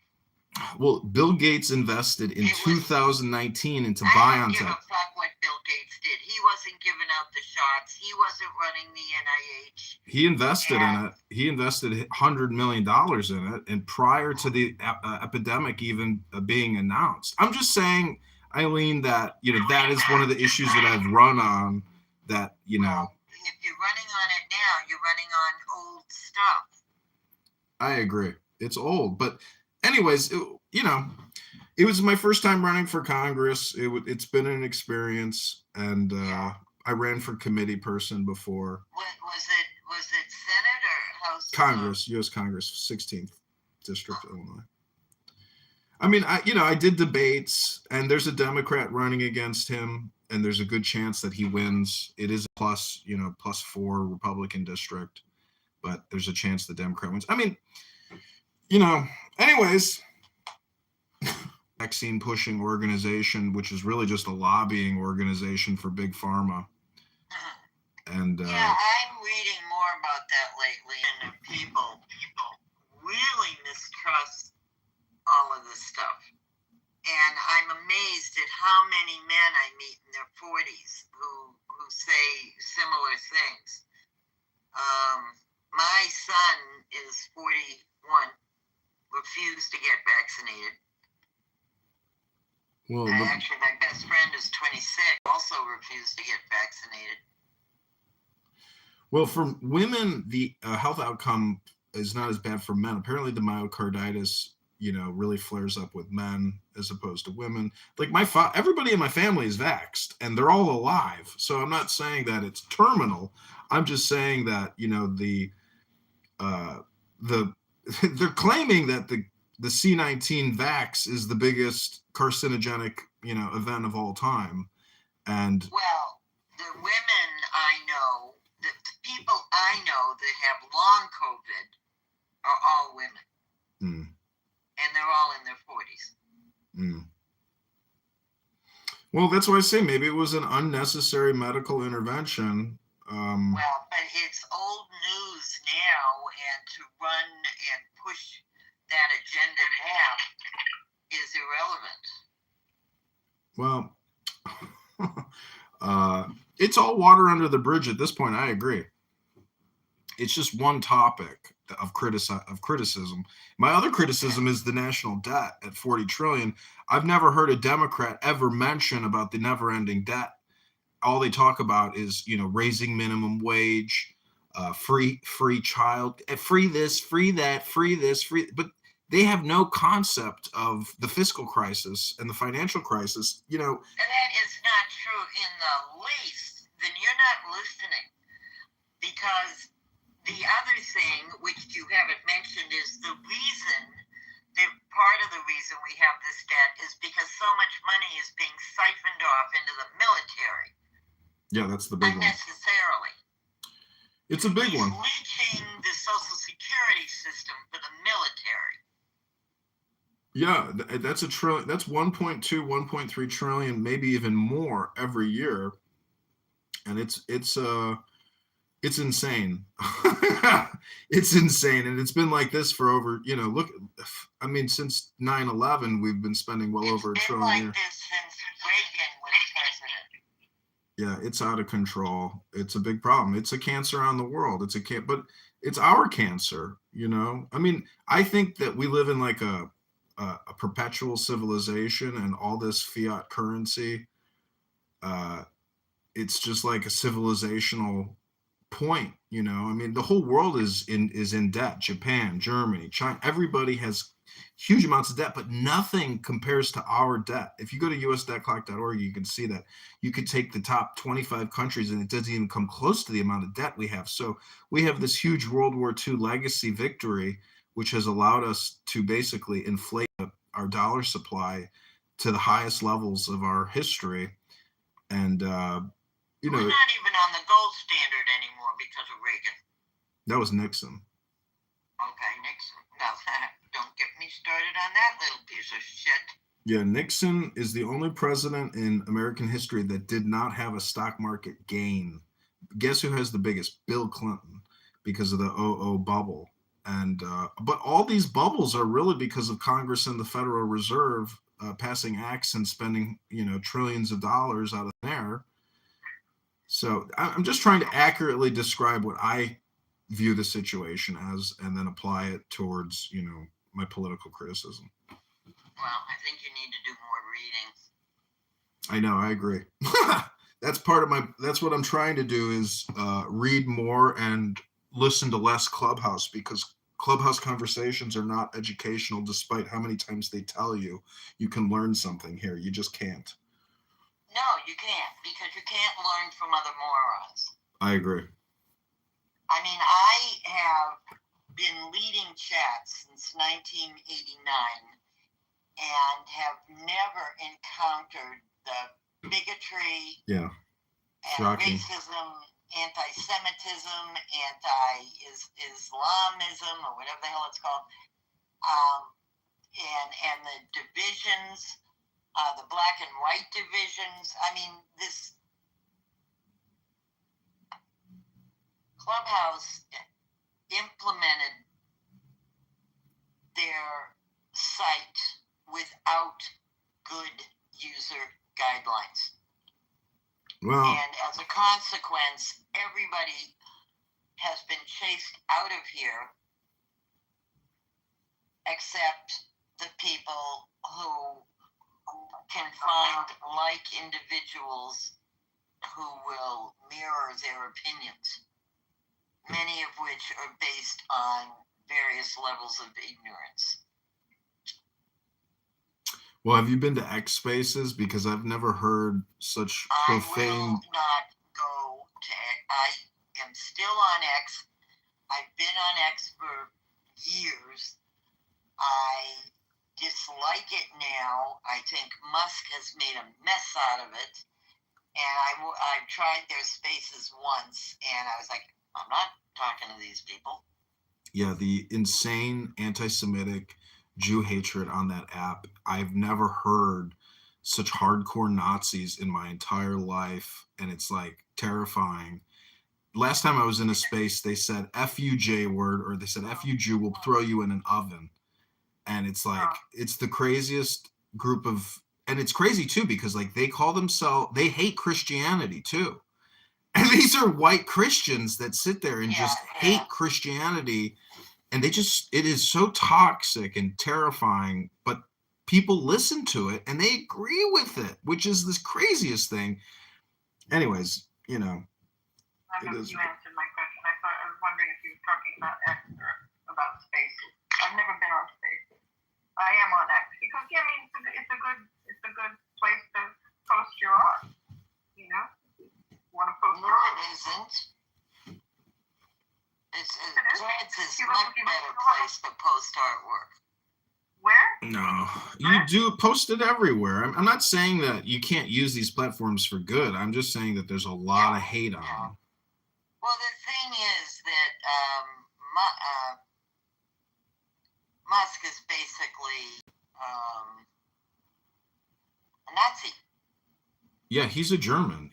B: Well, Bill Gates invested in 2019 into BioNTech.
H: I don't give a fuck what Bill Gates did. He wasn't giving out the shots. He wasn't running the NIH.
B: He invested in it. He invested $100 million in it, and prior to the epidemic even being announced. I'm just saying, Eileen, that, you know, that is one of the issues that I've run on. That, you know,
H: if you're running on it now, you're running on old stuff.
B: I agree. It's old, but anyways, you know, it was my first time running for Congress. It's been an experience, and I ran for committee person before.
H: Was it Senate or House?
B: Congress, U.S. Congress, 16th District, Illinois. I mean, I did debates, and there's a Democrat running against him, and there's a good chance that he wins. It is a +4 Republican district, but there's a chance the Democrat wins. I mean, you know, anyways, vaccine pushing organization, which is really just a lobbying organization for big pharma. And
H: yeah, I'm reading more about that lately, and people really mistrust all of this stuff. And I'm amazed at how many men I meet in their 40s who say similar things. My son is 41. Refused to get vaccinated.
B: Well,
H: actually, my best friend is 26, also refused to get vaccinated.
B: Well, for women, the health outcome is not as bad for men. Apparently, the myocarditis, you know, really flares up with men as opposed to women. Like everybody in my family is vaxxed, and they're all alive. So I'm not saying that it's terminal. I'm just saying that, you know, they're claiming that the C-19 vax is the biggest carcinogenic, you know, event of all time. And
H: well, the women I know, the people I know that have long COVID are all women. And they're all in their 40s.
B: Well, that's why I say maybe it was an unnecessary medical intervention.
H: Well, but it's old news now, and to run and push that agenda now is irrelevant.
B: Well, it's all water under the bridge at this point. I agree. It's just one topic of criticism. My other criticism is the national debt at $40 trillion. I've never heard a Democrat ever mention about the never-ending debt. All they talk about is, you know, raising minimum wage, free child, free this, free that, free this, free. But they have no concept of the fiscal crisis and the financial crisis. You know,
H: and that is not true in the least. Then you're not listening, because the other thing, which you haven't mentioned, is the reason, that part of the reason we have this debt is because so much money is being siphoned off into the military.
B: Yeah, that's the big one.
H: Unnecessarily.
B: It's a big one.
H: Leaking the Social Security system for the military.
B: Yeah, that's a trillion. That's 1.2, 1.3 trillion, maybe even more every year, and it's insane. It's insane, and it's been like this for over, you know, look, I mean, since 9/11, we've been spending well over $1 trillion a year.
H: It's been like this since Reagan was president.
B: Yeah, it's out of control. It's a big problem. It's a cancer on the world. But it's our cancer, you know. I mean, I think that we live in like a a perpetual civilization and all this fiat currency, it's just like a civilizational point. You know, I mean, the whole world is in debt. Japan, Germany, China, everybody has huge amounts of debt, but nothing compares to our debt. If you go to usdebtclock.org, you can see that you could take the top 25 countries and it doesn't even come close to the amount of debt we have. So we have this huge World War II legacy victory, which has allowed us to basically inflate our dollar supply to the highest levels of our history. And, you know,
H: we're not even on the gold standard anymore because of Reagan.
B: That was Nixon.
H: Okay, Nixon. No, don't get me started on that little piece of shit.
B: Yeah, Nixon is the only president in American history that did not have a stock market gain. Guess who has the biggest? Bill Clinton, because of the 00 bubble. And but all these bubbles are really because of Congress and the Federal Reserve passing acts and spending, you know, trillions of dollars out of there. So I'm just trying to accurately describe what I view the situation as, and then apply it towards, you know, my political criticism.
H: Well, I think you need to do more reading.
B: I know, I agree. That's what I'm trying to do is read more and listen to less Clubhouse, because Clubhouse conversations are not educational, despite how many times they tell you you can learn something here. You just can't.
H: No, you can't, because you can't learn from other morons.
B: I agree.
H: I mean, I have been leading chats since 1989 and have never encountered the bigotry,
B: Shocking.
H: racism, anti-Semitism, anti-Islamism, or whatever the hell it's called, and the divisions, the black and white divisions. I mean, this Clubhouse implemented their site without good user guidelines.
B: Well,
H: and as a consequence, everybody has been chased out of here except the people who can find like individuals who will mirror their opinions, many of which are based on various levels of ignorance.
B: Well, have you been to X Spaces? Because I've never heard such profane.
H: I will not go to X. I am still on X. I've been on X for years. I dislike it now. I think Musk has made a mess out of it. And I tried their spaces once, and I was like, I'm not talking to these people.
B: Yeah, the insane anti-Semitic Jew hatred on that app. I've never heard such hardcore Nazis in my entire life, and it's like terrifying. Last time I was in a space, they said F you J word, or they said F you Jew, we'll throw you in an oven. And it's like, it's the craziest group of, and it's crazy too, because like they call themselves, they hate Christianity too. And these are white Christians that sit there and just hate Christianity. And they just, it is so toxic and terrifying, but people listen to it and they agree with it, which is this craziest thing. Anyways, you know.
G: I hope you answered my question. I was wondering if you were talking about X or about Spaces. I've never been on Spaces. I am on X because, yeah, I mean, it's a good place to post your art. You know, want to post your art?
H: No, it isn't. Threads is a much better place to post artwork.
G: Where?
B: No, you do post it everywhere. I'm not saying that you can't use these platforms for good. I'm just saying that there's a lot of hate on them.
H: Well, the thing is that Musk is basically a Nazi.
B: Yeah, he's a German.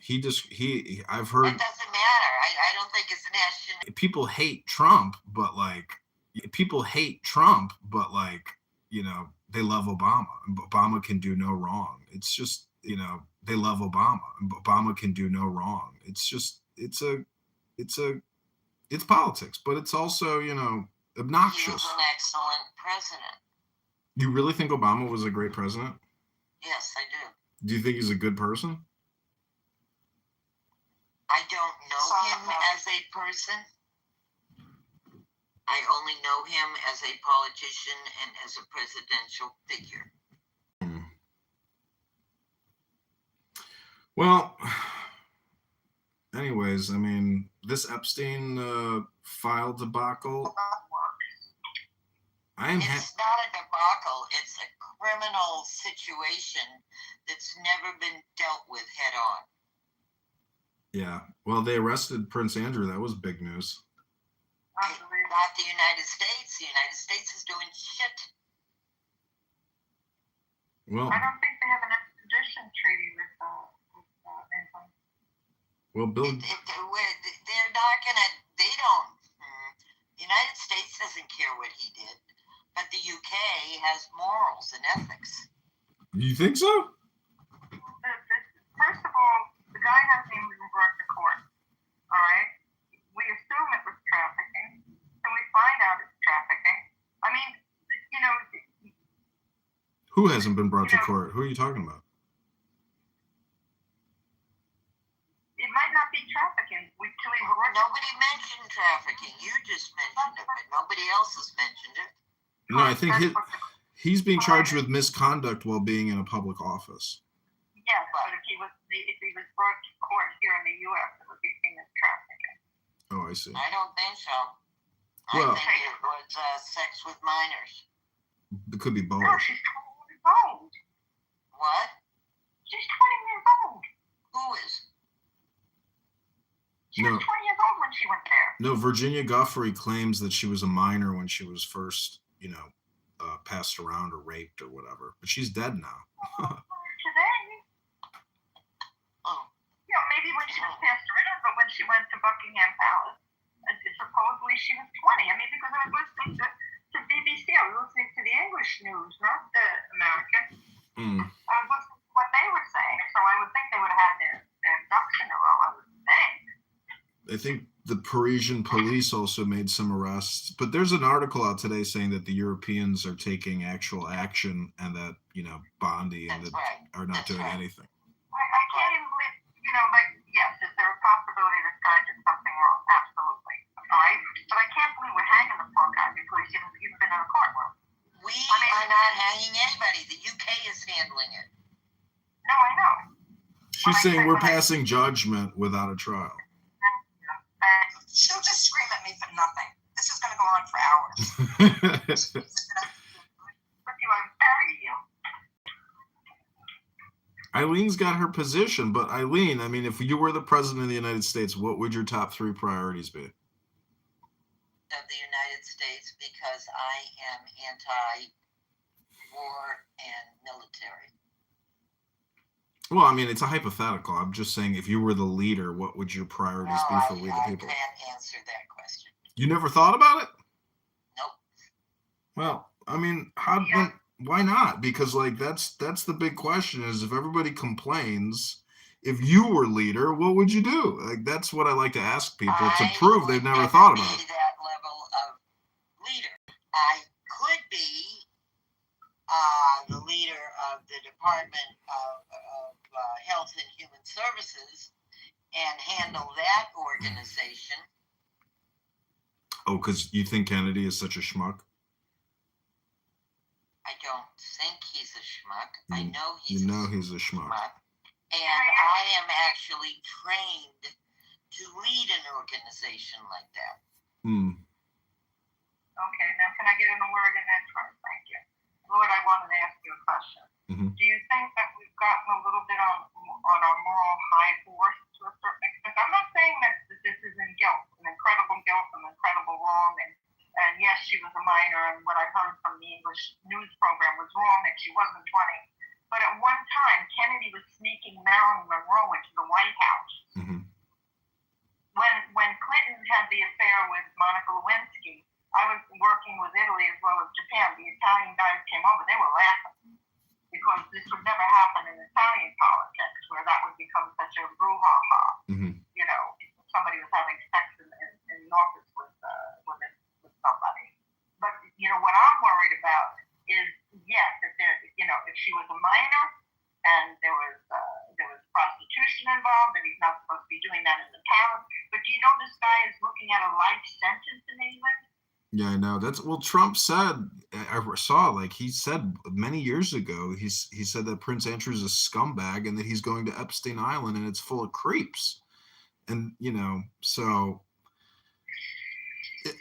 B: I've heard.
H: That doesn't matter. I don't think it's an national.
B: People hate Trump, but like, you know, they love Obama. Obama can do no wrong. It's just, you know, they love Obama. Obama can do no wrong. It's just, it's politics, but it's also, you know, obnoxious.
H: He was an excellent president.
B: You really think Obama was a great president?
H: Yes, I do.
B: Do you think he's a good person?
H: I don't know him as a person. I only know him as a politician and as a presidential figure.
B: Well, anyways, I mean, this Epstein file debacle.
H: It's not a debacle. It's a criminal situation that's never been dealt with head on.
B: Yeah. Well, they arrested Prince Andrew. That was big news.
H: Not the United States. The United States is doing shit.
B: Well,
G: I don't think they have an extradition treaty with England.
B: Well, Bill.
H: They're not gonna. They don't. The United States doesn't care what he did, but the UK has morals and ethics.
B: You think so?
G: First of all, the guy hasn't even been brought to court. All right? We assume it was trafficking. So we find out it's trafficking. I mean, you know.
B: Who hasn't been brought to court? Who are you talking about?
G: It might not be trafficking.
H: Nobody mentioned trafficking. You just mentioned it, but nobody else has mentioned it.
B: No, I think he's being charged with misconduct while being in a public office.
G: Yes, but if he was brought to court here in the U.S., it would be seen as trafficking.
B: Oh, I see.
H: I don't think so.
B: Well,
H: I think it was sex with minors.
B: It could be both.
G: No, she's 20 years old.
H: What?
G: She's 20 years old.
H: Who is?
G: She was 20 years old when she went there.
B: No, Virginia Guffey claims that she was a minor when she was first, passed around or raped or whatever. But she's dead now.
G: Today?
H: Oh.
G: Maybe when she was passed around, but when she went to Buckingham Palace, supposedly she was 20. I mean, because I was listening to BBC, I was listening to the English news, not the American. I was listening to what they were saying, so I would think they would have had their ducks in a row, I would think.
B: I think the Parisian police also made some arrests, but there's an article out today saying that the Europeans are taking actual action and that, Bondi and are not doing anything.
G: I can't even believe, yes, is there a possibility this guy did something wrong? Absolutely. All right? But I can't believe we're hanging the poor guy because he's even been in a courtroom.
H: We are not hanging anybody. The UK is handling it.
G: No, I know.
B: She's saying we're passing judgment without a trial.
I: She'll just scream at me for nothing. This is going to go on for hours.
B: Eileen's got her position, but Eileen, I mean, if you were the president of the United States, what would your top 3 priorities be?
H: Of the United States, because I am anti-war and military.
B: Well, I mean, it's a hypothetical. I'm just saying, if you were the leader, what would your priorities be for we the people?
H: I can't answer that question.
B: You never thought about it?
H: Nope.
B: Well, I mean, why not? Because that's the big question: is if everybody complains, if you were leader, what would you do? That's what I like to ask people to prove they've never thought about it.
H: That level of leader, I could be the leader of the Department of Health and Human Services and handle that organization.
B: Oh, because you think Kennedy is such a schmuck?
H: I don't think he's a schmuck. I know he's
B: he's a schmuck.
H: And I am actually trained to lead an organization like that.
G: Okay, now can I get in a word in that first? Thank you. Lord, I wanted to ask you a question. Do you think that we've gotten a little bit on our moral high horse to a certain extent? I'm not saying that this isn't guilt, an incredible wrong, and yes, she was a minor, and what I heard from the English news program was wrong that she wasn't 20. But at one time, Kennedy was sneaking Marilyn Monroe into the White House. When Clinton had the affair with Monica Lewinsky, I was working with Italy as well as Japan. The Italian guys came over. They were laughing because this would never happen in Italian politics where that would become such a brouhaha. Somebody was having sex in the office with somebody. But, what I'm worried about is,
B: Yeah, I know. Trump said, I saw, like, he said many years ago, he said that Prince Andrew's a scumbag and that he's going to Epstein Island and it's full of creeps. And, so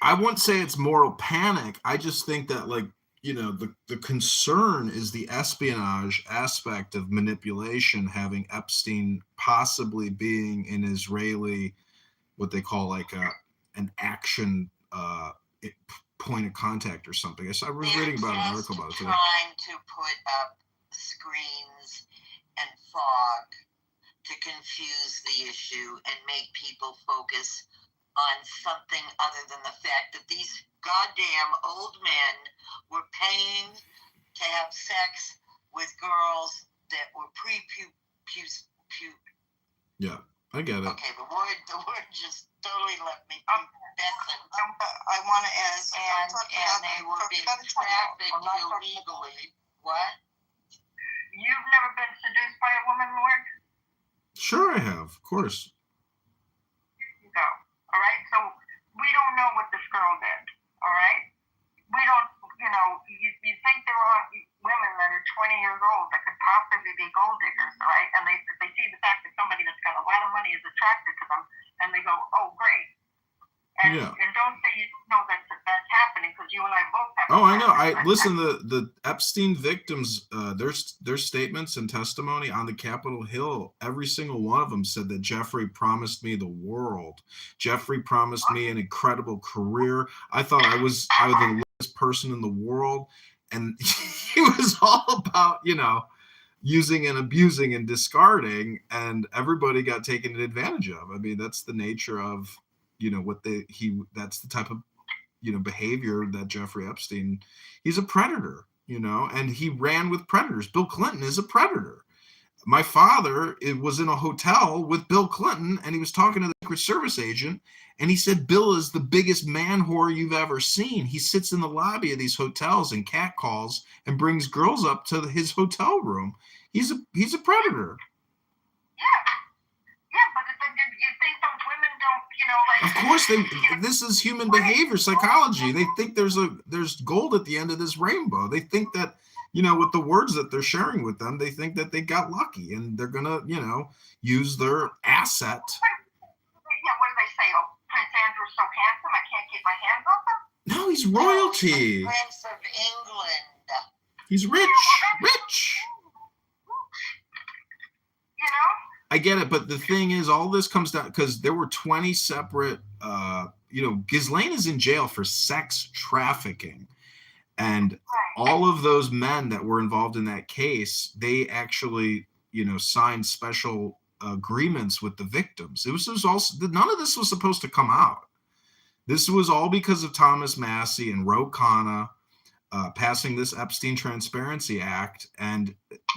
B: I wouldn't say it's moral panic. I just think that, like, the concern is the espionage aspect of manipulation, having Epstein possibly being an Israeli, what they call like an action point of contact or something. I was reading about an article about it today.
H: Trying to put up screens and fog to confuse the issue and make people focus on something other than the fact that these goddamn old men were paying to have sex with girls that were
B: Yeah, I get it.
H: Okay, the word just totally left me.
I: I want to ask,
H: and they were being trafficked illegally. What?
G: You've never been seduced by a woman, Lord?
B: Sure, I have, of course.
G: No. All right? So we don't know what this girl did. All right? We don't, you think there are women that are 20 years old that could possibly be gold diggers, all right? And they see the fact that somebody that's got a lot of money is attracted to them, and they go, oh, great. And don't say you know that's happening, because you and I both have.
B: Oh, I know. Listen, the Epstein victims, their statements and testimony on the Capitol Hill, every single one of them said that Jeffrey promised me the world. Jeffrey promised me an incredible career. I thought I was the luckiest person in the world, and he was all about, using and abusing and discarding, and everybody got taken advantage of. I mean, that's the nature of, that's the type of, behavior that Jeffrey Epstein, he's a predator, and he ran with predators. Bill Clinton is a predator. My father was in a hotel with Bill Clinton, and he was talking to the Secret Service agent, and he said, Bill is the biggest man whore you've ever seen. He sits in the lobby of these hotels and catcalls and brings girls up to his hotel room. He's a predator.
G: Yeah, but you think those women don't,
B: Of course, this is human behavior psychology. They think there's gold at the end of this rainbow. They think that, with the words that they're sharing with them, they think that they got lucky and they're gonna, use their asset.
G: Yeah, what do they say? Oh, Prince Andrew's so handsome, I can't keep my hands off him?
B: No, he's royalty.
H: Prince of England.
B: He's rich. I get it, but the thing is, all this comes down because there were 20 separate, Ghislaine is in jail for sex trafficking. And all of those men that were involved in that case, they actually, signed special agreements with the victims. It was also, none of this was supposed to come out. This was all because of Thomas Massey and Ro Khanna passing this Epstein Transparency Act, and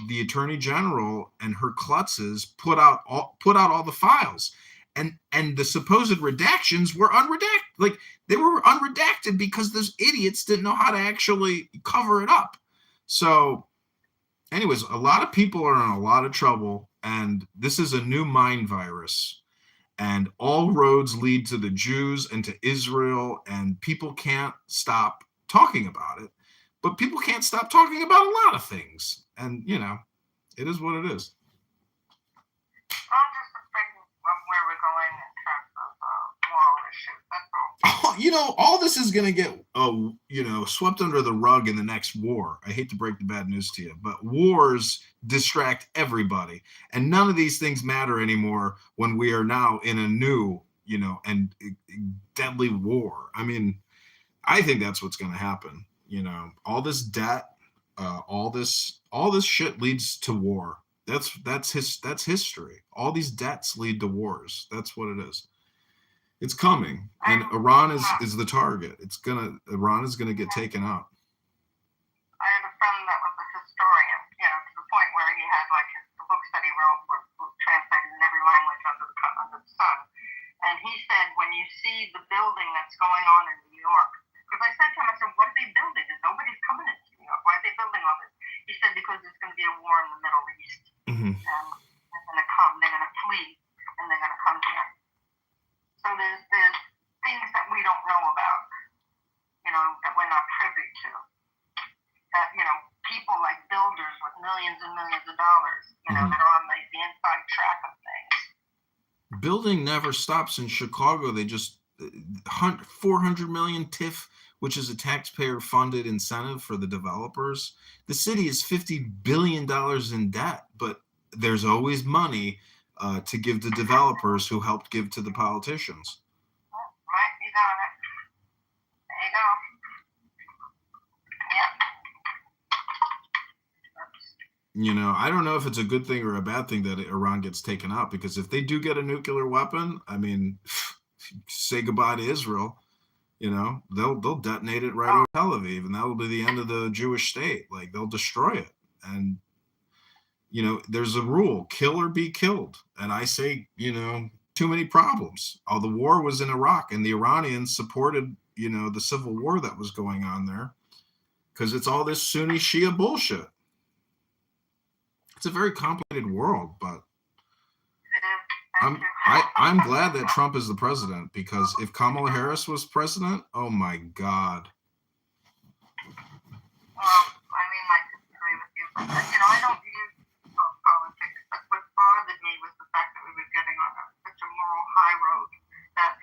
B: the Attorney General and her klutzes put out all the files, and the supposed redactions were unredacted. Like, they were unredacted because those idiots didn't know how to actually cover it up. So, anyways, a lot of people are in a lot of trouble, and this is a new mind virus. And all roads lead to the Jews and to Israel, and people can't stop talking about it. But people can't stop talking about a lot of things. And, it is what it is.
G: I'm just afraid of where we're going in terms of moral issues. That's all.
B: All this is going to get, swept under the rug in the next war. I hate to break the bad news to you, but wars distract everybody. And none of these things matter anymore when we are now in a new, and deadly war. I mean, I think that's what's going to happen. All this debt, all this shit leads to war. That's history. All these debts lead to wars. That's what it is. It's coming, and Iran is the target. Iran is gonna get taken out.
G: I had a friend that was a historian, to the point where he had the books that he wrote were translated in every language under the sun. And he said, when you see the building that's going on in New York, because I said to him, I said, what are they building? Nobody's coming into New York. Why are they building all this? He said, because there's going to be a war in the Middle East.
B: Mm-hmm.
G: And they're going to come, they're going to flee, and they're going to come here. So there's things that we don't know about. millions and millions of dollars, that are on the inside track of things.
B: Building never stops in Chicago. They just 400 million TIF, which is a taxpayer-funded incentive for the developers. The city is $50 billion in debt, but there's always money to give to developers who helped give to the politicians.
G: Right, you got it. There you go.
B: I don't know if it's a good thing or a bad thing that Iran gets taken out, because if they do get a nuclear weapon, I mean, say goodbye to Israel. They'll detonate it right over Tel Aviv, and that will be the end of the Jewish state. Like, they'll destroy it. And, there's a rule, kill or be killed. And I say, too many problems. The war was in Iraq, and the Iranians supported, the civil war that was going on there, because it's all this Sunni Shia bullshit. It's a very complicated world, but I'm glad that Trump is the president, because if Kamala Harris was president, oh my God.
G: I disagree with you. I don't use politics, but what bothered me was the fact that we were getting on such a moral high road that,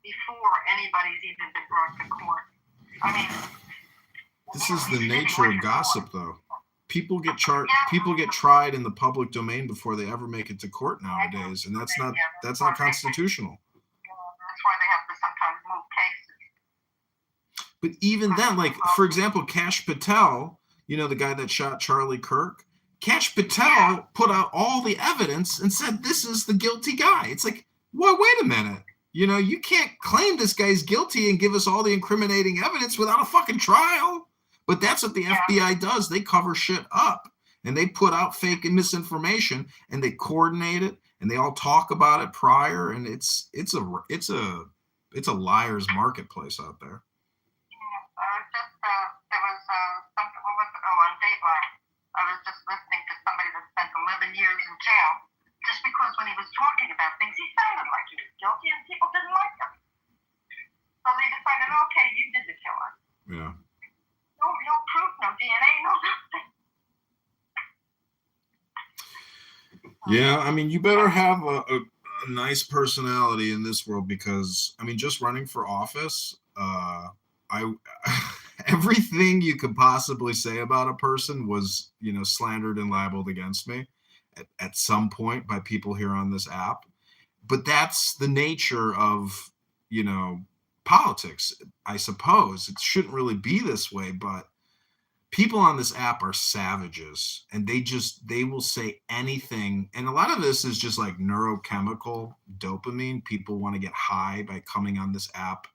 G: before anybody's even been brought to court.
B: This is the nature of gossip, though. People get tried in the public domain before they ever make it to court nowadays, and that's not constitutional.
G: That's why they have to sometimes move cases.
B: But even then, like, for example, Kash Patel, the guy that shot Charlie Kirk, Kash Patel put out all the evidence and said, this is the guilty guy. It's like, well, wait a minute. You can't claim this guy's guilty and give us all the incriminating evidence without a fucking trial. But that's what the FBI does. They cover shit up, and they put out fake and misinformation, and they coordinate it, and they all talk about it prior, and it's a liar's marketplace out there.
G: There was something, what was it? On Dateline. I was just listening to somebody that spent 11 years in jail just because when he was talking about things, he sounded like he was guilty, and people didn't like him. So they decided, okay, you did the killing.
B: Yeah.
G: No proof, no DNA, no nothing.
B: Yeah, you better have a nice personality in this world, because, just running for office, everything you could possibly say about a person was, slandered and libeled against me at some point by people here on this app. But that's the nature of, politics, I suppose. It shouldn't really be this way, but people on this app are savages, and they will say anything. And a lot of this is just like neurochemical dopamine. People want to get high by coming on this app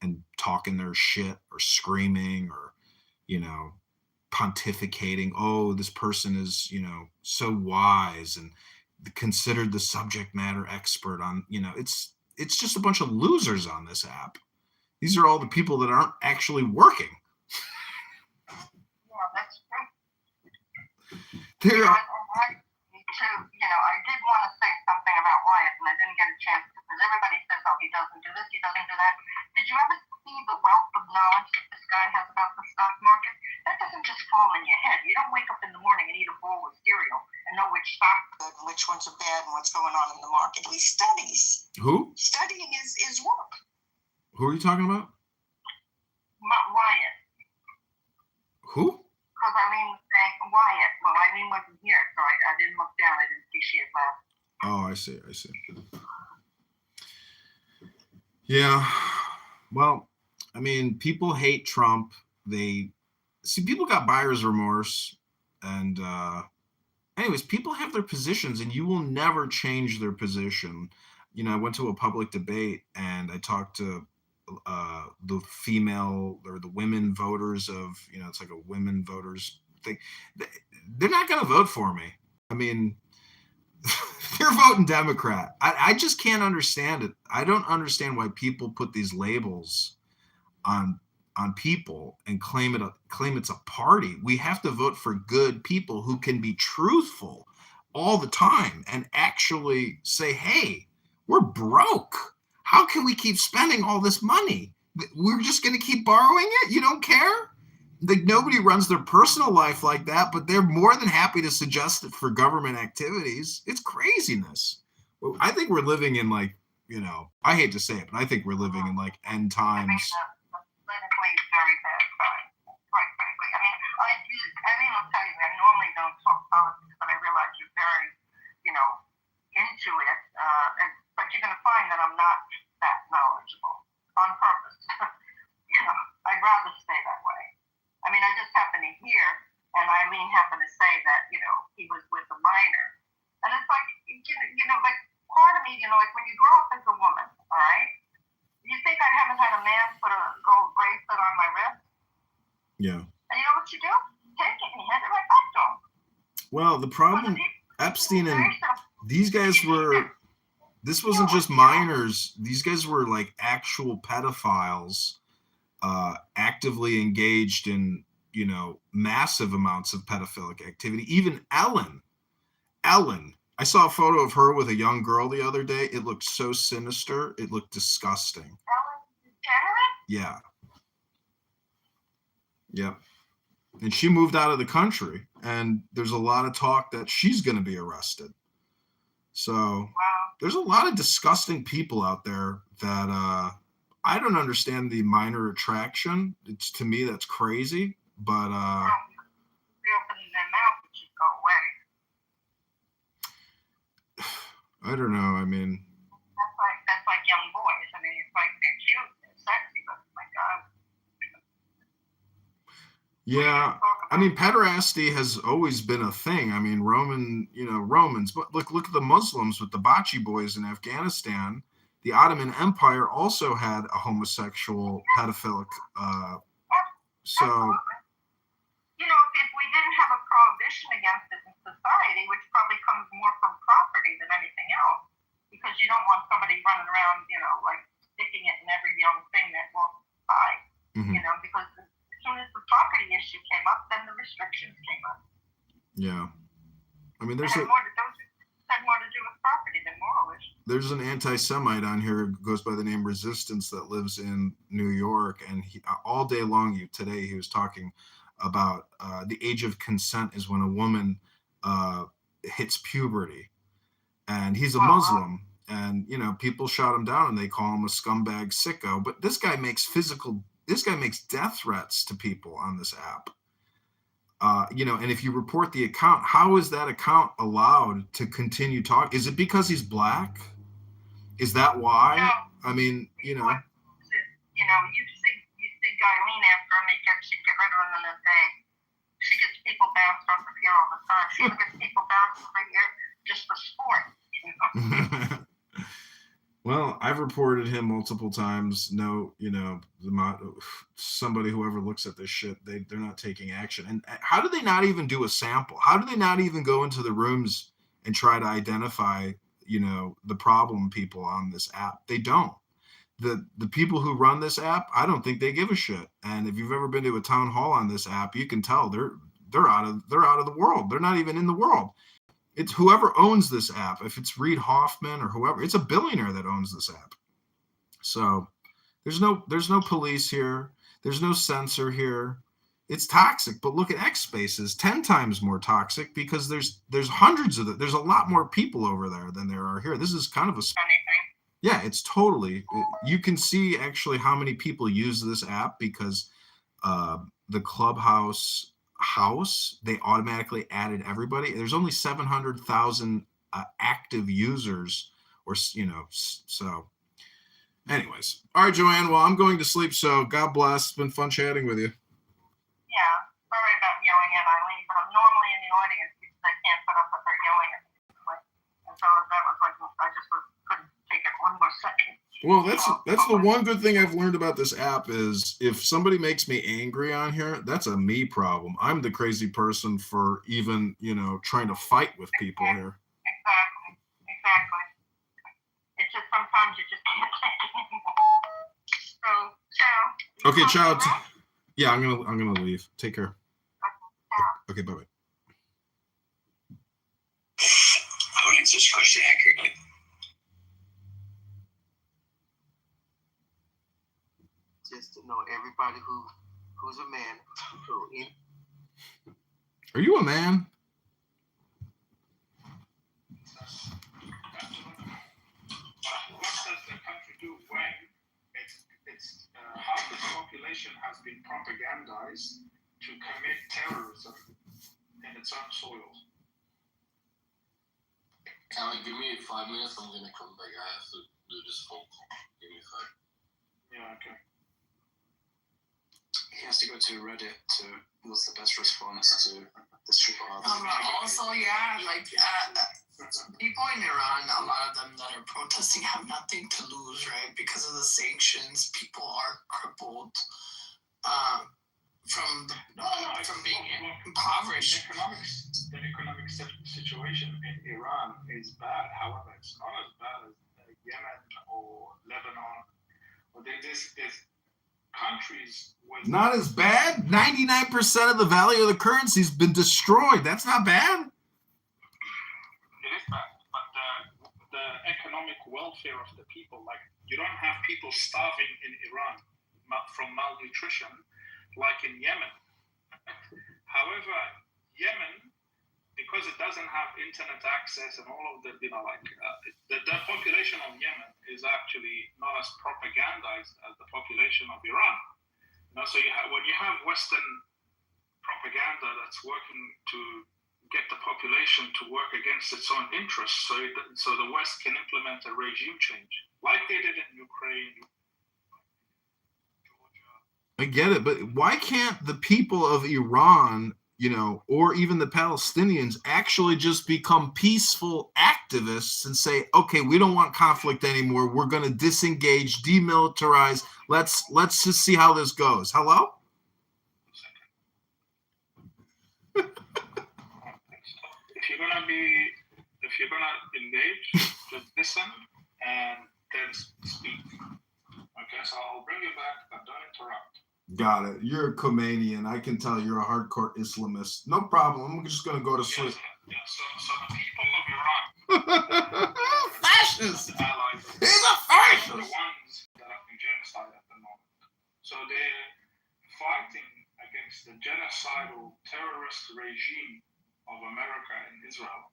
B: and talking their shit or screaming or, pontificating. Oh, this person is, so wise and considered the subject matter expert on, it's just a bunch of losers on this app. These are all the people that aren't actually working.
G: Yeah, that's true.
B: There are,
G: Me too. I did want to say something about Wyatt, and I didn't get a chance because everybody says, oh, he doesn't do this, he doesn't do that. Did you ever see the wealth of knowledge that this guy has about the stock market? That doesn't just fall in your head. You don't wake up in the morning and eat a bowl of cereal and know which stocks are good and which ones are bad and what's going on in the market. He studies.
B: who?
G: Studying is work.
B: Who are you talking about?
G: Wyatt.
B: Who?
G: Because saying Wyatt. Well, wasn't here, so I didn't look down. I didn't see she had left.
B: Oh, I see. Yeah. Well, people hate Trump. People got buyer's remorse. And anyways, people have their positions, and you will never change their position. I went to a public debate, and I talked to the female or the women voters of, it's like a women voters thing. They're not going to vote for me. They're voting Democrat. I just can't understand it. I don't understand why people put these labels on people and claim it's a party. We have to vote for good people who can be truthful all the time and actually say, hey, we're broke. How can we keep spending all this money? We're just going to keep borrowing it? You don't care? like nobody runs their personal life like that, but they're more than happy to suggest it for government activities. It's craziness. I think we're living in like, I hate to say it, but I think we're living in like end
G: I think
B: times.
G: the politically very bad time, quite frankly. I mean, I'll tell you, I normally don't talk politics, but I realize you're very, into it. But you're going to find that I'm not that knowledgeable on purpose. I'd rather stay that way. I mean, I just happen to hear, and Eileen happened to say that, he was with a minor. And it's like, like part of me, like when you grow up as a woman, all right, you think I haven't had a man put a gold bracelet on my wrist?
B: Yeah.
G: And you know what you do? Take it and hand it right back to him.
B: Well, the problem, Epstein and these guys this wasn't just minors. These guys were like actual pedophiles, actively engaged in, massive amounts of pedophilic activity. Even Ellen, I saw a photo of her with a young girl the other day. It looked so sinister. It looked disgusting.
G: Ellen DeGeneres?
B: Yeah. Yep. And she moved out of the country, and there's a lot of talk that she's going to be arrested. So
G: Wow.
B: There's a lot of disgusting people out there that I don't understand the minor attraction. It's, to me, that's crazy. But
G: Reopening their mouth, it should go away.
B: I don't know. I mean,
G: that's like young boys. I mean, it's like they're cute, they're sexy, but my God.
B: yeah. I mean, pederasty has always been a thing. I mean, Romans, but look at the Muslims with the Bachi boys in Afghanistan. The Ottoman Empire also had a homosexual pedophilic. So,
G: if we didn't have a prohibition against it in society, which probably comes more from property than anything else, because you don't want somebody running around, like sticking it in every young thing that walks by, because as soon as the property issue came up, then the restrictions came up.
B: Yeah. I mean,
G: those had more to do with property than moral issues.
B: There's an anti-Semite on here who goes by the name Resistance that lives in New York, and all day long today he was talking about the age of consent is when a woman hits puberty, and he's a Muslim, and people shot him down and they call him a scumbag sicko. But this guy makes death threats to people on this app. And if you report the account, how is that account allowed to continue talking? Is it because he's black? Is that why?
G: No.
B: I mean,
G: you see Eileen after him, she get rid of him in a day. She gets people bounced off of here all the time. She gets people bounced over here just for sport.
B: Well, I've reported him multiple times. No, somebody, whoever looks at this shit, they're not taking action. And how do they not even do a sample? How do they not even go into the rooms and try to identify, the problem people on this app? They don't. The people who run this app, I don't think they give a shit. And if you've ever been to a town hall on this app, you can tell they're out of the world. They're not even in the world. It's whoever owns this app. If it's Reid Hoffman or whoever, it's a billionaire that owns this app. So there's no police here. There's no censor here. It's toxic. But look at X Spaces, 10 times more toxic because there's hundreds of it. There's a lot more people over there than there are here. This is kind of yeah, it's totally. You can see actually how many people use this app because the Clubhouse house, they automatically added everybody. There's only 700,000 active users, or so anyways. All right, Joanne, well, I'm going to sleep, so God bless. It's been fun chatting with you.
G: Yeah, sorry about yelling at Eileen, but I'm normally in the audience because I can't put up with her yelling at me. And so that was like, I just couldn't take it one more second.
B: Well, that's the one good thing I've learned about this app is if somebody makes me angry on here, that's a me problem. I'm the crazy person for even, trying to fight with people here.
G: Exactly. It's just sometimes you just can't take it anymore. So, ciao.
B: Okay, ciao. Yeah, I'm gonna leave. Take care. Okay, bye-bye.
F: I would answer this question accurately.
J: Just to know everybody who who's a man.
B: Are you a man?
K: What does the country do when it's half its population has been propagandized to commit terrorism in its own soil?
L: Callie, give me 5 minutes. I'm gonna come back. I have to do this phone call. Give me 5.
K: Yeah, okay.
M: He has to go to Reddit to what's the best response to this super hard.
N: Also, people in Iran, a lot of them that are protesting have nothing to lose, right? Because of the sanctions, people are crippled from being impoverished.
K: The economic situation in Iran is bad. However, it's not as bad as Yemen or Lebanon. Or there's countries with
B: Not as bad. 99% of the value of the currency's been destroyed. That's not bad.
K: It is bad, but the economic welfare of the people, like you don't have people starving in Iran from malnutrition like in Yemen. However, Yemen, because it doesn't have internet access and all of the, the population of Yemen is actually not as propagandized as the population of Iran. So when you have Western propaganda that's working to get the population to work against its own interests, so the West can implement a regime change, like they did in Ukraine.
B: I get it, but why can't the people of Iran, or even the Palestinians actually just become peaceful activists and say, okay, we don't want conflict anymore. We're going to disengage, demilitarize. Let's just see how this goes. Hello?
K: If you're gonna engage, just listen and then speak. Okay, so I'll bring you back, but don't interrupt.
B: Got it. You're a Khomeinian. I can tell you're a hardcore Islamist. No problem. I'm just going to go to sleep.
K: Yes. So the people of Iran,
B: fascist.
K: Allies,
B: He's a fascist.
K: The ones that are in genocide at the moment. So they're fighting against the genocidal terrorist regime of America and Israel.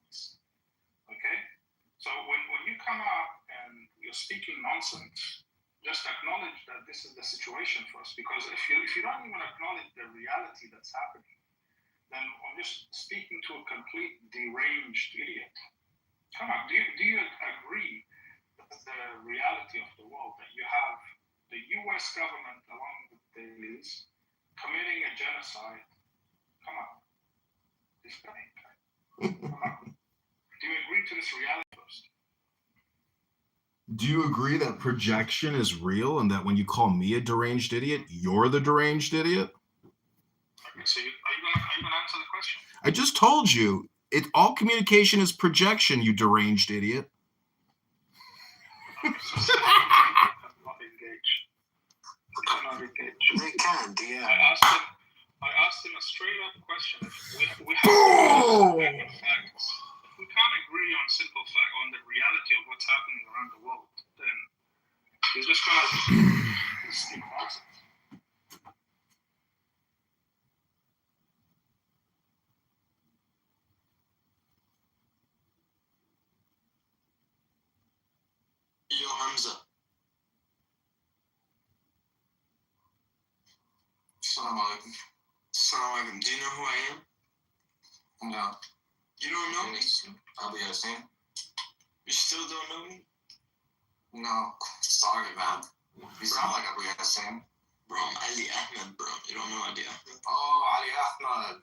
K: Okay? So when you come out and you're speaking nonsense, just acknowledge that this is the situation for us. Because if you don't even acknowledge the reality that's happening, then I'm just speaking to a complete deranged idiot. Come on, do you agree that the reality of the world, that you have the U.S. government along with the Israelis committing a genocide? Come on. Come on. Do you agree to this reality first?
B: Do you agree that projection is real and that when you call me a deranged idiot, you're the deranged idiot?
K: Okay, so are you gonna answer the question?
B: I just told you, all communication is projection, you deranged idiot.
K: Not engage.
M: They can, yeah.
K: I asked him a straight up question. We have facts. If we can't agree on simple fact on the reality of what's happening around the world, then he's just gonna speak nonsense.
L: Yo, Hamza.
C: Assalamualaikum. Do you know who I am? No. You don't know me?
L: I'll be Yasin.
C: You still don't know me?
L: No. Sorry, man.
C: You sound like Abu Yasin.
L: Bro, I'm Ali Ahmed, bro. You don't know Ali Ahmed?
C: Oh, Ali Ahmed.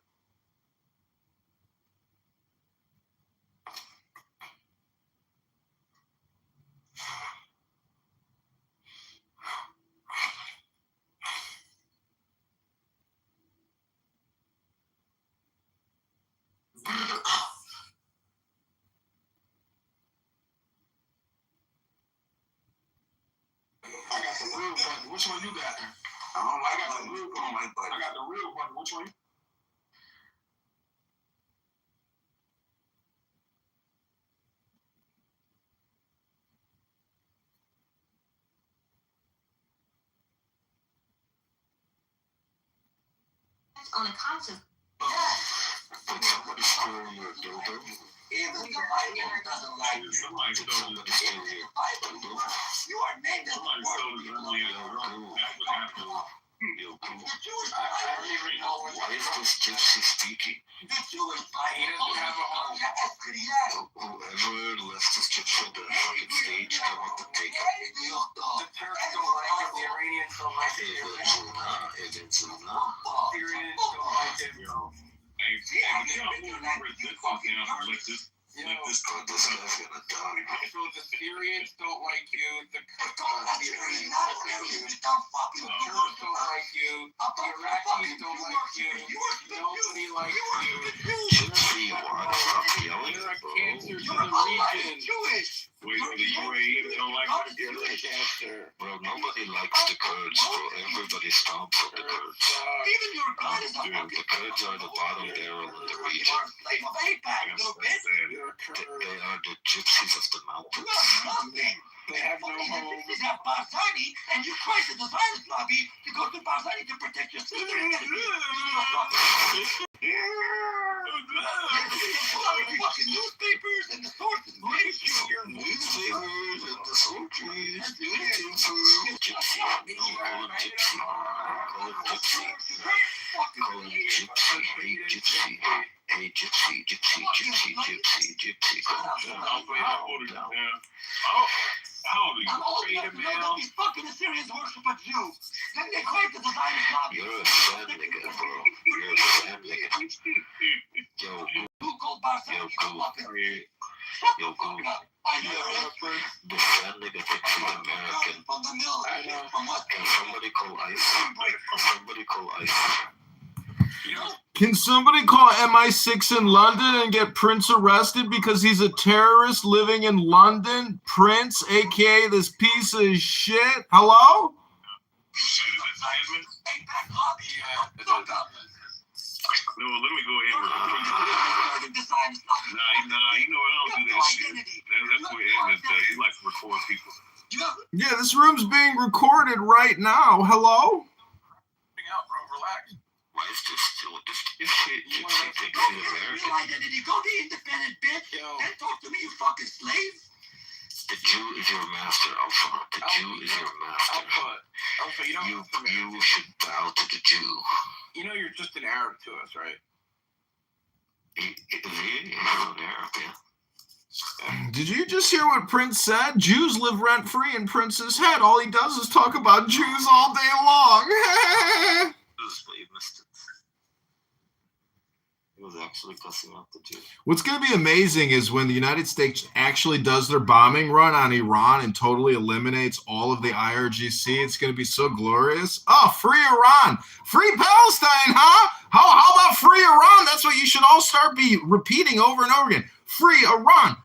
L: I got the real button. Which one you got?
C: I got the real button.
L: I got the real button. Which one?
J: on a conscious.
F: When somebody's throwing your dildo,
J: Even the Bible doesn't like you.
F: somebody stole your dildo.
J: You are named as
C: Somebody stole it earlier. That would happen.
F: Yo,
J: the Jewish
L: I don't
J: Bible.
L: even know what.
F: why is this gypsy speaking?
J: The Jewish Bible.
L: He doesn't have a home.
F: Whoever left this gypsy on the fucking stage, I want to take it.
L: The Turks don't like him. The Iranians don't like him. The Syrians don't like him.
C: Hey, but you know, we're this fucking out. Let this
F: God, this guy's gonna die.
L: So the Syrians don't like you. The Iranians
J: Not
L: don't like you.
J: serious. Don't fucking
L: The Turks don't like you. The Iraqis don't like you. Nobody likes you.
F: Gypsy, why stop yelling,
L: You're a
F: bro?
L: cancer to
J: You're
L: the
J: a
L: region.
J: Jewish.
C: wait for the UAE. Don't like it.
L: You're a cancer.
F: Bro, nobody likes the Kurds, bro. Everybody stomps on the Kurds.
J: Even your God is a
F: Dude,
J: fucking
F: the Kurds are the bottom barrel in the region.
J: slave of APAC, little bitch.
L: You're a Kurd.
F: They are the gypsies of the
J: You
F: mountains.
J: have nothing.
L: They have no
J: Fucking
L: home.
J: gypsies have Barzani, and you cried to the Zionist lobby to go to Barzani to protect your sister. Fucking newspapers and the sources believe you.
F: Newspapers and the soldiers, gypsy. No, call him gypsy. Call him gypsy. Call him gypsy. Hey, gypsy. Hey, gypsy, gypsy, gypsy, gypsy, gypsy.
C: I'll play that order down. How do you
J: I'm old
C: read
J: enough
C: it,
J: to know
C: man?
J: that these fucking Assyrians worship a Jew. Then they claim to the Zionist lobby.
F: You're a sad nigga, bro. You're a sad nigga. Yo,
J: Who called Barzani
F: yo,
J: the
F: cool.
J: fucking
F: Yo,
J: Shut the
F: cool.
J: fuck up. I hear it.
F: The sad nigga thinks he's American.
J: From the mill. From what?
F: Can somebody call ICE? Somebody call ICE.
B: Can somebody call MI6 in London and get Prince arrested because he's a terrorist living in London? Prince, aka this piece of shit. Hello?
J: APAC lobby. Fuck up.
C: No, let me go ahead. Nah, you know what? I don't do that shit. That's what Edmund does. He likes to record people.
B: Yeah, this room's being recorded right now. Hello?
L: Out, bro. Relax.
F: Why is this still this shit? Gypsy thinks
J: Go
F: he's
J: get a
F: American.
J: real identity. Go be independent, bitch. Then talk to me, you fucking slave.
F: The Jew is your master, Alpha. The Jew is your master.
L: Alpha, you don't.
F: You should bow to the Jew.
L: You know you're just an Arab to us, right?
F: Really? You're an Arab, yeah.
B: Did you just hear what Prince said? Jews live rent-free in Prince's head. All he does is talk about Jews all day long.
F: But you missed it. He was actually cussing out the Jew.
B: What's going to be amazing is when the United States actually does their bombing run on Iran and totally eliminates all of the IRGC. It's going to be so glorious. Oh, free Iran. Free Palestine, huh? How about free Iran? That's what you should all start be repeating over and over again. Free Iran,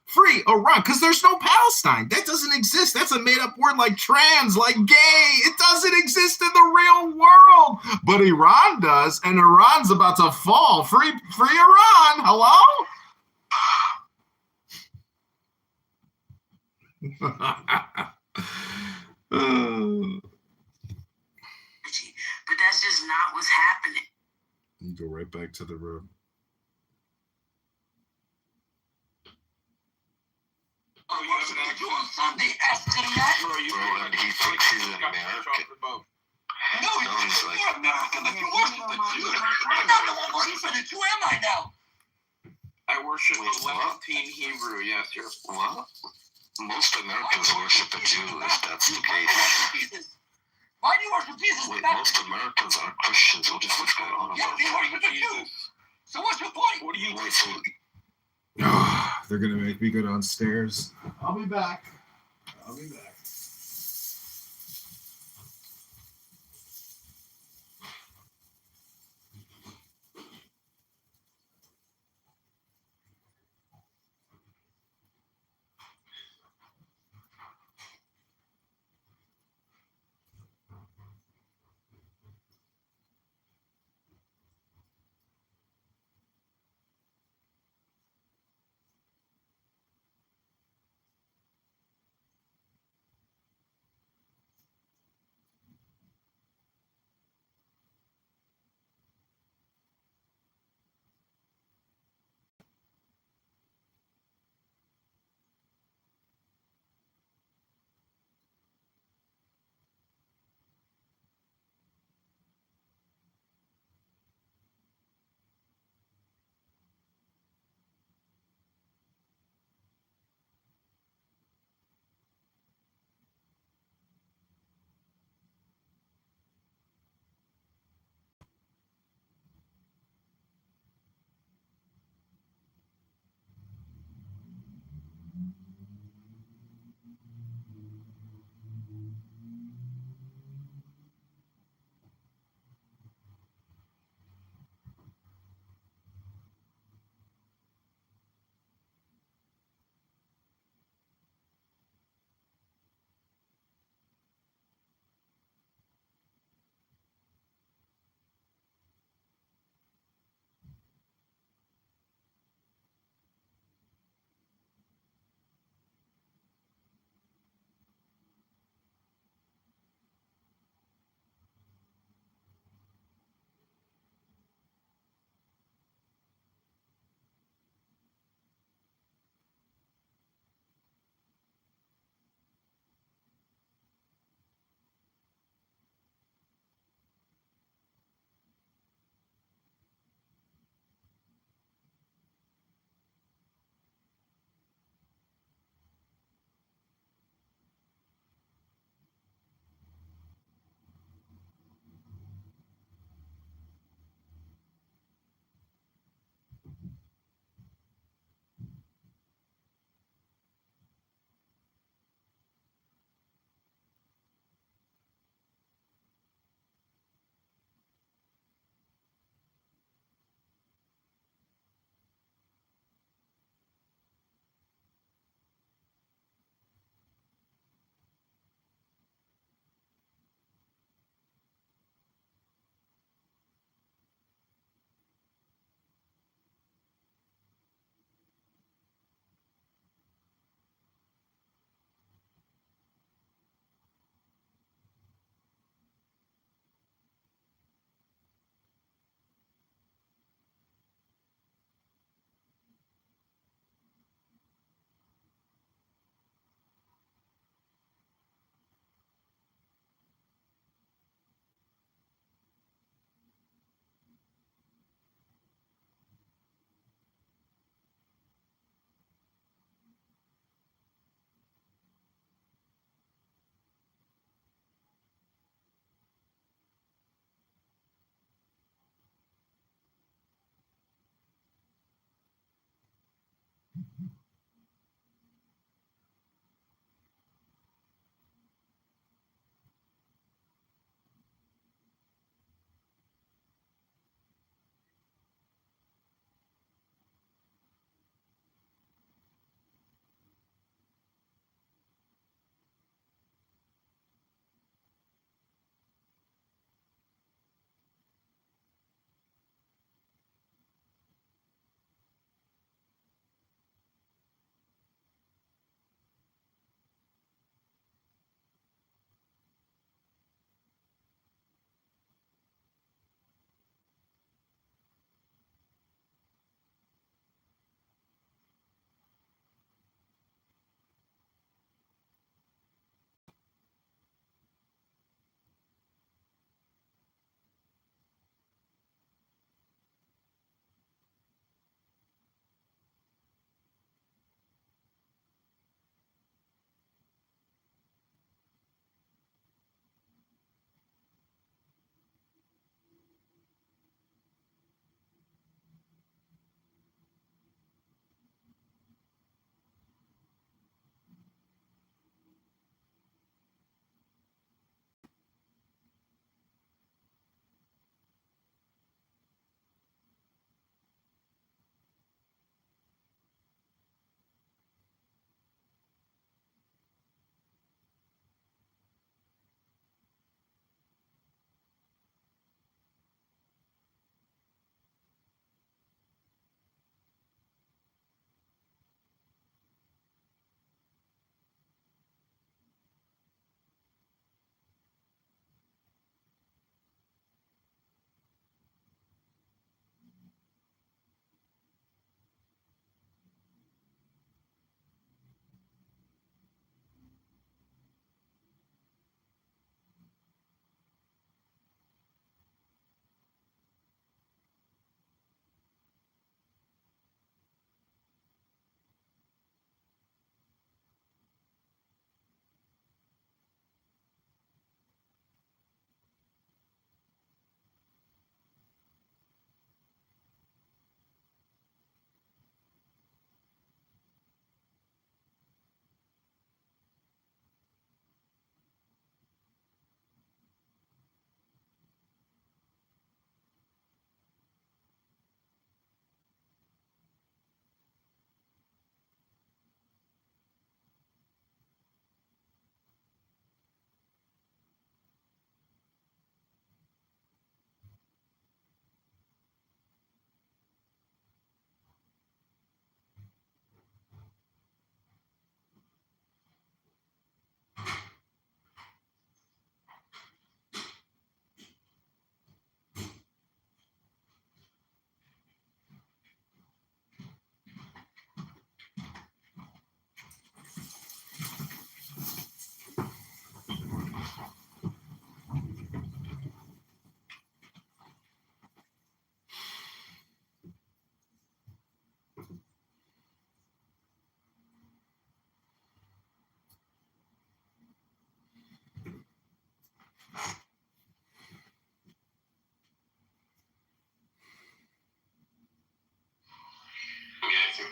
B: because there's no Palestine. That doesn't exist. That's a made-up word like trans, like gay. It doesn't exist in the real world. But Iran does, and Iran's about to fall. Free Iran. Hello?
H: But that's just not what's happening.
B: You go right back to the road.
J: I worship the Jew on Sunday, Asteriat.
F: Bro, and he thinks he's an American.
J: No,
F: he's like,
J: you're American, but you worship the Jew. I'm not the one worshiping the Jew, am I now?
L: I worship
F: Wait,
L: the Levantine Hebrew. Yes, you're.
F: What? Most Americans worship a Jew, if that's the case.
J: Why do you worship Jesus?
F: Wait, most Americans are Christians. What is this guy on
J: Yeah,
F: about?
J: they worship the Jew. So what's your point?
L: What do you
F: Wait, so
B: They're going to make me go downstairs. I'll be back.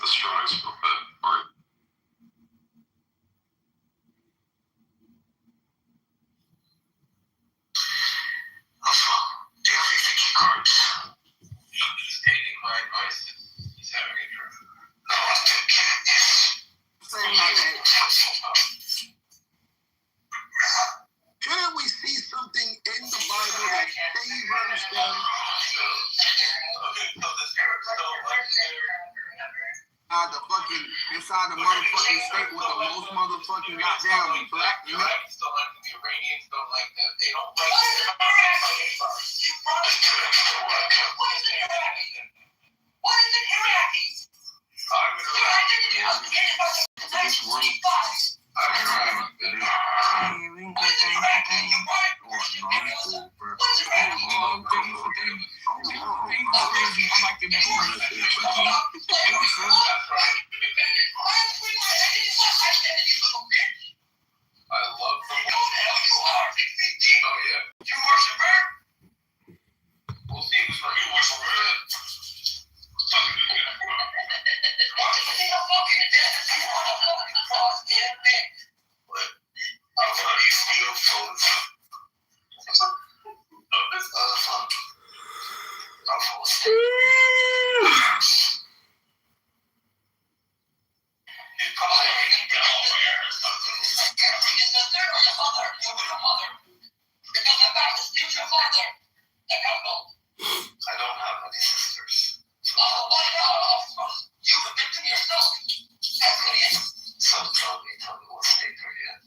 C: the strongest of it. Right. Do you have any thinking cards? He's taking my advice. He's having a drink. No, I'm just kidding.
J: Shouldn't we see something in the Bible that favors them? The fucking inside the motherfucking state with the most motherfucking goddamn black men.
C: The Iranians don't like them. The Iranians don't like them. They don't like them.
I: What is it, Iraqis?
C: I'm an I love the oh yeah. You worship her? We'll see who's right. You worship her. I don't have any sisters.
I: You have been to yourself.
C: Tell me what state they're in.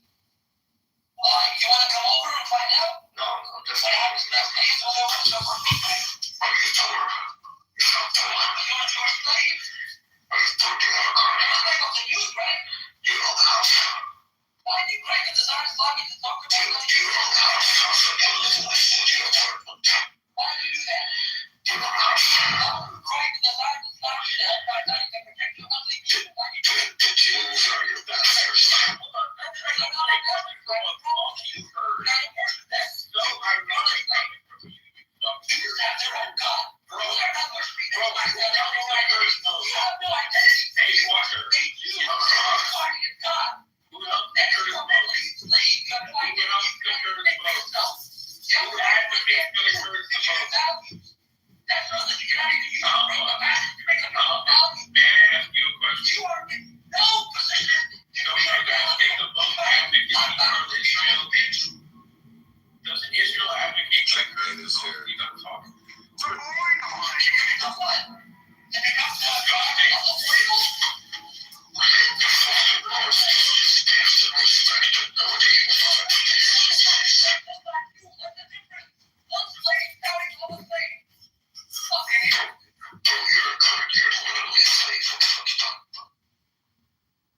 I: Why? You want to come over and find out?
C: No, just
I: What happens next days when there were some people?
C: Are you Torah? You're not Torah.
I: You're a Jewish slave.
C: Are you Torah? Do you have a car?
I: You're a slave of the youth, right?
C: You don't have
I: Why do you cry to the Tsar's lobby to talk about it?
C: you don't have you live in a studio apartment.
I: Why do you do that?
C: You don't have
I: You cry to the Tsar's lobby to help our time to protect you ugly people. Why do you do that?
C: the Jews are your bastards.
I: Jews have their own God. They're not worshiping their own God. You have no identity. They Jews are your God. That is your only slave. You have no identity. Make yourself. You advocate for your values. That's all that you can either use to bring the masses to make up your own values.
C: May I ask you a question?
I: You are in no position to be
C: advocate the both Israel bitch. Doesn't Israel advocate like this here? We don't talk.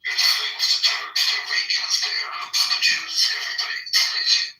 C: You're the slaves to Turks, the Iranians, the Arabs, the Jews, everybody enslaves you.